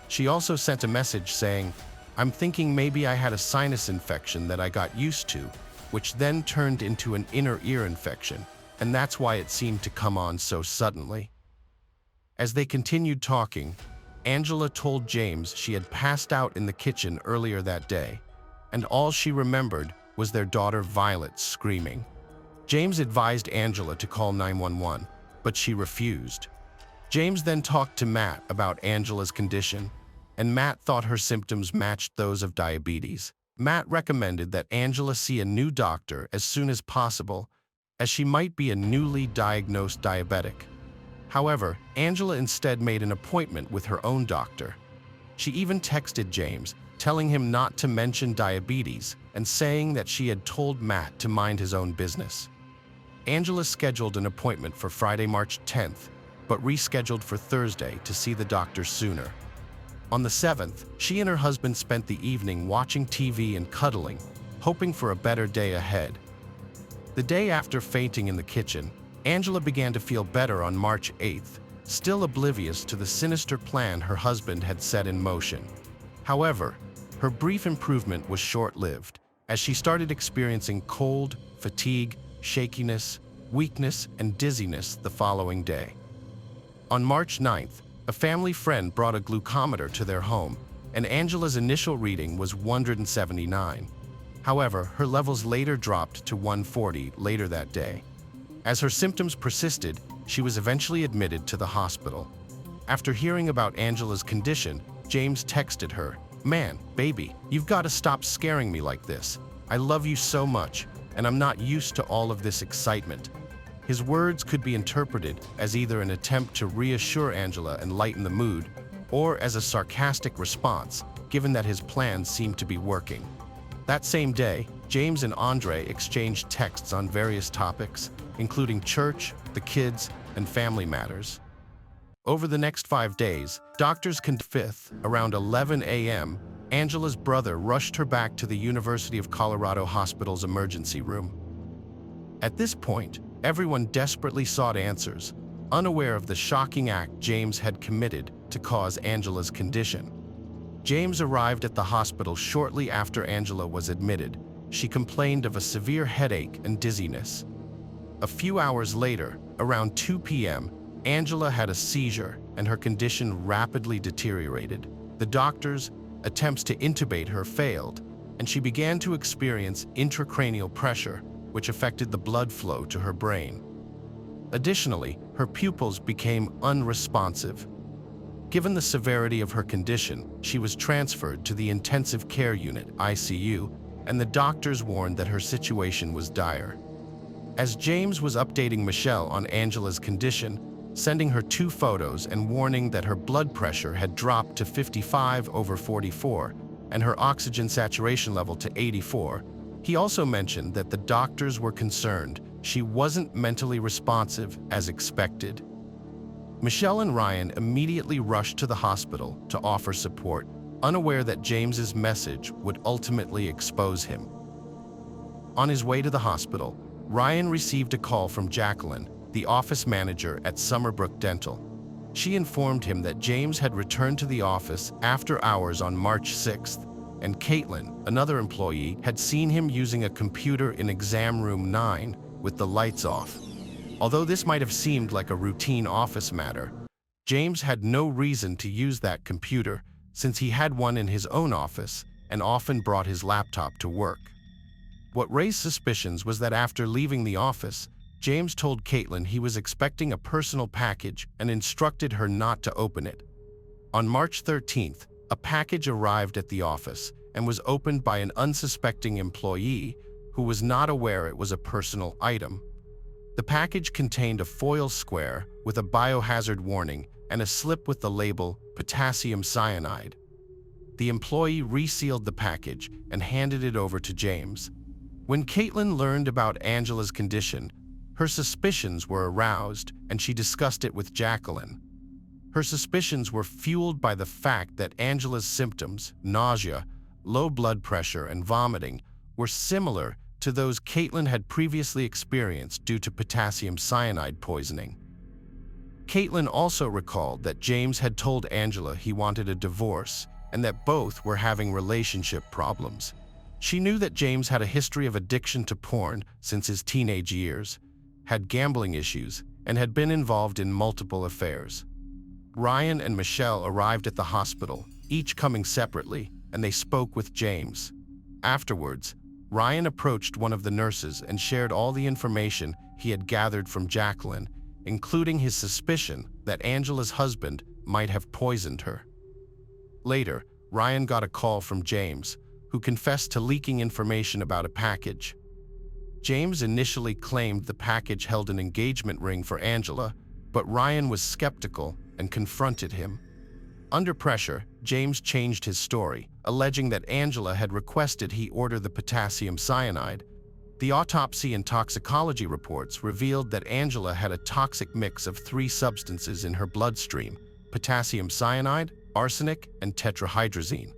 Speaker 1: She also sent a message saying, "I'm thinking maybe I had a sinus infection that I got used to, which then turned into an inner ear infection, and that's why it seemed to come on so suddenly." As they continued talking, Angela told James she had passed out in the kitchen earlier that day, and all she remembered was their daughter Violet screaming. James advised Angela to call 911, but she refused. James then talked to Matt about Angela's condition, and Matt thought her symptoms matched those of diabetes. Matt recommended that Angela see a new doctor as soon as possible, as she might be a newly diagnosed diabetic. However, Angela instead made an appointment with her own doctor. She even texted James, telling him not to mention diabetes and saying that she had told Matt to mind his own business. Angela scheduled an appointment for Friday, March 10th, but rescheduled for Thursday to see the doctor sooner. On the 7th, she and her husband spent the evening watching TV and cuddling, hoping for a better day ahead. The day after fainting in the kitchen, Angela began to feel better on March 8th, still oblivious to the sinister plan her husband had set in motion. However, her brief improvement was short-lived, as she started experiencing cold, fatigue, shakiness, weakness, and dizziness the following day. On March 9th, a family friend brought a glucometer to their home, and Angela's initial reading was 179. However, her levels later dropped to 140 later that day. As her symptoms persisted, she was eventually admitted to the hospital. After hearing about Angela's condition, James texted her, "Man, baby, you've got to stop scaring me like this. I love you so much, and I'm not used to all of this excitement." His words could be interpreted as either an attempt to reassure Angela and lighten the mood, or as a sarcastic response, given that his plan seemed to be working. That same day, James and Andre exchanged texts on various topics, including church, the kids, and family matters. Over the next 5 days, doctors confirmed around 11 a.m., Angela's brother rushed her back to the University of Colorado Hospital's emergency room. At this point, everyone desperately sought answers, unaware of the shocking act James had committed to cause Angela's condition. James arrived at the hospital shortly after Angela was admitted. She complained of a severe headache and dizziness. A few hours later, around 2 p.m., Angela had a seizure and her condition rapidly deteriorated. The doctors' attempts to intubate her failed, and she began to experience intracranial pressure, which affected the blood flow to her brain. Additionally, her pupils became unresponsive. Given the severity of her condition, she was transferred to the intensive care unit, ICU, and the doctors warned that her situation was dire. As James was updating Michelle on Angela's condition, sending her 2 photos and warning that her blood pressure had dropped to 55/44 and her oxygen saturation level to 84, he also mentioned that the doctors were concerned she wasn't mentally responsive as expected. Michelle and Ryan immediately rushed to the hospital to offer support, unaware that James's message would ultimately expose him. On his way to the hospital, Ryan received a call from Jacqueline, the office manager at Summerbrook Dental. She informed him that James had returned to the office after hours on March 6th, and Caitlin, another employee, had seen him using a computer in exam room 9 with the lights off. Although this might have seemed like a routine office matter, James had no reason to use that computer since he had one in his own office and often brought his laptop to work. What raised suspicions was that after leaving the office, James told Caitlin he was expecting a personal package and instructed her not to open it. On March 13th, a package arrived at the office and was opened by an unsuspecting employee who was not aware it was a personal item. The package contained a foil square with a biohazard warning and a slip with the label potassium cyanide. The employee resealed the package and handed it over to James. When Caitlin learned about Angela's condition, Her suspicions were aroused, and she discussed it with Jacqueline. Her suspicions were fueled by the fact that Angela's symptoms, nausea, low blood pressure, and vomiting, were similar to those Caitlin had previously experienced due to potassium cyanide poisoning. Caitlin also recalled that James had told Angela he wanted a divorce and that both were having relationship problems. She knew that James had a history of addiction to porn since his teenage years, had gambling issues, and had been involved in multiple affairs. Ryan and Michelle arrived at the hospital, each coming separately, and they spoke with James. Afterwards, Ryan approached one of the nurses and shared all the information he had gathered from Jacqueline, including his suspicion that Angela's husband might have poisoned her. Later, Ryan got a call from James, who confessed to leaking information about a package. James initially claimed the package held an engagement ring for Angela, but Ryan was skeptical and confronted him. Under pressure, James changed his story, alleging that Angela had requested he order the potassium cyanide. The autopsy and toxicology reports revealed that Angela had a toxic mix of 3 substances in her bloodstream: potassium cyanide, arsenic, and tetrahydrazine.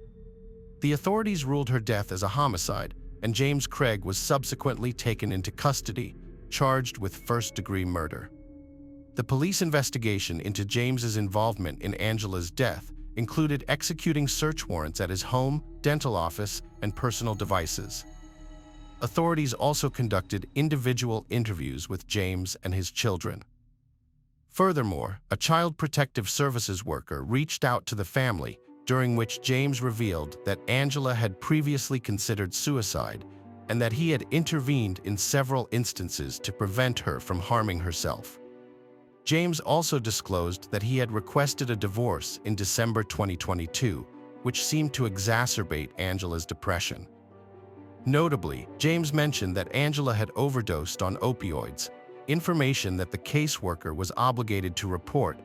Speaker 1: The authorities ruled her death as a homicide, and James Craig was subsequently taken into custody, charged with first-degree murder. The police investigation into James's involvement in Angela's death included executing search warrants at his home, dental office, and personal devices. Authorities also conducted individual interviews with James and his children. Furthermore, a child protective services worker reached out to the family, during which James revealed that Angela had previously considered suicide and that he had intervened in several instances to prevent her from harming herself. James also disclosed that he had requested a divorce in December 2022, which seemed to exacerbate Angela's depression. Notably, James mentioned that Angela had overdosed on opioids, information that the caseworker was obligated to report,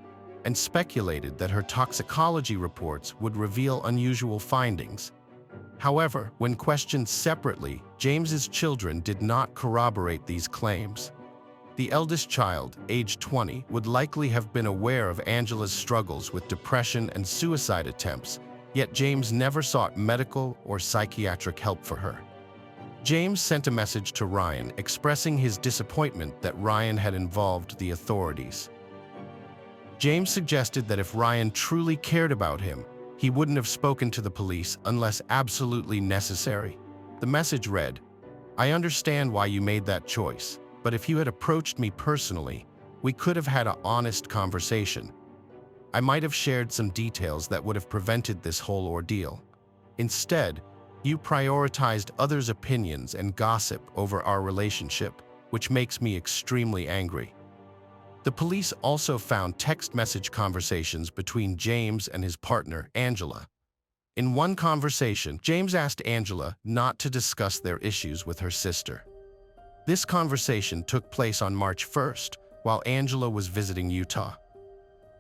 Speaker 1: and speculated that her toxicology reports would reveal unusual findings. However, when questioned separately, James's children did not corroborate these claims. The eldest child, aged 20, would likely have been aware of Angela's struggles with depression and suicide attempts, yet James never sought medical or psychiatric help for her. James sent a message to Ryan expressing his disappointment that Ryan had involved the authorities. James suggested that if Ryan truly cared about him, he wouldn't have spoken to the police unless absolutely necessary. The message read, "I understand why you made that choice, but if you had approached me personally, we could have had an honest conversation. I might have shared some details that would have prevented this whole ordeal. Instead, you prioritized others' opinions and gossip over our relationship, which makes me extremely angry." The police also found text message conversations between James and his partner, Angela. In one conversation, James asked Angela not to discuss their issues with her sister. This conversation took place on March 1st, while Angela was visiting Utah.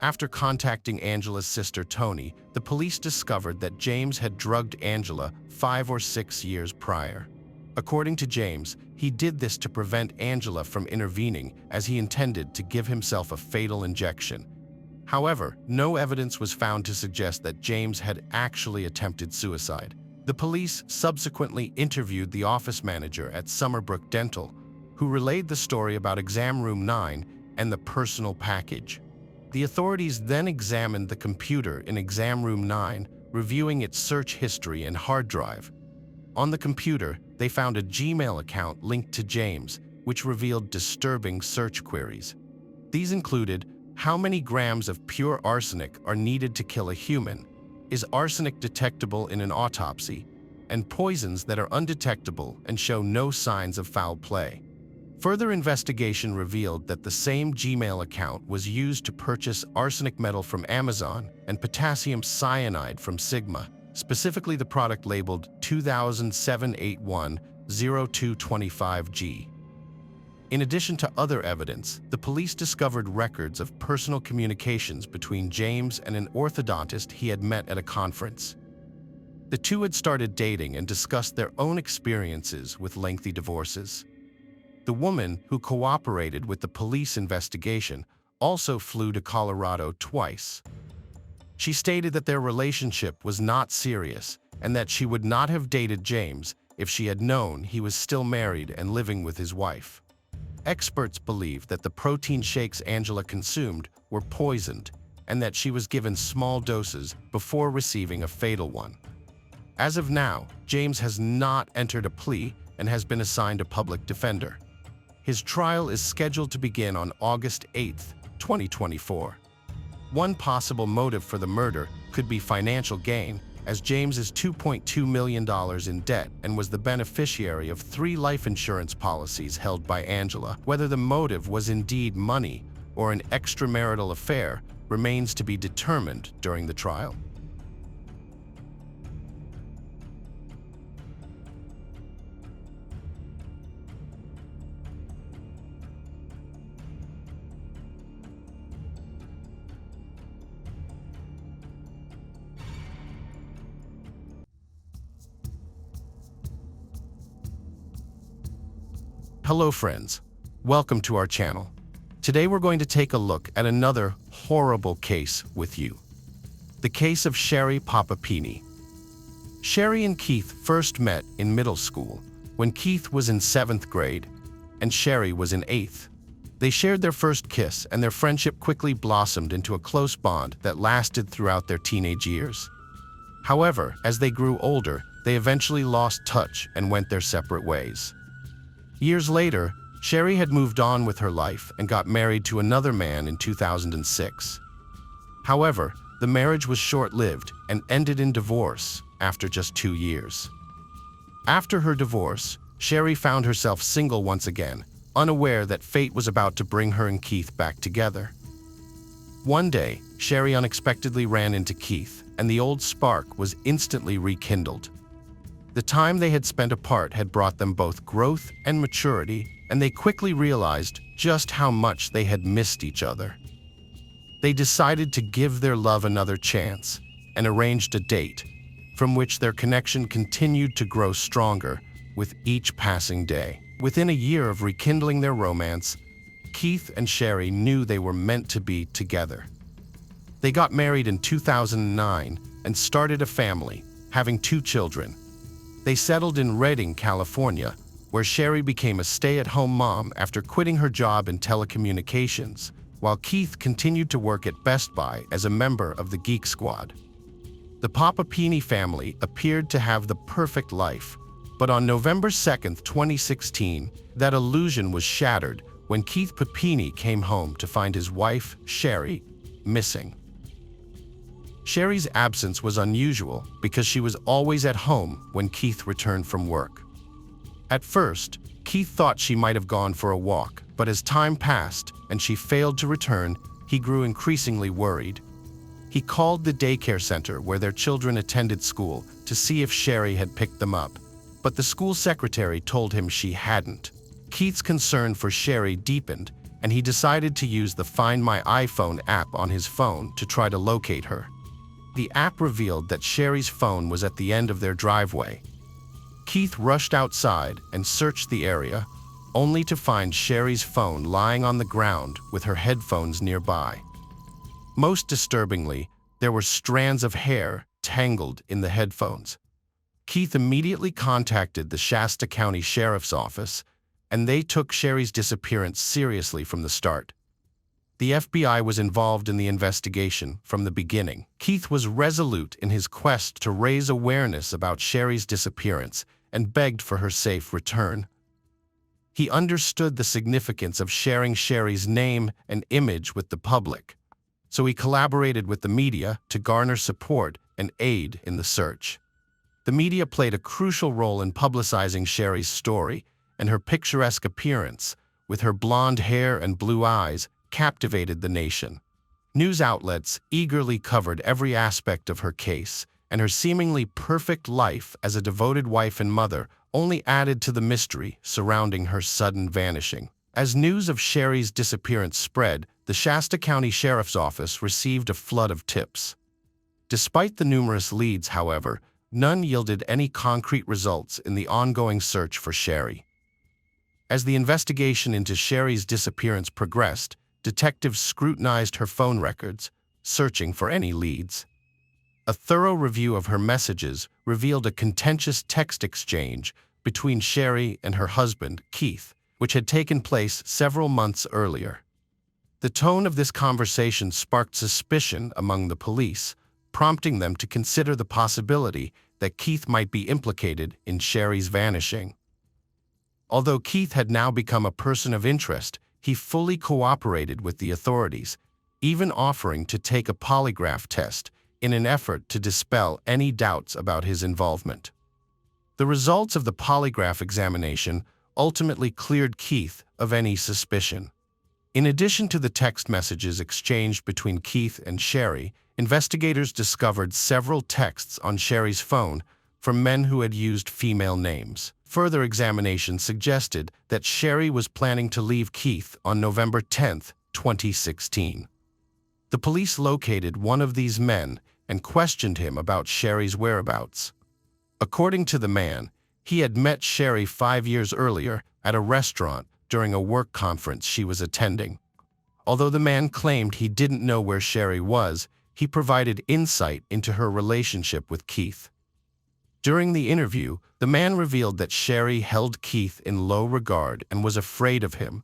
Speaker 1: After contacting Angela's sister, Tony, the police discovered that James had drugged Angela 5 or 6 years prior. According to James, he did this to prevent Angela from intervening, as he intended to give himself a fatal injection. However, no evidence was found to suggest that James had actually attempted suicide. The police subsequently interviewed the office manager at Summerbrook Dental, who relayed the story about Exam Room 9 and the personal package. The authorities then examined the computer in Exam Room 9, reviewing its search history and hard drive. On the computer, they found a Gmail account linked to James, which revealed disturbing search queries. These included, how many grams of pure arsenic are needed to kill a human? Is arsenic detectable in an autopsy? And poisons that are undetectable and show no signs of foul play. Further investigation revealed that the same Gmail account was used to purchase arsenic metal from Amazon and potassium cyanide from Sigma, specifically the product labeled 2007-81-0225G. In addition to other evidence, the police discovered records of personal communications between James and an orthodontist he had met at a conference. The two had started dating and discussed their own experiences with lengthy divorces. The woman, who cooperated with the police investigation, also flew to Colorado twice. She stated that their relationship was not serious and that she would not have dated James if she had known he was still married and living with his wife. Experts believe that the protein shakes Angela consumed were poisoned and that she was given small doses before receiving a fatal one. As of now, James has not entered a plea and has been assigned a public defender. His trial is scheduled to begin on August 8, 2024. One possible motive for the murder could be financial gain, as James is $2.2 million in debt and was the beneficiary of 3 life insurance policies held by Angela. Whether the motive was indeed money or an extramarital affair remains to be determined during the trial. Hello friends, welcome to our channel. Today we're going to take a look at another horrible case with you. The case of Sherry Papini. Sherry and Keith first met in middle school when Keith was in 7th grade and Sherry was in 8th. They shared their first kiss and their friendship quickly blossomed into a close bond that lasted throughout their teenage years. However, as they grew older, they eventually lost touch and went their separate ways. Years later, Sherry had moved on with her life and got married to another man in 2006. However, the marriage was short-lived and ended in divorce after just 2 years. After her divorce, Sherry found herself single once again, unaware that fate was about to bring her and Keith back together. One day, Sherry unexpectedly ran into Keith, and the old spark was instantly rekindled. The time they had spent apart had brought them both growth and maturity, and they quickly realized just how much they had missed each other. They decided to give their love another chance and arranged a date, from which their connection continued to grow stronger with each passing day. Within a year of rekindling their romance, Keith and Sherry knew they were meant to be together. They got married in 2009 and started a family, having 2 children. They settled in Redding, California, where Sherry became a stay-at-home mom after quitting her job in telecommunications, while Keith continued to work at Best Buy as a member of the Geek Squad. The Papini family appeared to have the perfect life, but on November 2, 2016, that illusion was shattered when Keith Papini came home to find his wife, Sherry, missing. Sherry's absence was unusual because she was always at home when Keith returned from work. At first, Keith thought she might have gone for a walk, but as time passed and she failed to return, he grew increasingly worried. He called the daycare center where their children attended school to see if Sherry had picked them up, but the school secretary told him she hadn't. Keith's concern for Sherry deepened, and he decided to use the Find My iPhone app on his phone to try to locate her. The app revealed that Sherry's phone was at the end of their driveway. Keith rushed outside and searched the area, only to find Sherry's phone lying on the ground with her headphones nearby. Most disturbingly, there were strands of hair tangled in the headphones. Keith immediately contacted the Shasta County Sheriff's Office, and they took Sherry's disappearance seriously from the start. The FBI was involved in the investigation from the beginning. Keith was resolute in his quest to raise awareness about Sherry's disappearance and begged for her safe return. He understood the significance of sharing Sherry's name and image with the public, so he collaborated with the media to garner support and aid in the search. The media played a crucial role in publicizing Sherry's story, and her picturesque appearance, with her blonde hair and blue eyes, captivated the nation. News outlets eagerly covered every aspect of her case, and her seemingly perfect life as a devoted wife and mother only added to the mystery surrounding her sudden vanishing. As news of Sherry's disappearance spread, the Shasta County Sheriff's Office received a flood of tips. Despite the numerous leads, however, none yielded any concrete results in the ongoing search for Sherry. As the investigation into Sherry's disappearance progressed, detectives scrutinized her phone records, searching for any leads. A thorough review of her messages revealed a contentious text exchange between Sherry and her husband, Keith, which had taken place several months earlier. The tone of this conversation sparked suspicion among the police, prompting them to consider the possibility that Keith might be implicated in Sherry's vanishing. Although Keith had now become a person of interest, he fully cooperated with the authorities, even offering to take a polygraph test in an effort to dispel any doubts about his involvement. The results of the polygraph examination ultimately cleared Keith of any suspicion. In addition to the text messages exchanged between Keith and Sherry, investigators discovered several texts on Sherry's phone from men who had used female names. Further examination suggested that Sherry was planning to leave Keith on November 10, 2016. The police located one of these men and questioned him about Sherry's whereabouts. According to the man, he had met Sherry 5 years earlier at a restaurant during a work conference she was attending. Although the man claimed he didn't know where Sherry was, he provided insight into her relationship with Keith. During the interview, the man revealed that Sherry held Keith in low regard and was afraid of him.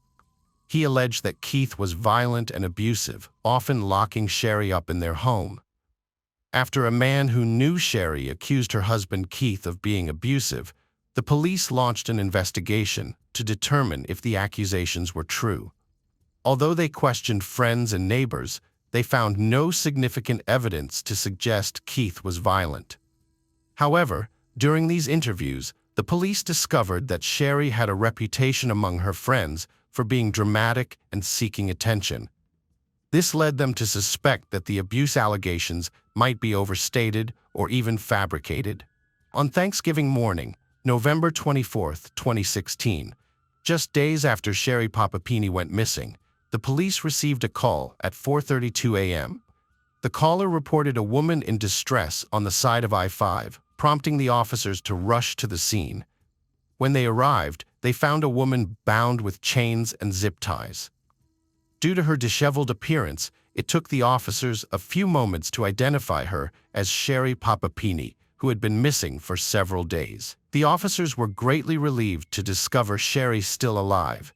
Speaker 1: He alleged that Keith was violent and abusive, often locking Sherry up in their home. After a man who knew Sherry accused her husband Keith of being abusive, the police launched an investigation to determine if the accusations were true. Although they questioned friends and neighbors, they found no significant evidence to suggest Keith was violent. However, during these interviews, the police discovered that Sherry had a reputation among her friends for being dramatic and seeking attention. This led them to suspect that the abuse allegations might be overstated or even fabricated. On Thanksgiving morning, November 24, 2016, just days after Sherry Papini went missing, the police received a call at 4:32 a.m. The caller reported a woman in distress on the side of I-5, prompting the officers to rush to the scene. When they arrived, they found a woman bound with chains and zip ties. Due to her disheveled appearance, it took the officers a few moments to identify her as Sherry Papini, who had been missing for several days. The officers were greatly relieved to discover Sherry still alive,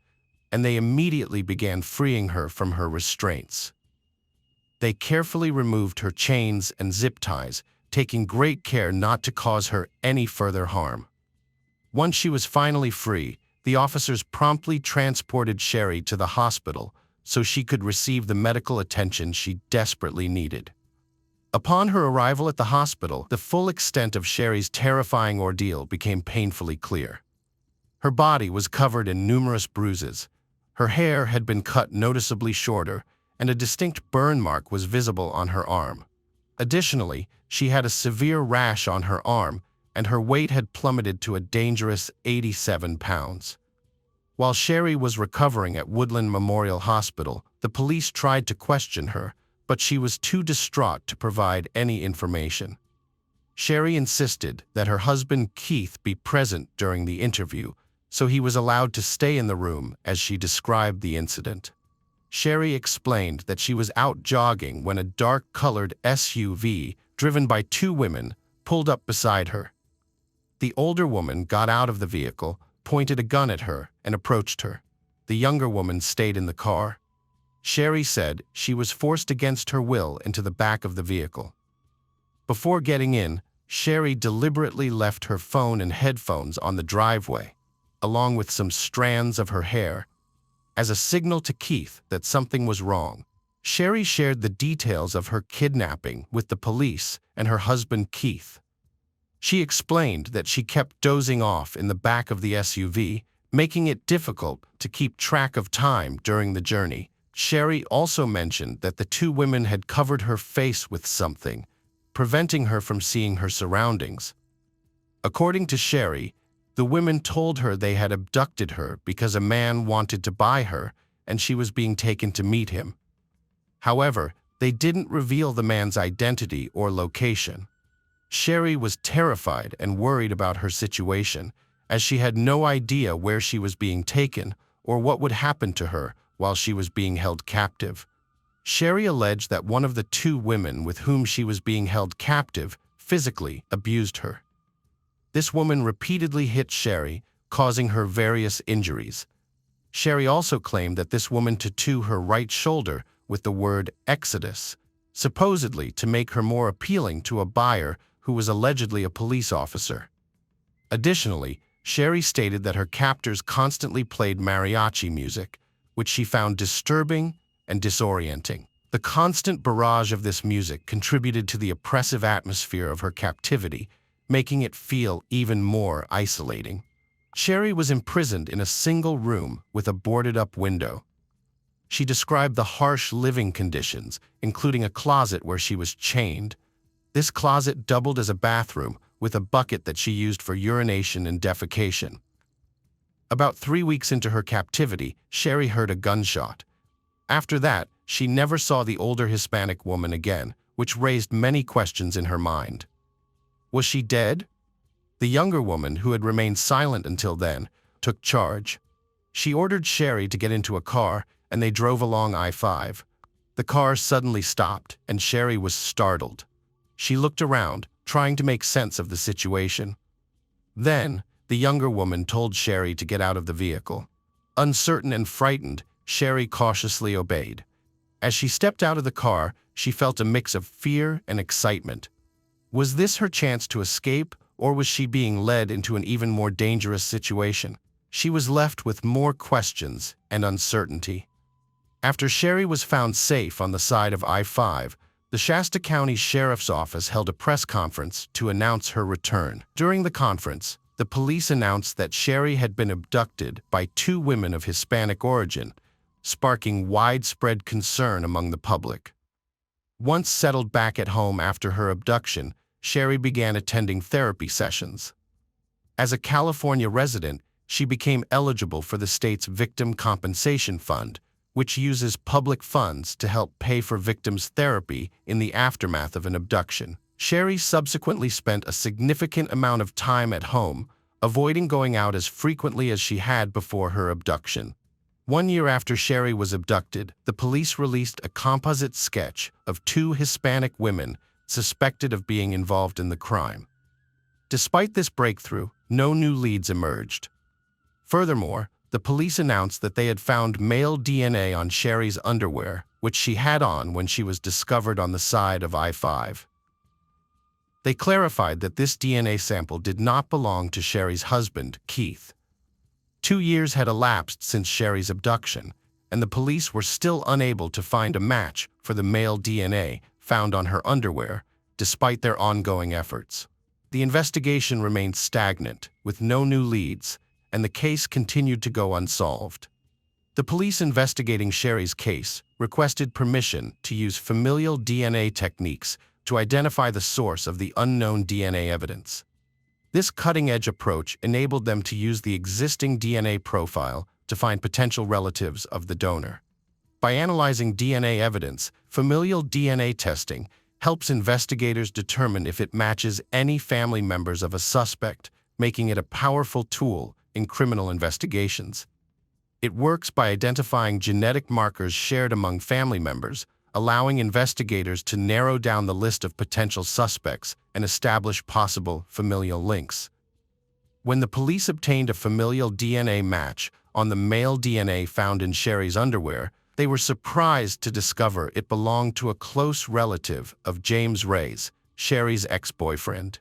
Speaker 1: and they immediately began freeing her from her restraints. They carefully removed her chains and zip ties, taking great care not to cause her any further harm. Once she was finally free, the officers promptly transported Sherry to the hospital so she could receive the medical attention she desperately needed. Upon her arrival at the hospital, the full extent of Sherry's terrifying ordeal became painfully clear. Her body was covered in numerous bruises. Her hair had been cut noticeably shorter, and a distinct burn mark was visible on her arm. Additionally, she had a severe rash on her arm, and her weight had plummeted to a dangerous 87 pounds. While Sherry was recovering at Woodland Memorial Hospital, the police tried to question her, but she was too distraught to provide any information. Sherry insisted that her husband Keith be present during the interview, so he was allowed to stay in the room as she described the incident. Sherry explained that she was out jogging when a dark-colored SUV, driven by two women, pulled up beside her. The older woman got out of the vehicle, pointed a gun at her, and approached her. The younger woman stayed in the car. Sherry said she was forced against her will into the back of the vehicle. Before getting in, Sherry deliberately left her phone and headphones on the driveway, along with some strands of her hair, as a signal to Keith that something was wrong. Sherry shared the details of her kidnapping with the police and her husband Keith. She explained that she kept dozing off in the back of the SUV, making it difficult to keep track of time during the journey. Sherry also mentioned that the two women had covered her face with something, preventing her from seeing her surroundings. According to Sherry, the women told her they had abducted her because a man wanted to buy her and she was being taken to meet him. However, they didn't reveal the man's identity or location. Sherry was terrified and worried about her situation, as she had no idea where she was being taken or what would happen to her while she was being held captive. Sherry alleged that one of the two women with whom she was being held captive physically abused her. This woman repeatedly hit Sherry, causing her various injuries. Sherry also claimed that this woman tattooed her right shoulder with the word Exodus, supposedly to make her more appealing to a buyer who was allegedly a police officer. Additionally, Sherry stated that her captors constantly played mariachi music, which she found disturbing and disorienting. The constant barrage of this music contributed to the oppressive atmosphere of her captivity, making it feel even more isolating. Sherry was imprisoned in a single room with a boarded-up window. She described the harsh living conditions, including a closet where she was chained. This closet doubled as a bathroom with a bucket that she used for urination and defecation. About 3 weeks into her captivity, Sherry heard a gunshot. After that, she never saw the older Hispanic woman again, which raised many questions in her mind. Was she dead? The younger woman, who had remained silent until then, took charge. She ordered Sherry to get into a car, and they drove along I-5. The car suddenly stopped, and Sherry was startled. She looked around, trying to make sense of the situation. Then, the younger woman told Sherry to get out of the vehicle. Uncertain and frightened, Sherry cautiously obeyed. As she stepped out of the car, she felt a mix of fear and excitement. Was this her chance to escape, or was she being led into an even more dangerous situation? She was left with more questions and uncertainty. After Sherry was found safe on the side of I-5, the Shasta County Sheriff's Office held a press conference to announce her return. During the conference, the police announced that Sherry had been abducted by two women of Hispanic origin, sparking widespread concern among the public. Once settled back at home after her abduction, Sherry began attending therapy sessions. As a California resident, she became eligible for the state's Victim Compensation Fund, which uses public funds to help pay for victims' therapy in the aftermath of an abduction. Sherry subsequently spent a significant amount of time at home, avoiding going out as frequently as she had before her abduction. 1 year after Sherry was abducted, the police released a composite sketch of two Hispanic women suspected of being involved in the crime. Despite this breakthrough, no new leads emerged. Furthermore, the police announced that they had found male DNA on Sherry's underwear, which she had on when she was discovered on the side of I-5. They clarified that this DNA sample did not belong to Sherry's husband, Keith. 2 years had elapsed since Sherry's abduction, and the police were still unable to find a match for the male DNA found on her underwear, despite their ongoing efforts. The investigation remained stagnant, with no new leads, and the case continued to go unsolved. The police investigating Sherry's case requested permission to use familial DNA techniques to identify the source of the unknown DNA evidence. This cutting-edge approach enabled them to use the existing DNA profile to find potential relatives of the donor. By analyzing DNA evidence, familial DNA testing helps investigators determine if it matches any family members of a suspect, making it a powerful tool in criminal investigations. It works by identifying genetic markers shared among family members, allowing investigators to narrow down the list of potential suspects and establish possible familial links. When the police obtained a familial DNA match on the male DNA found in Sherry's underwear, they were surprised to discover it belonged to a close relative of James Ray's, Sherry's ex-boyfriend.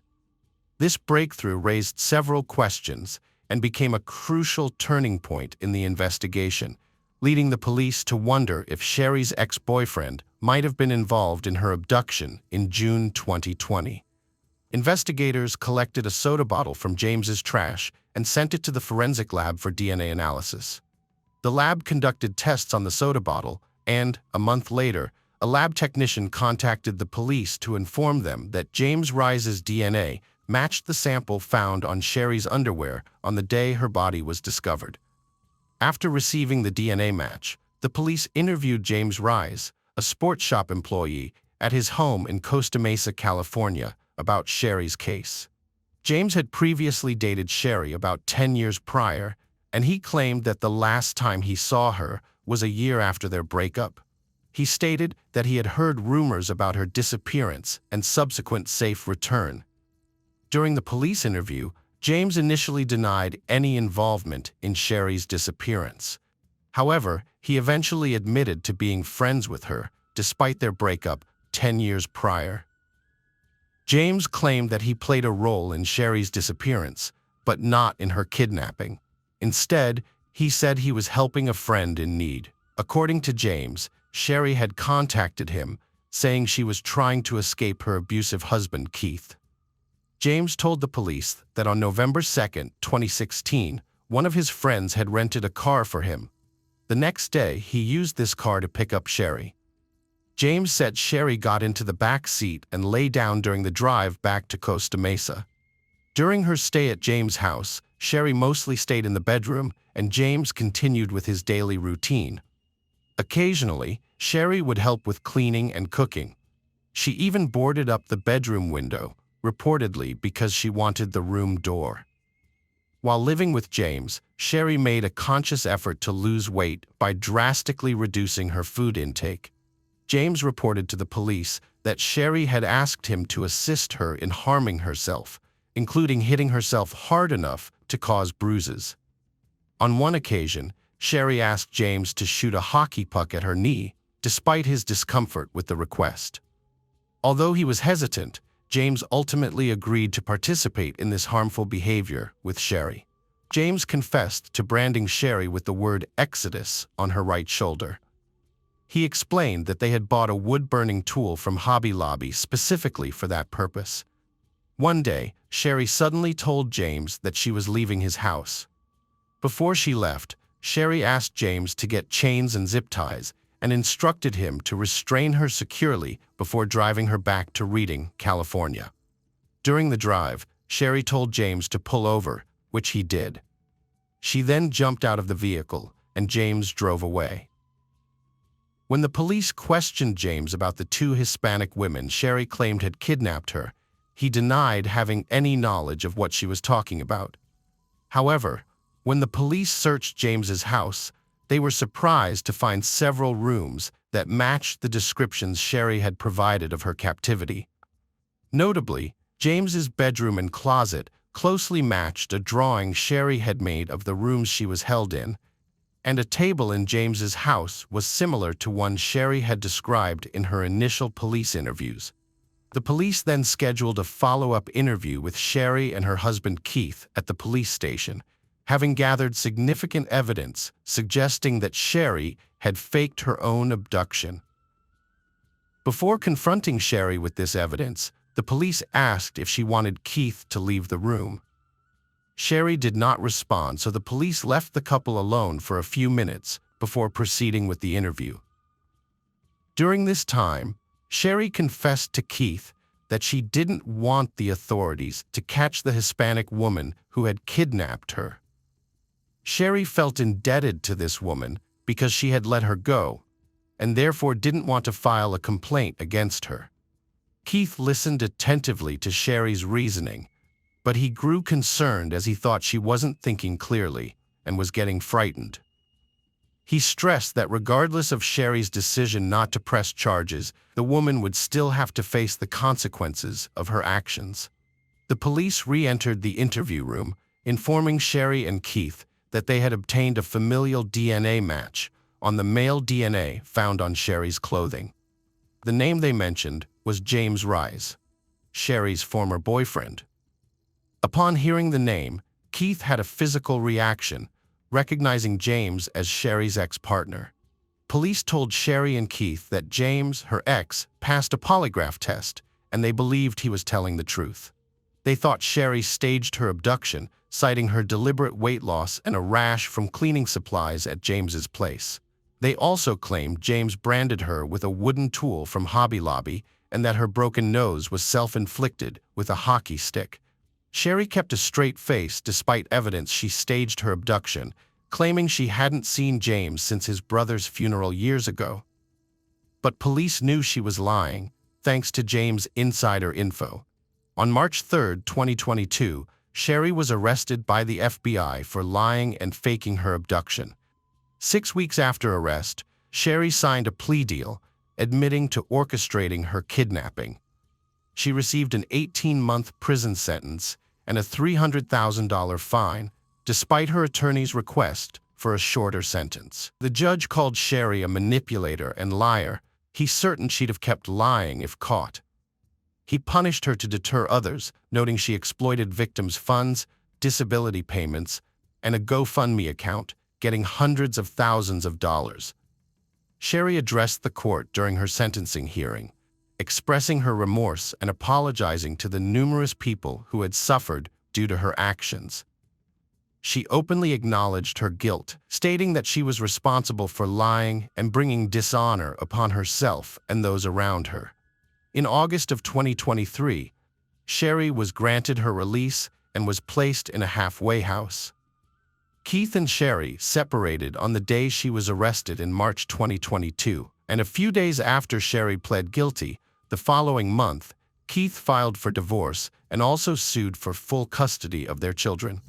Speaker 1: This breakthrough raised several questions and became a crucial turning point in the investigation, leading the police to wonder if Sherry's ex-boyfriend might have been involved in her abduction in June 2020. Investigators collected a soda bottle from James's trash and sent it to the forensic lab for DNA analysis. The lab conducted tests on the soda bottle, and, a month later, a lab technician contacted the police to inform them that James Rice's DNA matched the sample found on Sherry's underwear on the day her body was discovered. After receiving the DNA match, the police interviewed James Rice, a sports shop employee, at his home in Costa Mesa, California, about Sherry's case. James had previously dated Sherry about 10 years prior, and he claimed that the last time he saw her was a year after their breakup. He stated that he had heard rumors about her disappearance and subsequent safe return. During the police interview, James initially denied any involvement in Sherry's disappearance. However, he eventually admitted to being friends with her, despite their breakup 10 years prior. James claimed that he played a role in Sherry's disappearance, but not in her kidnapping. Instead, he said he was helping a friend in need. According to James, Sherry had contacted him, saying she was trying to escape her abusive husband, Keith. James told the police that on November 2, 2016, one of his friends had rented a car for him. The next day, he used this car to pick up Sherry. James said Sherry got into the back seat and lay down during the drive back to Costa Mesa. During her stay at James' house, Sherry mostly stayed in the bedroom, and James continued with his daily routine. Occasionally, Sherry would help with cleaning and cooking. She even boarded up the bedroom window, reportedly because she wanted the room door. While living with James, Sherry made a conscious effort to lose weight by drastically reducing her food intake. James reported to the police that Sherry had asked him to assist her in harming herself, including hitting herself hard enough to cause bruises. On one occasion, Sherry asked James to shoot a hockey puck at her knee, despite his discomfort with the request. Although he was hesitant, James ultimately agreed to participate in this harmful behavior with Sherry. James confessed to branding Sherry with the word Exodus on her right shoulder. He explained that they had bought a wood-burning tool from Hobby Lobby specifically for that purpose. One day, Sherry suddenly told James that she was leaving his house. Before she left, Sherry asked James to get chains and zip ties and instructed him to restrain her securely before driving her back to Reading, California. During the drive, Sherry told James to pull over, which he did. She then jumped out of the vehicle, and James drove away. When the police questioned James about the two Hispanic women Sherry claimed had kidnapped her, he denied having any knowledge of what she was talking about. However, when the police searched James's house, they were surprised to find several rooms that matched the descriptions Sherry had provided of her captivity. Notably, James's bedroom and closet closely matched a drawing Sherry had made of the rooms she was held in, and a table in James's house was similar to one Sherry had described in her initial police interviews. The police then scheduled a follow-up interview with Sherry and her husband Keith at the police station, having gathered significant evidence suggesting that Sherry had faked her own abduction. Before confronting Sherry with this evidence, the police asked if she wanted Keith to leave the room. Sherry did not respond, so the police left the couple alone for a few minutes before proceeding with the interview. During this time, Sherry confessed to Keith that she didn't want the authorities to catch the Hispanic woman who had kidnapped her. Sherry felt indebted to this woman because she had let her go, and therefore didn't want to file a complaint against her. Keith listened attentively to Sherry's reasoning, but he grew concerned as he thought she wasn't thinking clearly and was getting frightened. He stressed that regardless of Sherry's decision not to press charges, the woman would still have to face the consequences of her actions. The police re-entered the interview room, informing Sherry and Keith that they had obtained a familial DNA match on the male DNA found on Sherry's clothing. The name they mentioned was James Rise, Sherry's former boyfriend. Upon hearing the name, Keith had a physical reaction, recognizing James as Sherry's ex-partner. Police told Sherry and Keith that James, her ex, passed a polygraph test, and they believed he was telling the truth. They thought Sherry staged her abduction, citing her deliberate weight loss and a rash from cleaning supplies at James's place. They also claimed James branded her with a wooden tool from Hobby Lobby and that her broken nose was self-inflicted with a hockey stick. Sherry kept a straight face despite evidence she staged her abduction, claiming she hadn't seen James since his brother's funeral years ago. But police knew she was lying, thanks to James' insider info. On March 3, 2022, Sherry was arrested by the FBI for lying and faking her abduction. 6 weeks after arrest, Sherry signed a plea deal, admitting to orchestrating her kidnapping. She received an 18-month prison sentence and a $300,000 fine, despite her attorney's request for a shorter sentence. The judge called Sherry a manipulator and liar. He's certain she'd have kept lying if caught. He punished her to deter others, noting she exploited victims' funds, disability payments, and a GoFundMe account, getting hundreds of thousands of dollars. Sherry addressed the court during her sentencing hearing, expressing her remorse and apologizing to the numerous people who had suffered due to her actions. She openly acknowledged her guilt, stating that she was responsible for lying and bringing dishonor upon herself and those around her. In August of 2023, Sherry was granted her release and was placed in a halfway house. Keith and Sherry separated on the day she was arrested in March 2022, and a few days after Sherry pled guilty, the following month, Keith filed for divorce and also sued for full custody of their children.